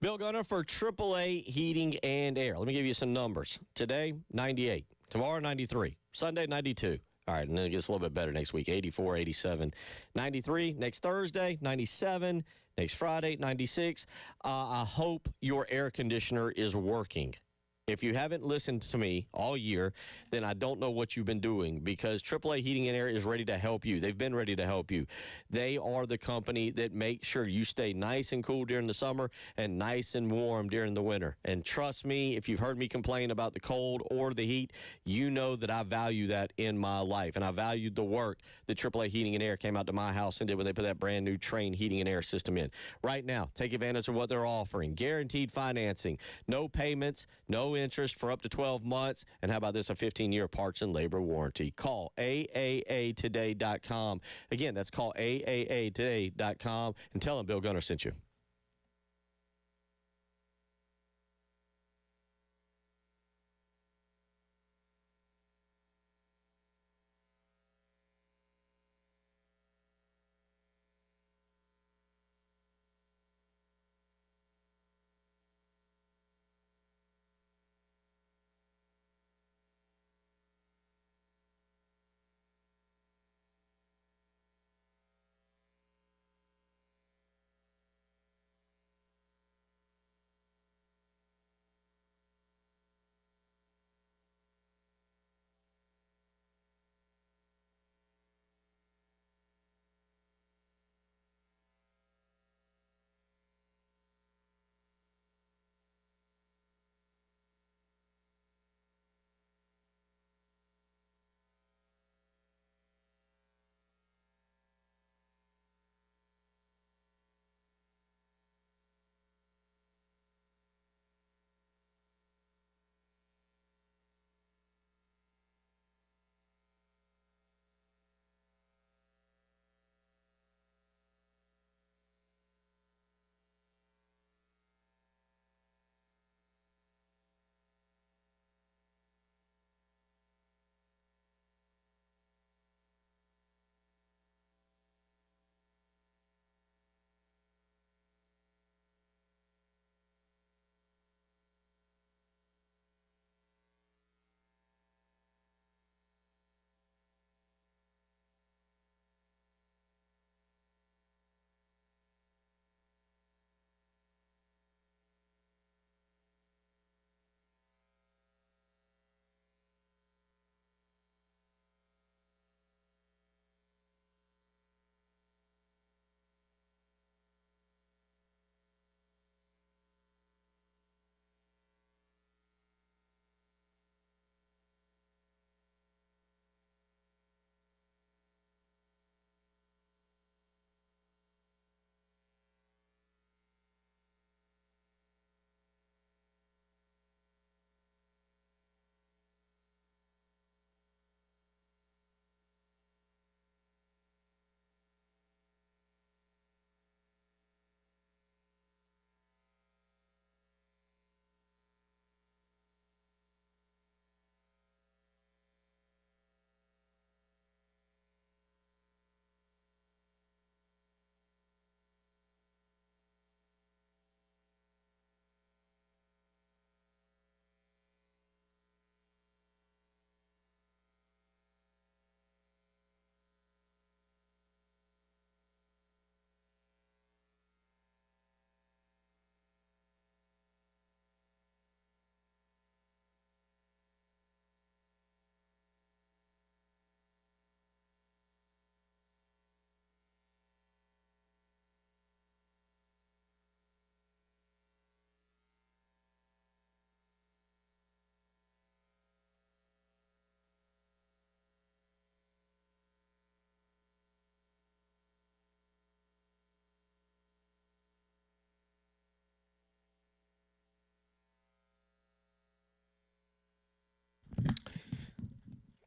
Bill Gunner for AAA Heating and Air. Let me give you some numbers. Today, 98. Tomorrow, 93. Sunday, 92. All right, and then it gets a little bit better next week, 84, 87, 93. Next Thursday, 97. Next Friday, 96. I hope your air conditioner is working. If you haven't listened to me all year, then I don't know what you've been doing, because AAA Heating and Air is ready to help you. They've been ready to help you. They are the company that makes sure you stay nice and cool during the summer and nice and warm during the winter. And trust me, if you've heard me complain about the cold or the heat, you know that I value that in my life. And I valued the work that AAA Heating and Air came out to my house and did when they put that brand new Trane heating and air system in. Right now, take advantage of what they're offering. Guaranteed financing, no payments, no interest for up to 12 months. And how about this, a 15-year parts and labor warranty. Call AAAtoday.com. Again, that's call AAAtoday.com and tell them Bill Gunner sent you.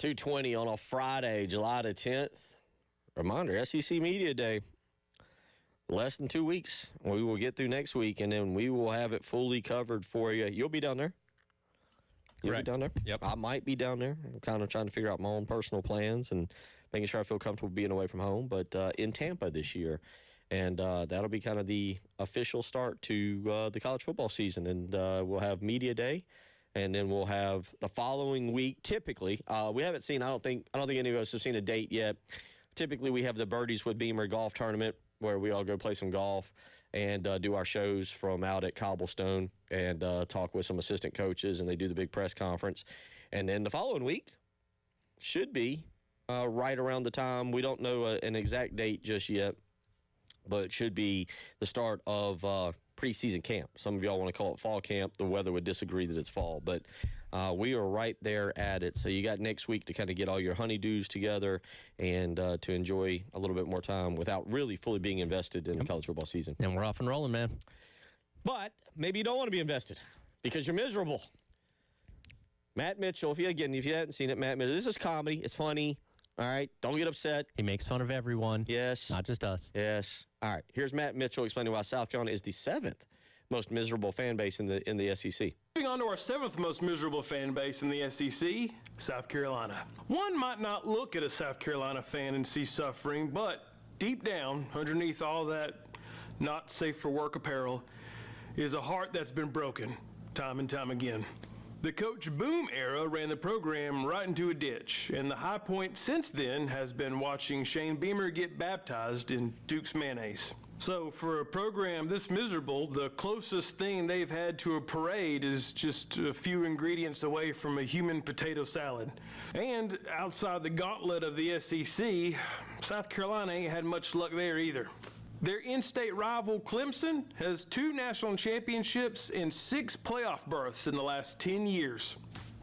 .220 on a Friday, July the 10th. Reminder, SEC Media Day. Less than 2 weeks. We will get through next week, and then we will have it fully covered for you. You'll be down there. You'll be down there? Yep. I might be down there. I'm kind of trying to figure out my own personal plans and making sure I feel comfortable being away from home. But in Tampa this year And that'll be kind of the official start to the college football season. And we'll have media day, and then we'll have the following week. Typically, we haven't seen. I don't think any of us have seen a date yet. Typically, we have the Birdies with Beamer golf tournament where we all go play some golf and do our shows from out at Cobblestone and talk with some assistant coaches, and they do the big press conference. And then the following week should be right around the time. We don't know an exact date just yet, but it should be the start of preseason camp. Some of y'all want to call it fall camp. The weather would disagree that it's fall, but we are right there at it. So you got next week to kind of get all your honeydews together and to enjoy a little bit more time without really fully being invested in the college football season. And we're off and rolling, man. But maybe you don't want to be invested because you're miserable. Matt Mitchell, if you hadn't seen it, Matt Mitchell, this is comedy. It's funny. All right, don't get upset. He makes fun of everyone. Yes. Not just us. Yes. All right, here's Matt Mitchell explaining why South Carolina is the 7th most miserable fan base in the SEC. Moving on to our 7th most miserable fan base in the SEC, South Carolina. One might not look at a South Carolina fan and see suffering, but deep down, underneath all that not safe for work apparel, is a heart that's been broken time and time again. The Coach Boom era ran the program right into a ditch, and the high point since then has been watching Shane Beamer get baptized in Duke's mayonnaise. So for a program this miserable, the closest thing they've had to a parade is just a few ingredients away from a human potato salad. And outside the gauntlet of the SEC, South Carolina ain't had much luck there either. Their in-state rival, Clemson, has 2 national championships and 6 playoff berths in the last 10 years.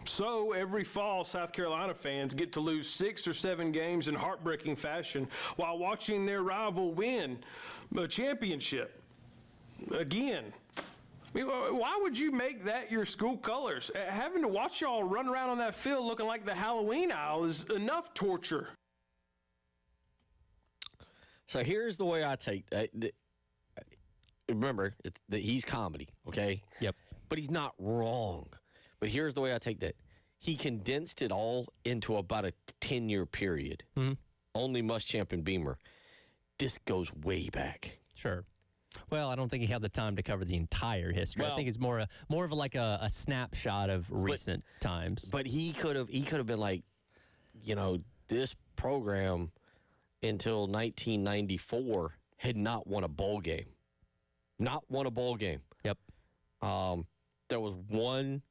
So every fall, South Carolina fans get to lose 6 or 7 games in heartbreaking fashion while watching their rival win a championship. Again, I mean, why would you make that your school colors? Having to watch y'all run around on that field looking like the Halloween owl is enough torture. So here's the way I take remember, he's comedy, okay? Yep. But he's not wrong. But here's the way I take that. He condensed it all into about a 10-year period. Mm-hmm. Only Muschamp and Beamer. This goes way back. Sure. Well, I don't think he had the time to cover the entire history. Well, I think it's more of like a snapshot of recent times. But he could have been like, this program until 1994 had not won a bowl game. Not won a bowl game. Yep. There was one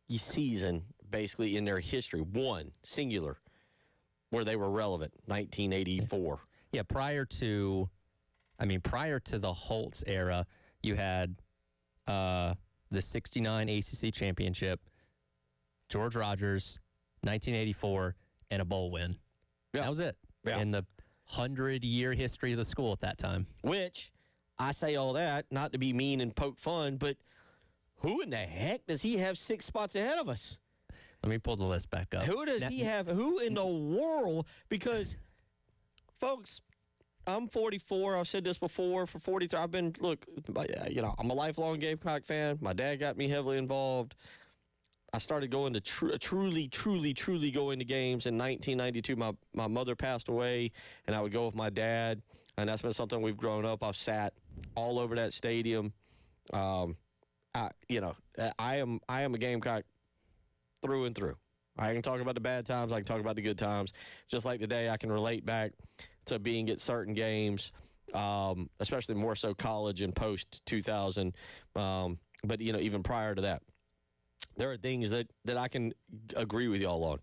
season basically in their history, one singular, where they were relevant, 1984. Yeah, prior to the Holtz era, you had the 69 ACC championship, George Rogers, 1984, and a bowl win. Yeah. That was it. Yeah. In the 100-year history of the school at that time. Which, I say all that, not to be mean and poke fun, but who in the heck does he have 6 spots ahead of us? Let me pull the list back up. Who does he have? Who in the world? Because, folks, I'm 44. I've said this before. For 43, I'm a lifelong Gamecock fan. My dad got me heavily involved. I started going to truly going to games in 1992. My mother passed away, and I would go with my dad, and that's been something we've grown up. I've sat all over that stadium. I am a Gamecock through and through. I can talk about the bad times. I can talk about the good times. Just like today, I can relate back to being at certain games, especially more so college and post 2000. But even prior to that. There are things that I can agree with y'all on.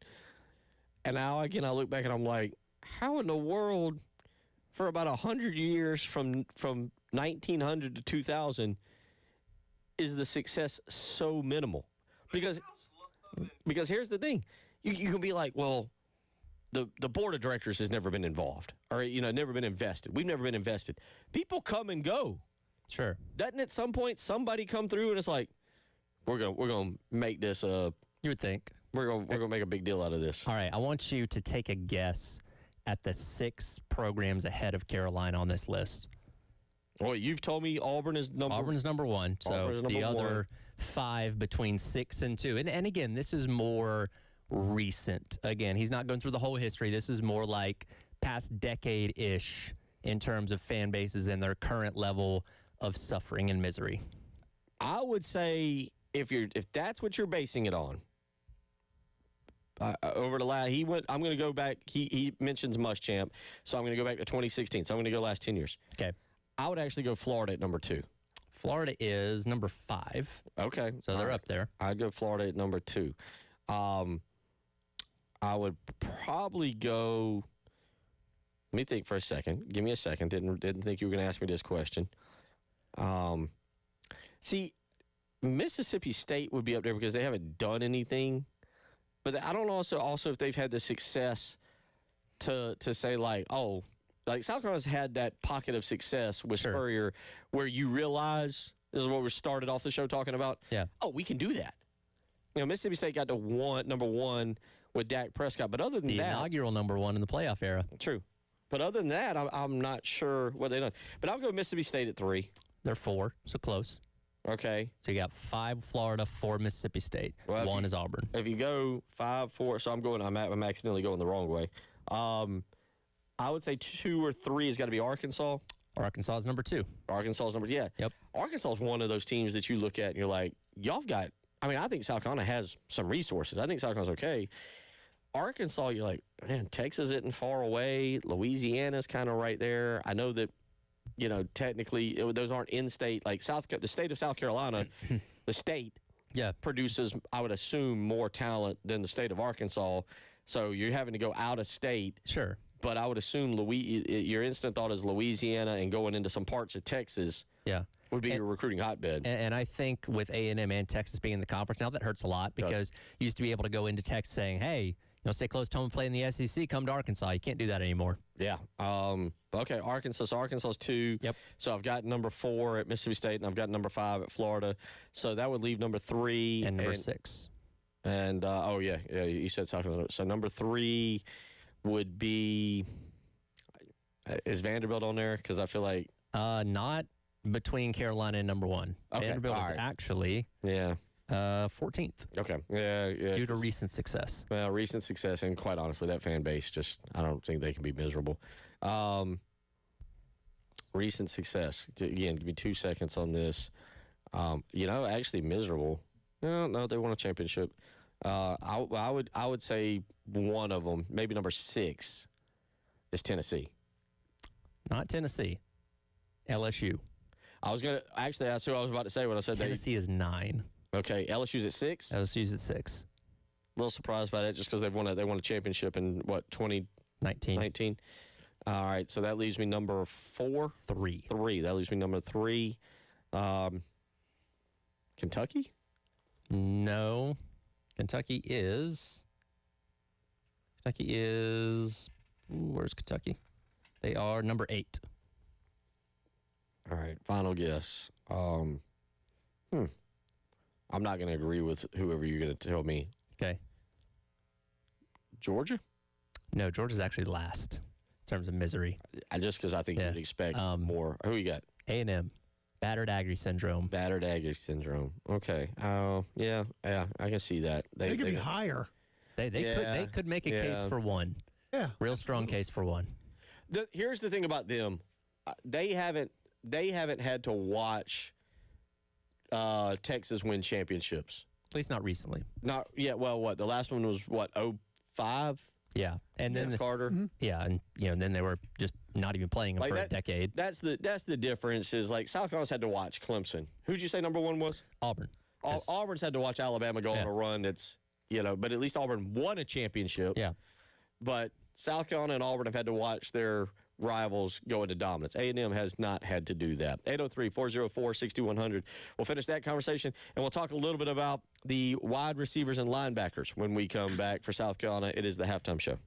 And now, again, I look back and I'm like, how in the world, for about 100 years from 1900 to 2000, is the success so minimal? Because here's the thing. You can be like, well, the board of directors has never been involved or, never been invested. We've never been invested. People come and go. Sure. Doesn't at some point somebody come through and it's like, we're gonna make this you would think we're gonna make a big deal out of this. All right, I want you to take a guess at the 6 programs ahead of Carolina on this list. Well, you've told me Auburn's number 1. So the other 5 between 6 and 2. And again, this is more recent. Again, he's not going through the whole history. This is more like past decade-ish in terms of fan bases and their current level of suffering and misery? I would say if that's what you're basing it on. Over the last, I'm going to go back. He mentions Muschamp, so I'm going to go back to 2016. So I'm going to go last 10 years. Okay. I would actually go Florida at number 2. Florida is number 5. Okay, So they're up there. I'd go Florida at number 2. I would probably go. Let me think for a second. Give me a second. Didn't think you were going to ask me this question. See, Mississippi State would be up there because they haven't done anything. But I don't know also if they've had the success to say like South Carolina's had that pocket of success with Sure. Spurrier where you realize this is what we started off the show talking about. Yeah. Oh, we can do that. Mississippi State got to number 1 with Dak Prescott, but other than The that, inaugural number 1 in the playoff era. true. But other than that, I'm not sure what they've done. But I'll go Mississippi State at 3. They're 4, so close. Okay. So you got 5 Florida, 4 Mississippi State. Well, 1 is Auburn. If you go 5, 4, so I'm accidentally going the wrong way. I would say 2 or 3 has got to be Arkansas. Arkansas is number 2. Arkansas's number, yeah. Yep. Arkansas is one of those teams that you look at and you're like, y'all got. I mean, I think South Carolina has some resources. I think South Carolina's okay. Arkansas, you're like, man, Texas isn't far away. Louisiana's kind of right there. I know that, technically those aren't in-state. Like the state of South Carolina, the state Yeah. produces, I would assume, more talent than the state of Arkansas. So you're having to go out of state. Sure. But I would assume your instant thought is Louisiana and going into some parts of Texas Yeah. would be your recruiting hotbed. And I think with A&M and Texas being in the conference now, that hurts a lot because you used to be able to go into Texas saying, hey, stay close to home and play in the SEC, come to Arkansas. You can't do that anymore. Yeah. Okay, Arkansas. So Arkansas's 2. Yep. So I've got number 4 at Mississippi State, and I've got number 5 at Florida. So that would leave number 3. And number 6. And, you said South Carolina. So number 3 would be, is Vanderbilt on there? Because I feel like. Not between Carolina and number 1. Okay, Vanderbilt all is right. actually Yeah. 14th Okay. Yeah. due to recent success. Well, recent success, and quite honestly, that fan base I don't think they can be miserable. Recent success. Again, give me 2 seconds on this. Actually miserable. No, they won a championship. I would say one of them, maybe number 6, is Tennessee. Not Tennessee. LSU. I was gonna actually. That's what I was about to say when I said Tennessee is 9. Okay, LSU's at 6. LSU's at 6. A little surprised by that, just because they won a championship in what 2019. 19. All right, so that leaves me number 4. 3. 3. That leaves me number 3. Kentucky? No. Kentucky is. Where's Kentucky? They are number 8. All right, final guess. I'm not going to agree with whoever you're going to tell me. Okay. Georgia? No, Georgia's actually last in terms of misery. Just because I think Yeah. you'd expect more. Who you got? A&M. Battered Aggie syndrome. Battered Aggie syndrome. Okay. Yeah, I can see that. They could be higher. They could make a case for 1. Yeah. Real strong case for 1. Here's the thing about them. They haven't had to watch Texas win championships. At least not recently. Not yet. Well, what the last one was? What 05? Yeah, and then Vince Carter. yeah, and then they were just not even playing them Like for that- a decade. That's the difference. Is like South Carolina's had to watch Clemson. Who'd you say number 1 was? Auburn. Auburn's had to watch Alabama go on Yeah. a run. That's but at least Auburn won a championship. Yeah. But South Carolina and Auburn have had to watch their rivals go into dominance. A&M has not had to do that. 803-404-6100. We'll finish that conversation, and we'll talk a little bit about the wide receivers and linebackers when we come back for South Carolina. It is the Halftime Show.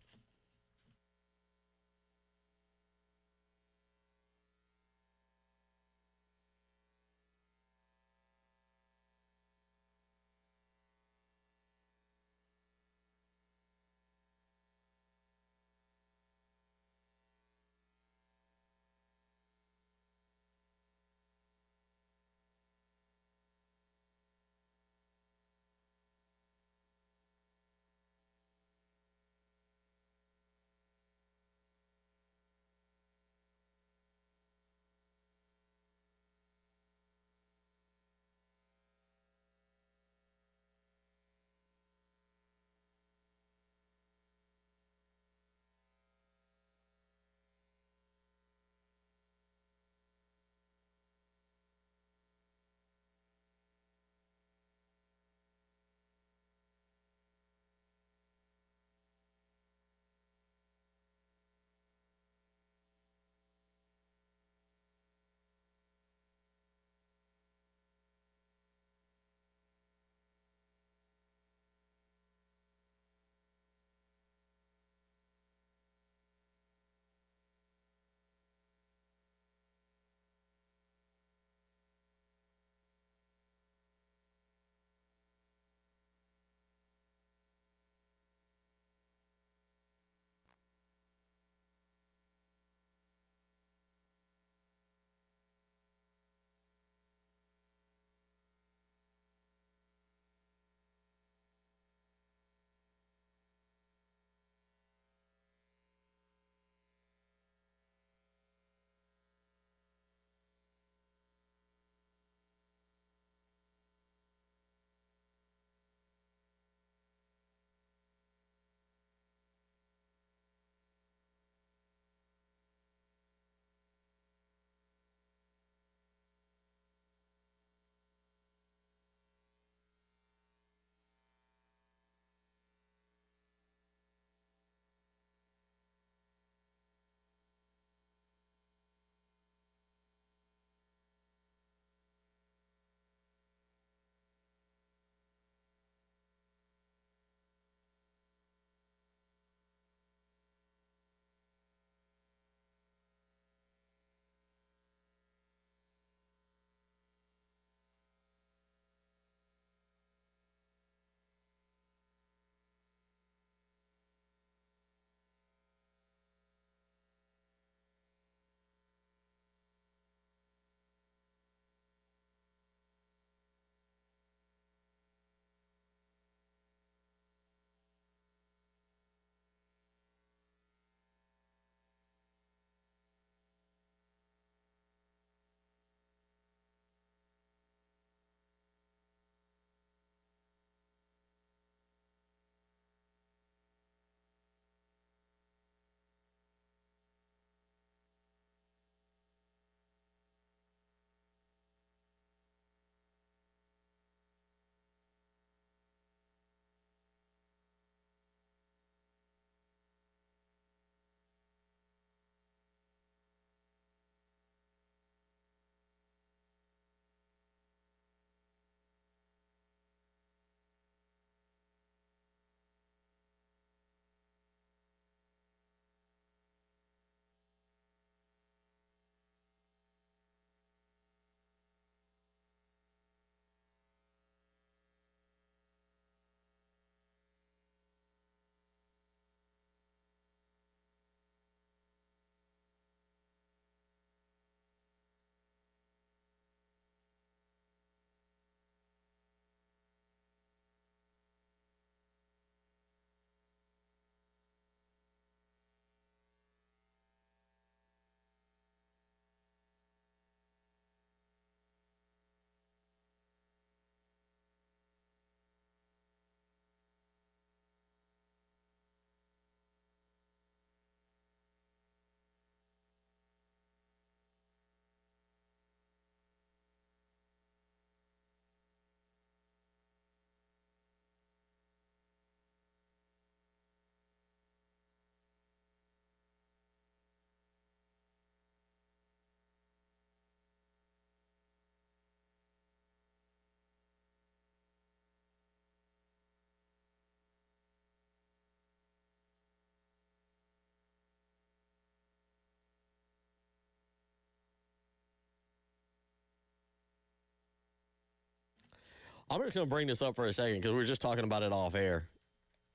I'm just going to bring this up for a second because we were just talking about it off air.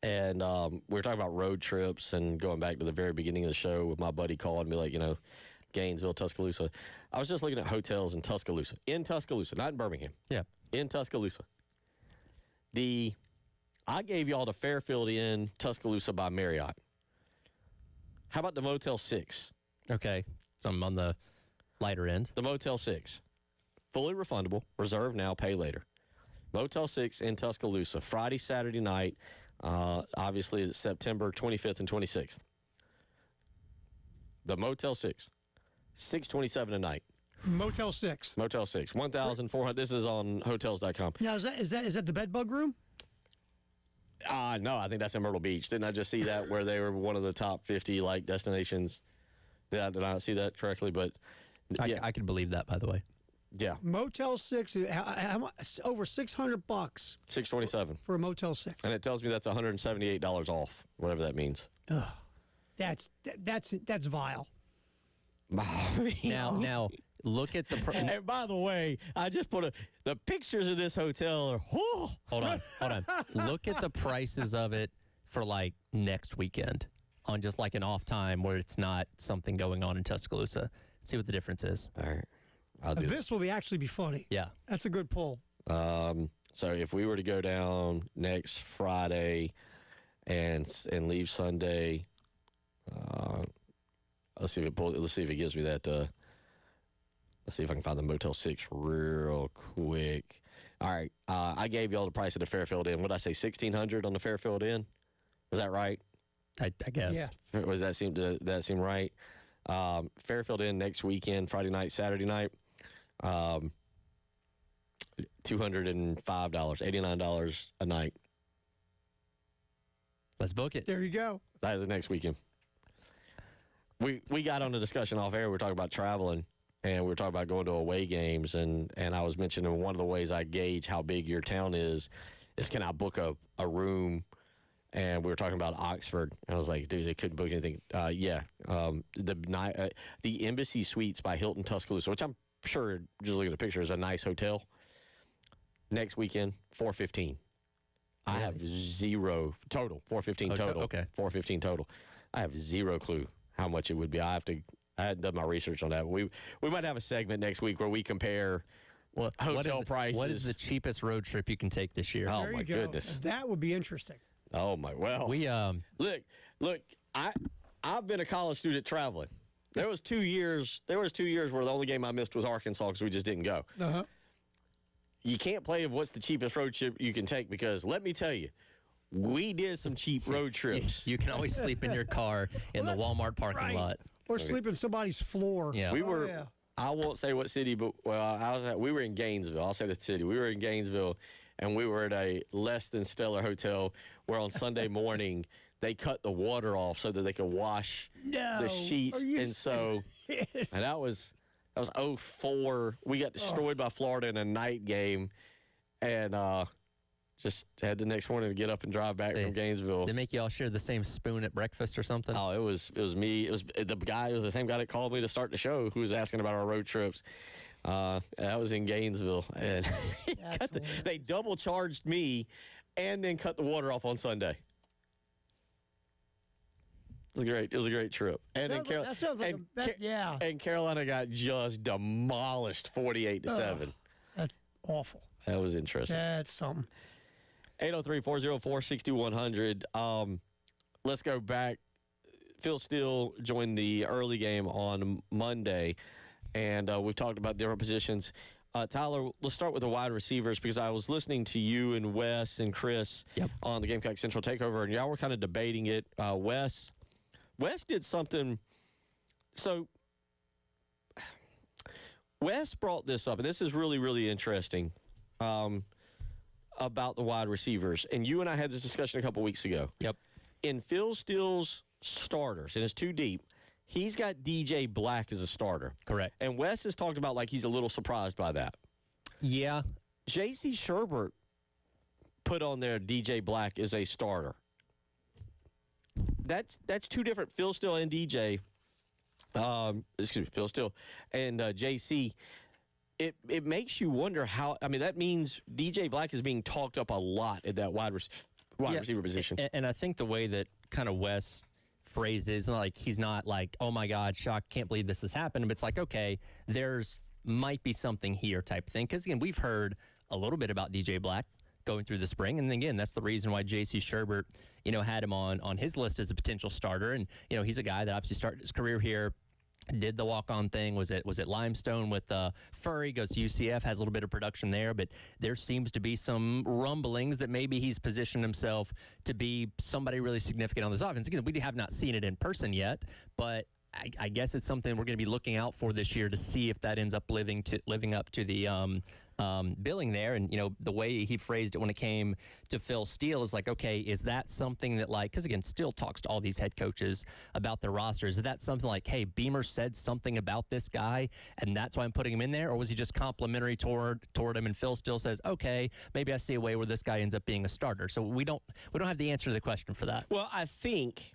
And we were talking about road trips and going back to the very beginning of the show with my buddy calling me like, Gainesville, Tuscaloosa. I was just looking at hotels in Tuscaloosa, not in Birmingham. Yeah. In Tuscaloosa. I gave y'all the Fairfield Inn Tuscaloosa by Marriott. How about the Motel 6? Okay. So I'm on the lighter end. The Motel 6. Fully refundable. Reserve now, pay later. Motel 6 in Tuscaloosa. Friday, Saturday night. Obviously, it's September 25th and 26th. The Motel 6. $627 a night. Motel 6. Motel 6. 1,400. This is on hotels.com. Now, is that the bed bug room? No, I think that's in Myrtle Beach. Didn't I just see that where they were one of the top 50 destinations? Did I not see that correctly? But yeah, I can believe that, by the way. yeah, Motel 6, how much, over $600 $627, for a Motel 6. and it tells me that's $178 off, whatever that means. That's vile. Now look at the. And by the way, I just put the pictures of this hotel are. Whew. Hold on. Look at the prices of it for next weekend on just an off time where it's not something going on in Tuscaloosa. See what the difference is. All right, I'll do This will actually be funny. Yeah. That's a good pull. So if we were to go down next Friday and leave Sunday, let's see if it gives me that. Let's see if I can find the Motel 6 real quick. All right, I gave y'all the price of the Fairfield Inn. What did I say? $1,600 on the Fairfield Inn. Was that right? I guess. Yeah. Was that seem right? Fairfield Inn next weekend, Friday night, Saturday night. $205, $89 a night. Let's book it. There you go. That is next weekend. We got on the discussion off air. We were talking about traveling, and we were talking about going to away games, and I was mentioning one of the ways I gauge how big your town is can I book a room? And we were talking about Oxford, and I was like, dude, they couldn't book anything. The Embassy Suites by Hilton Tuscaloosa, which I'm sure, just looking at the picture, is a nice hotel. Next weekend, $415. I have zero total. $415 total. Okay. $415 total. I have zero clue how much it would be. I hadn't done my research on that. We might have a segment next week where we compare hotel prices. What is the cheapest road trip you can take this year? Oh There my you go. goodness. That would be interesting. Oh my well. We Look. I've been a college student traveling. There was 2 years where the only game I missed was Arkansas because we just didn't go. Uh-huh. You can't play of what's the cheapest road trip you can take because let me tell you, we did some cheap road trips. you can always sleep in your car in the Walmart parking lot. Or sleep in somebody's floor. Yeah. We were. yeah. I won't say what city, but we were in Gainesville. I'll say the city. We were in Gainesville, and we were at a less than stellar hotel where on Sunday morning they cut the water off so that they could wash the sheets, Are you and so serious? and that was 2004. We got destroyed by Florida in a night game, and just had the next morning to get up and drive back from Gainesville. They make you all share the same spoon at breakfast or something? Oh, it was me. It was the same guy that called me to start the show who was asking about our road trips. That was in Gainesville, and they double charged me, and then cut the water off on Sunday. It was great. It was a great trip. And That sounds like yeah. And Carolina got just demolished, 48-7. That's awful. That was interesting. That's something. 803-404-6100. Let's go back. Phil Steele joined the early game on Monday, and we've talked about different positions. Tyler, let's start with the wide receivers because I was listening to you and Wes and Chris on the Gamecock Central Takeover, and y'all were kind of debating it. Wes did something. So Wes brought this up, and this is really, really interesting. About the wide receivers. And you and I had this discussion a couple weeks ago. Yep. In Phil Steele's starters, and it's too deep, he's got DJ Black as a starter. Correct. And Wes has talked about he's a little surprised by that. Yeah. J.C. Sherbert put on there DJ Black as a starter. That's two different, Phil Steele and DJ. Phil Steele and J.C. it makes you wonder how. I mean, that means DJ Black is being talked up a lot at that wide receiver position. And I think the way that kind of Wes phrased it is like he's not like, oh my God, shock, can't believe this has happened. But it's like, okay, there's might be something here type thing. Because again, we've heard a little bit about DJ Black going through the spring, and again, that's the reason why J.C. Sherbert, had him on his list as a potential starter. And he's a guy that obviously started his career here. Did the walk-on thing, was it Limestone with Furry, goes to UCF, has a little bit of production there, but there seems to be some rumblings that maybe he's positioned himself to be somebody really significant on this offense. Again, we have not seen it in person yet, but I guess it's something we're going to be looking out for this year to see if that ends up living up to the billing there. And, the way he phrased it when it came to Phil Steele is like, okay, is that something that because again, Steele talks to all these head coaches about their rosters. Is that something like, hey, Beamer said something about this guy and that's why I'm putting him in there? Or was he just complimentary toward him and Phil Steele says, okay, maybe I see a way where this guy ends up being a starter. So we don't have the answer to the question for that. Well, I think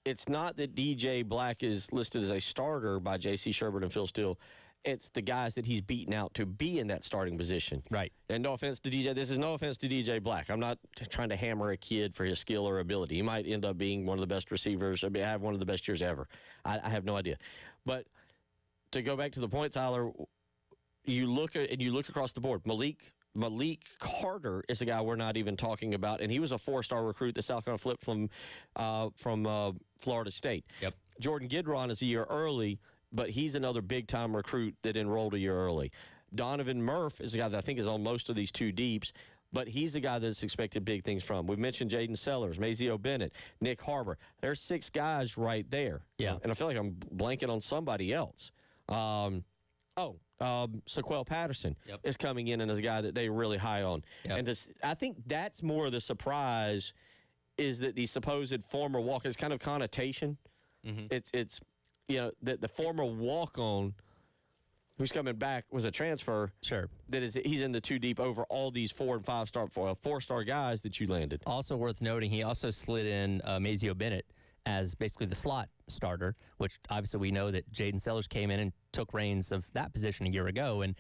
it's not that DJ Black is listed as a starter by J.C. Sherbert and Phil Steele. It's the guys that he's beaten out to be in that starting position. Right. And no offense to DJ. This is no offense to DJ Black. I'm not trying to hammer a kid for his skill or ability. He might end up being one of the best receivers. I mean, have one of the best years ever. I have no idea. But to go back to the point, Tyler, you look across the board. Malik Carter is a guy we're not even talking about, and he was a 4-star recruit that South Carolina flipped from Florida State. Yep. Jordan Gidron is a year early, but he's another big-time recruit that enrolled a year early. Donovan Murph is a guy that I think is on most of these two deeps, but he's a guy that's expected big things from. We've mentioned Jaden Sellers, Mazeo Bennett, Nick Harbor. There's 6 guys right there. Yeah. And I feel like I'm blanking on somebody else. Sequel Patterson is coming in and is a guy that they're really high on. Yep. And I think that's more of the surprise is that the supposed former walk-on is kind of connotation. Mm-hmm. It's the former walk-on who's coming back was a transfer. Sure. He's in the 2 deep over all these 4- and 5-star, 4-star guys that you landed. Also worth noting, he also slid in Mazeo Bennett as basically the slot starter, which obviously we know that Jaden Sellers came in and took reins of that position a year ago, and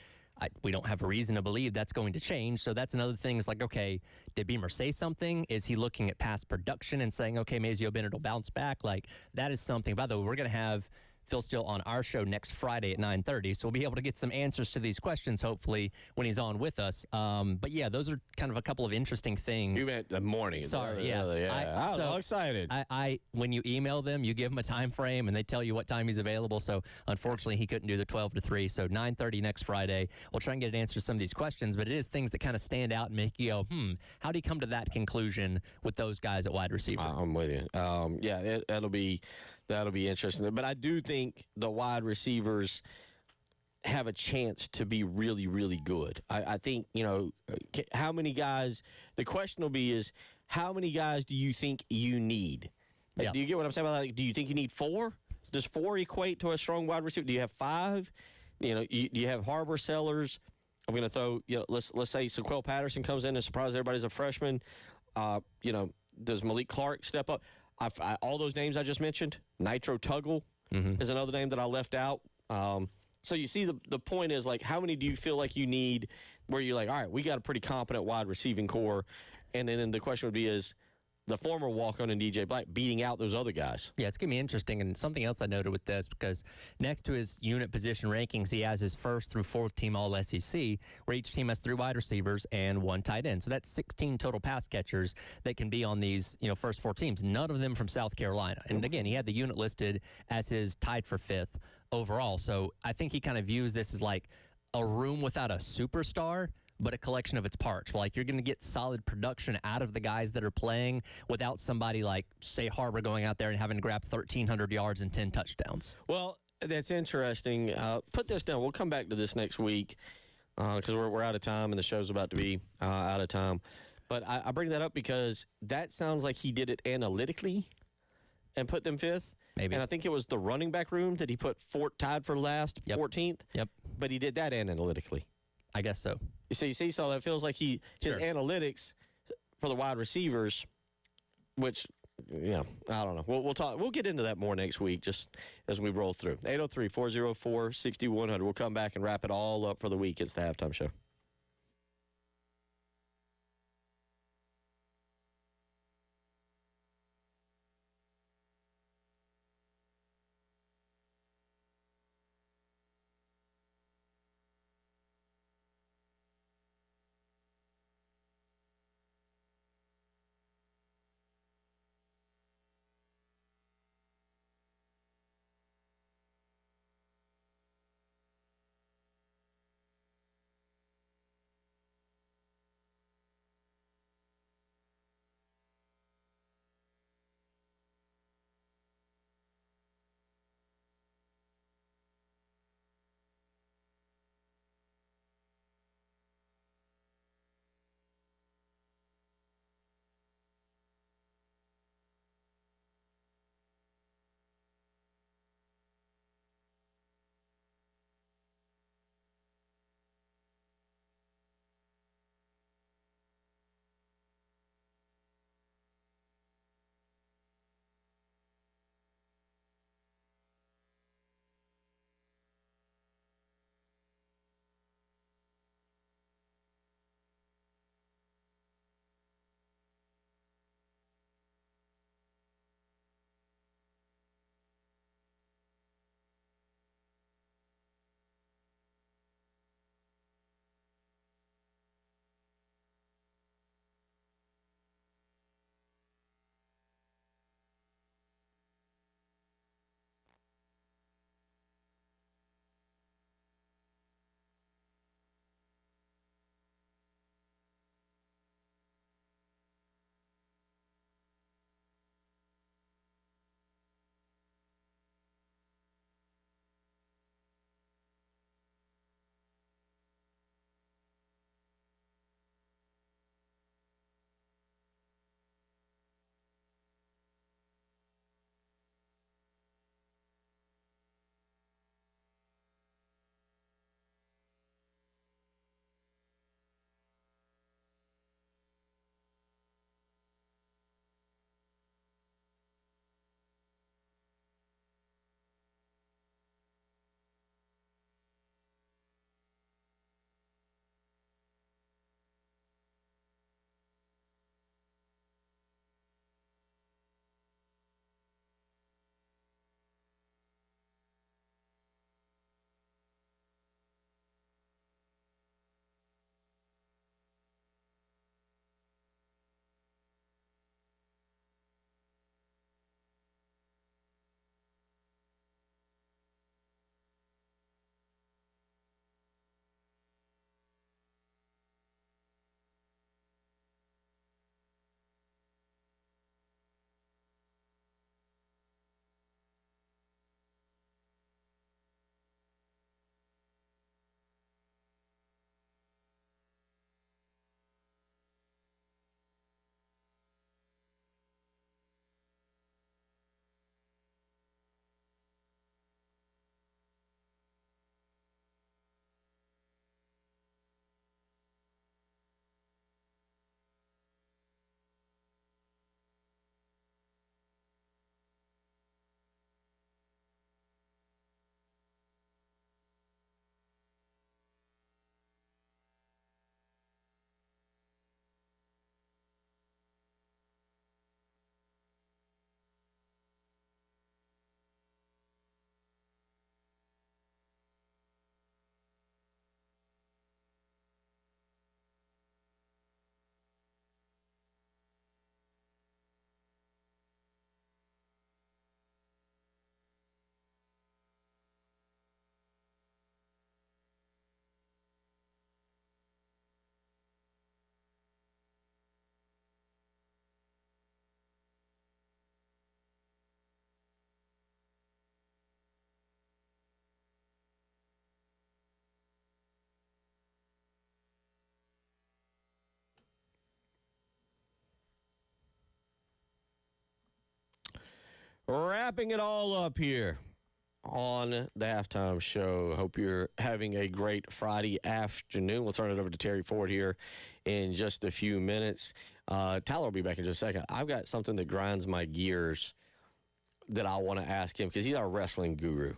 we don't have a reason to believe that's going to change. So that's another thing. It's like, okay, did Beamer say something? Is he looking at past production and saying, okay, Mazeo Bennett will bounce back? Like, that is something. By the way, we're going to have Phil Steele on our show next Friday at 9:30, so we'll be able to get some answers to these questions, hopefully, when he's on with us. But, yeah, those are kind of a couple of interesting things. You meant the morning. Sorry, yeah. I was all excited. When you email them, you give them a time frame, and they tell you what time he's available. So, unfortunately, he couldn't do the 12 to 3. So, 9:30 next Friday. We'll try and get an answer to some of these questions, but it is things that kind of stand out and make you go, how do you come to that conclusion with those guys at wide receiver? I'm with you. That'll be interesting. But I do think the wide receivers have a chance to be really, really good. I think, how many guys – the question will be is how many guys do you think you need? Yeah. Do you get what I'm saying? Do you think you need 4? Does 4 equate to a strong wide receiver? Do you have 5? Do you have Harbor, Sellers? I'm going to throw, let's say Sequel Patterson comes in and surprises everybody's a freshman. Does Malik Clark step up? All those names I just mentioned, Nitro Tuggle is another name that I left out. So you see the point is, like, how many do you feel like you need where you're like, all right, we got a pretty competent wide receiving core. And then the question would be is the former walk-on and DJ Black beating out those other guys. Yeah, it's going to be interesting. And something else I noted with this, because next to his unit position rankings, he has his 1st through 4th team All-SEC, where each team has 3 wide receivers and 1 tight end. So that's 16 total pass catchers that can be on these first 4 teams, none of them from South Carolina. And again, he had the unit listed as his tied for 5th overall. So I think he kind of views this as like a room without a superstar, but a collection of its parts. Like, you're going to get solid production out of the guys that are playing without somebody like, say, Harbor going out there and having to grab 1,300 yards and 10 touchdowns. Well, that's interesting. Put this down. We'll come back to this next week because we're out of time and the show's about to be out of time. But I bring that up because that sounds like he did it analytically and put them 5th. Maybe. And I think it was the running back room that he put tied for last, 14th. Yep. But he did that analytically. I guess so. You see, so that feels like his analytics for the wide receivers, which yeah, I don't know. We'll talk. We'll get into that more next week, just as we roll through. 803-404-6100. We'll come back and wrap it all up for the week. It's the halftime show. Wrapping it all up here. on the halftime show. Hope you're having a great Friday afternoon. We'll turn it over to Terry Ford here in just a few minutes. Tyler will be back in just a second. I've got something that grinds my gears that I want to ask him because he's our wrestling guru.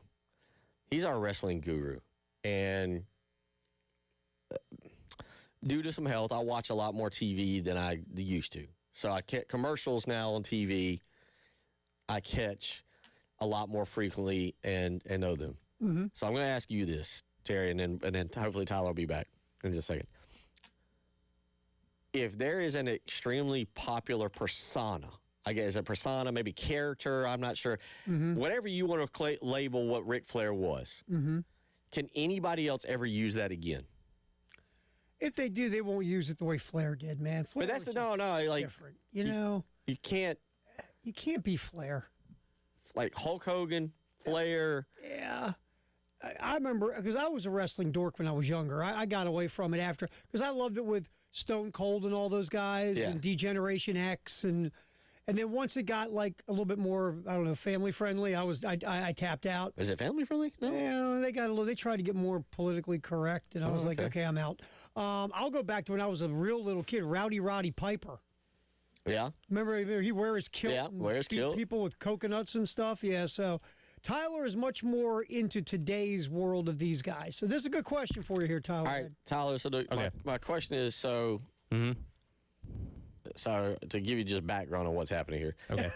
He's our wrestling guru. And due to some health, I watch a lot more TV than I used to. So I catch commercials now on TV. I catch a lot more frequently and know them. Mm-hmm. So I'm going to ask you this, Terry, and then hopefully Tyler will be back in just a second. If there is an extremely popular persona, I guess a persona, maybe character, I'm not sure, whatever you want to label what Ric Flair was, can anybody else ever use that again? If they do, they won't use it the way Flair did, man. Flair But that's was like different. You know, you can't be Flair. like Hulk Hogan, Flair. Yeah. I remember because I was a wrestling dork when I was younger. I got away from it after because I loved it with Stone Cold and all those guys and D-Generation X and then once it got like a little bit more, I don't know, family friendly, I tapped out. Is it family friendly? No. Yeah, they tried to get more politically correct, and I was like, okay, I'm out. I'll go back to when I was a real little kid, Rowdy Roddy Piper. Yeah. Remember he'd wear his kilt. Yeah, wear his kilt. People with coconuts and stuff. Yeah, so Tyler is much more into today's world of these guys. So this is a good question for you here, Tyler. All right, Tyler. So my question is so to give you just background on what's happening here. Okay.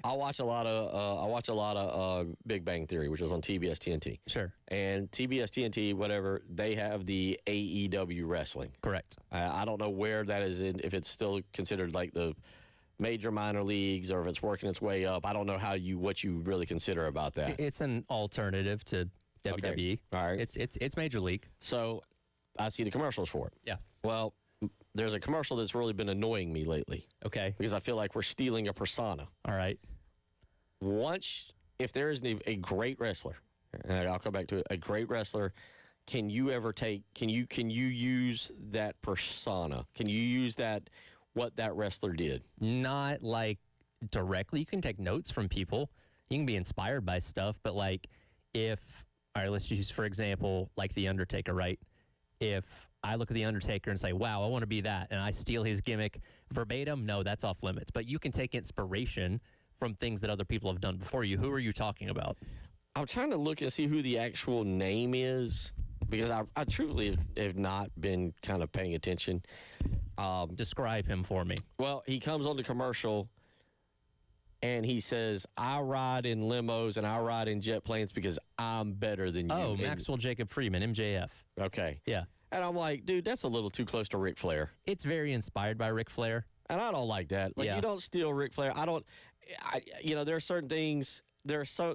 I watch a lot of Big Bang Theory, which is on TBS TNT. Sure. And TBS TNT, whatever, they have the AEW wrestling. Correct. I don't know where that is in, if it's still considered like the major minor leagues or if it's working its way up. I don't know what you really consider about that. It's an alternative to WWE. All right. It's major league. So I see the commercials for it. Yeah. Well, there's a commercial that's really been annoying me lately Okay. because I feel like we're stealing a persona. All right. If there is a great wrestler, and I'll come back to it, a great wrestler, can you use that persona? Can you use what that wrestler did? Not like directly. You can take notes from people. You can be inspired by stuff, but like all right, let's use, for example, like The Undertaker, right? If I look at The Undertaker and say, wow, I want to be that, and I steal his gimmick verbatim, no, that's off limits. But you can take inspiration from things that other people have done before you. Who are you talking about? I'm trying to look and see who the actual name is because I truly have not been kind of paying attention. Describe him for me. Well, he comes on the commercial and he says, I ride in limos and I ride in jet planes because I'm better than you. Oh, Maxwell Jacob Freeman, MJF. Okay. Yeah. And I'm like, dude, that's a little too close to Ric Flair. It's very inspired by Ric Flair. And I don't like that. Like, Yeah. you don't steal Ric Flair. There are certain things,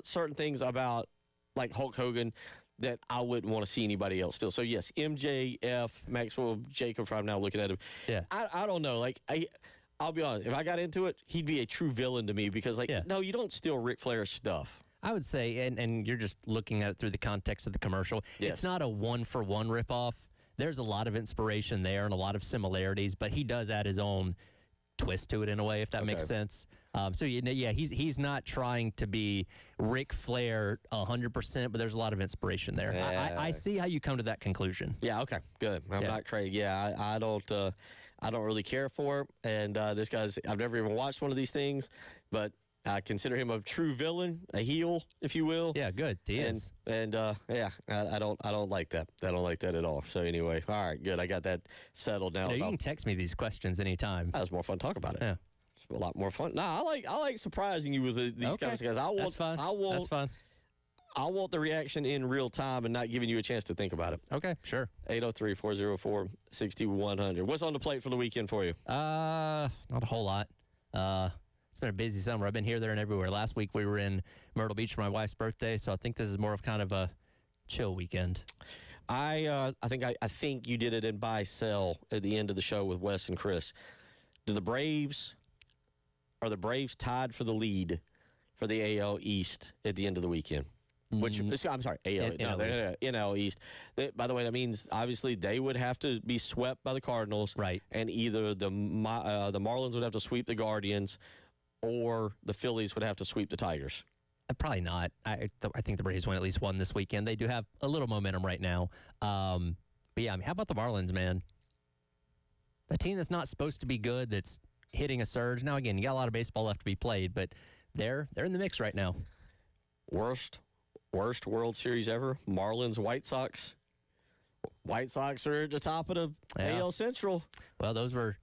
certain things about like Hulk Hogan that I wouldn't want to see anybody else steal. So yes, MJF, Maxwell Jacob, I'm now looking at him. Yeah. I don't know. Like, I'll be honest. If I got into it, he'd be a true villain to me because, like, Yeah. no, you don't steal Ric Flair's stuff. I would say, and you're just looking at it through the context of the commercial, Yes. It's not a one-for-one ripoff. There's a lot of inspiration there and a lot of similarities, but he does add his own twist to it in a way, if that makes sense. He's not trying to be Ric Flair 100%, but there's a lot of inspiration there. Yeah. I see how you come to that conclusion. Yeah. Okay. Good. I'm not crazy. Yeah. I don't really care for it. And this guy's. I've never even watched one of these things, but I consider him a true villain, a heel, if you will. Yeah, good. He is. And I don't like that. I don't like that at all. So anyway, all right, good. I got that settled now. You can text me these questions anytime. That was more fun to talk about it. Yeah. It's a lot more fun. Nah, I like surprising you with these kinds of guys. That's fun. That's fun. I want the reaction in real time and not giving you a chance to think about it. Okay, sure. 803-404-6100. What's on the plate for the weekend for you? Not a whole lot. It's been a busy summer. I've been here, there, and everywhere. Last week we were in Myrtle Beach for my wife's birthday, so I think this is more of kind of a chill weekend. I think you did it in buy sell at the end of the show with Wes and Chris. Are the Braves tied for the lead for the AL East at the end of the weekend? Which I'm sorry, NL East. By the way, that means obviously they would have to be swept by the Cardinals, right? And either the Marlins would have to sweep the Guardians, or the Phillies would have to sweep the Tigers. Probably not. I think the Braves win at least one this weekend. They do have a little momentum right now. But yeah, I mean, how about the Marlins, man? A team that's not supposed to be good, that's hitting a surge. Now, again, you got a lot of baseball left to be played, but they're in the mix right now. Worst World Series ever. Marlins, White Sox. White Sox are at the top of the AL Central. Well, those were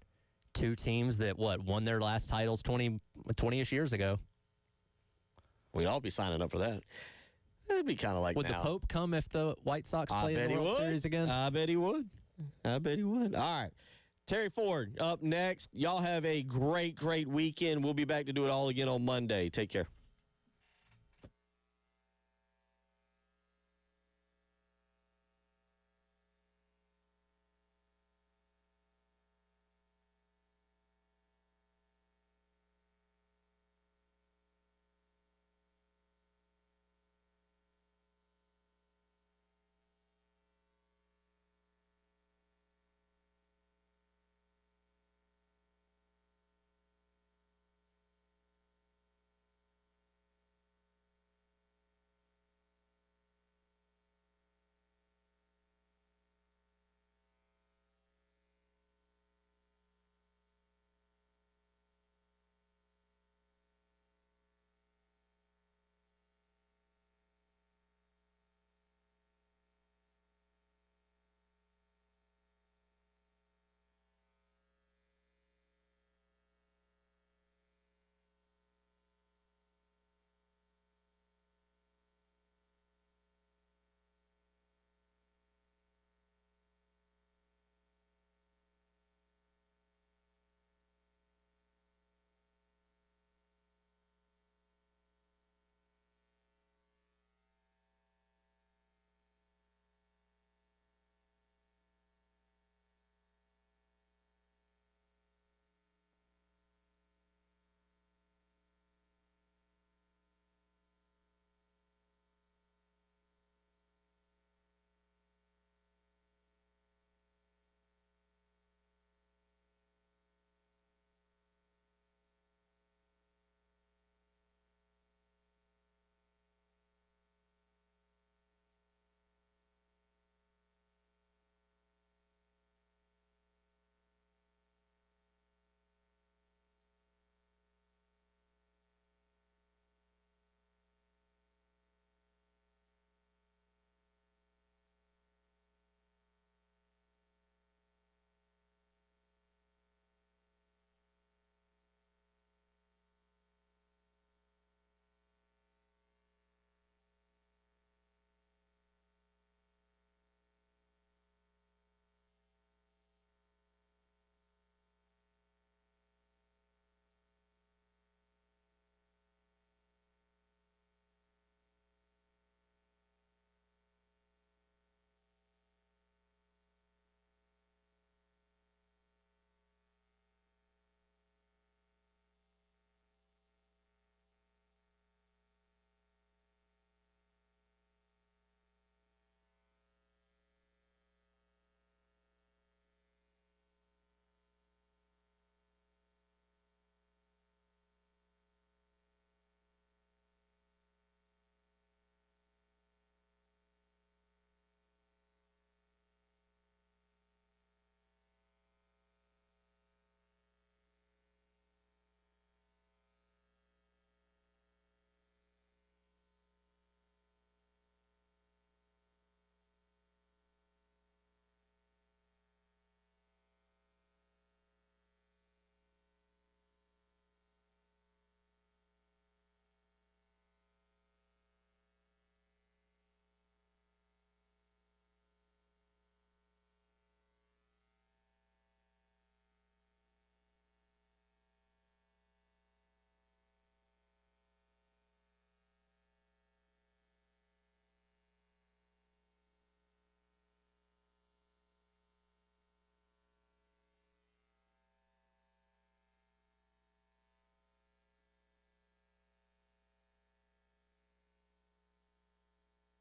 two teams that, won their last titles 20-ish years ago. We'd all be signing up for that. It'd be kind of like Would now. the Pope come if the White Sox played in the World Series again? I bet he would. All right. Terry Ford up next. Y'all have a great, great weekend. We'll be back to do it all again on Monday. Take care.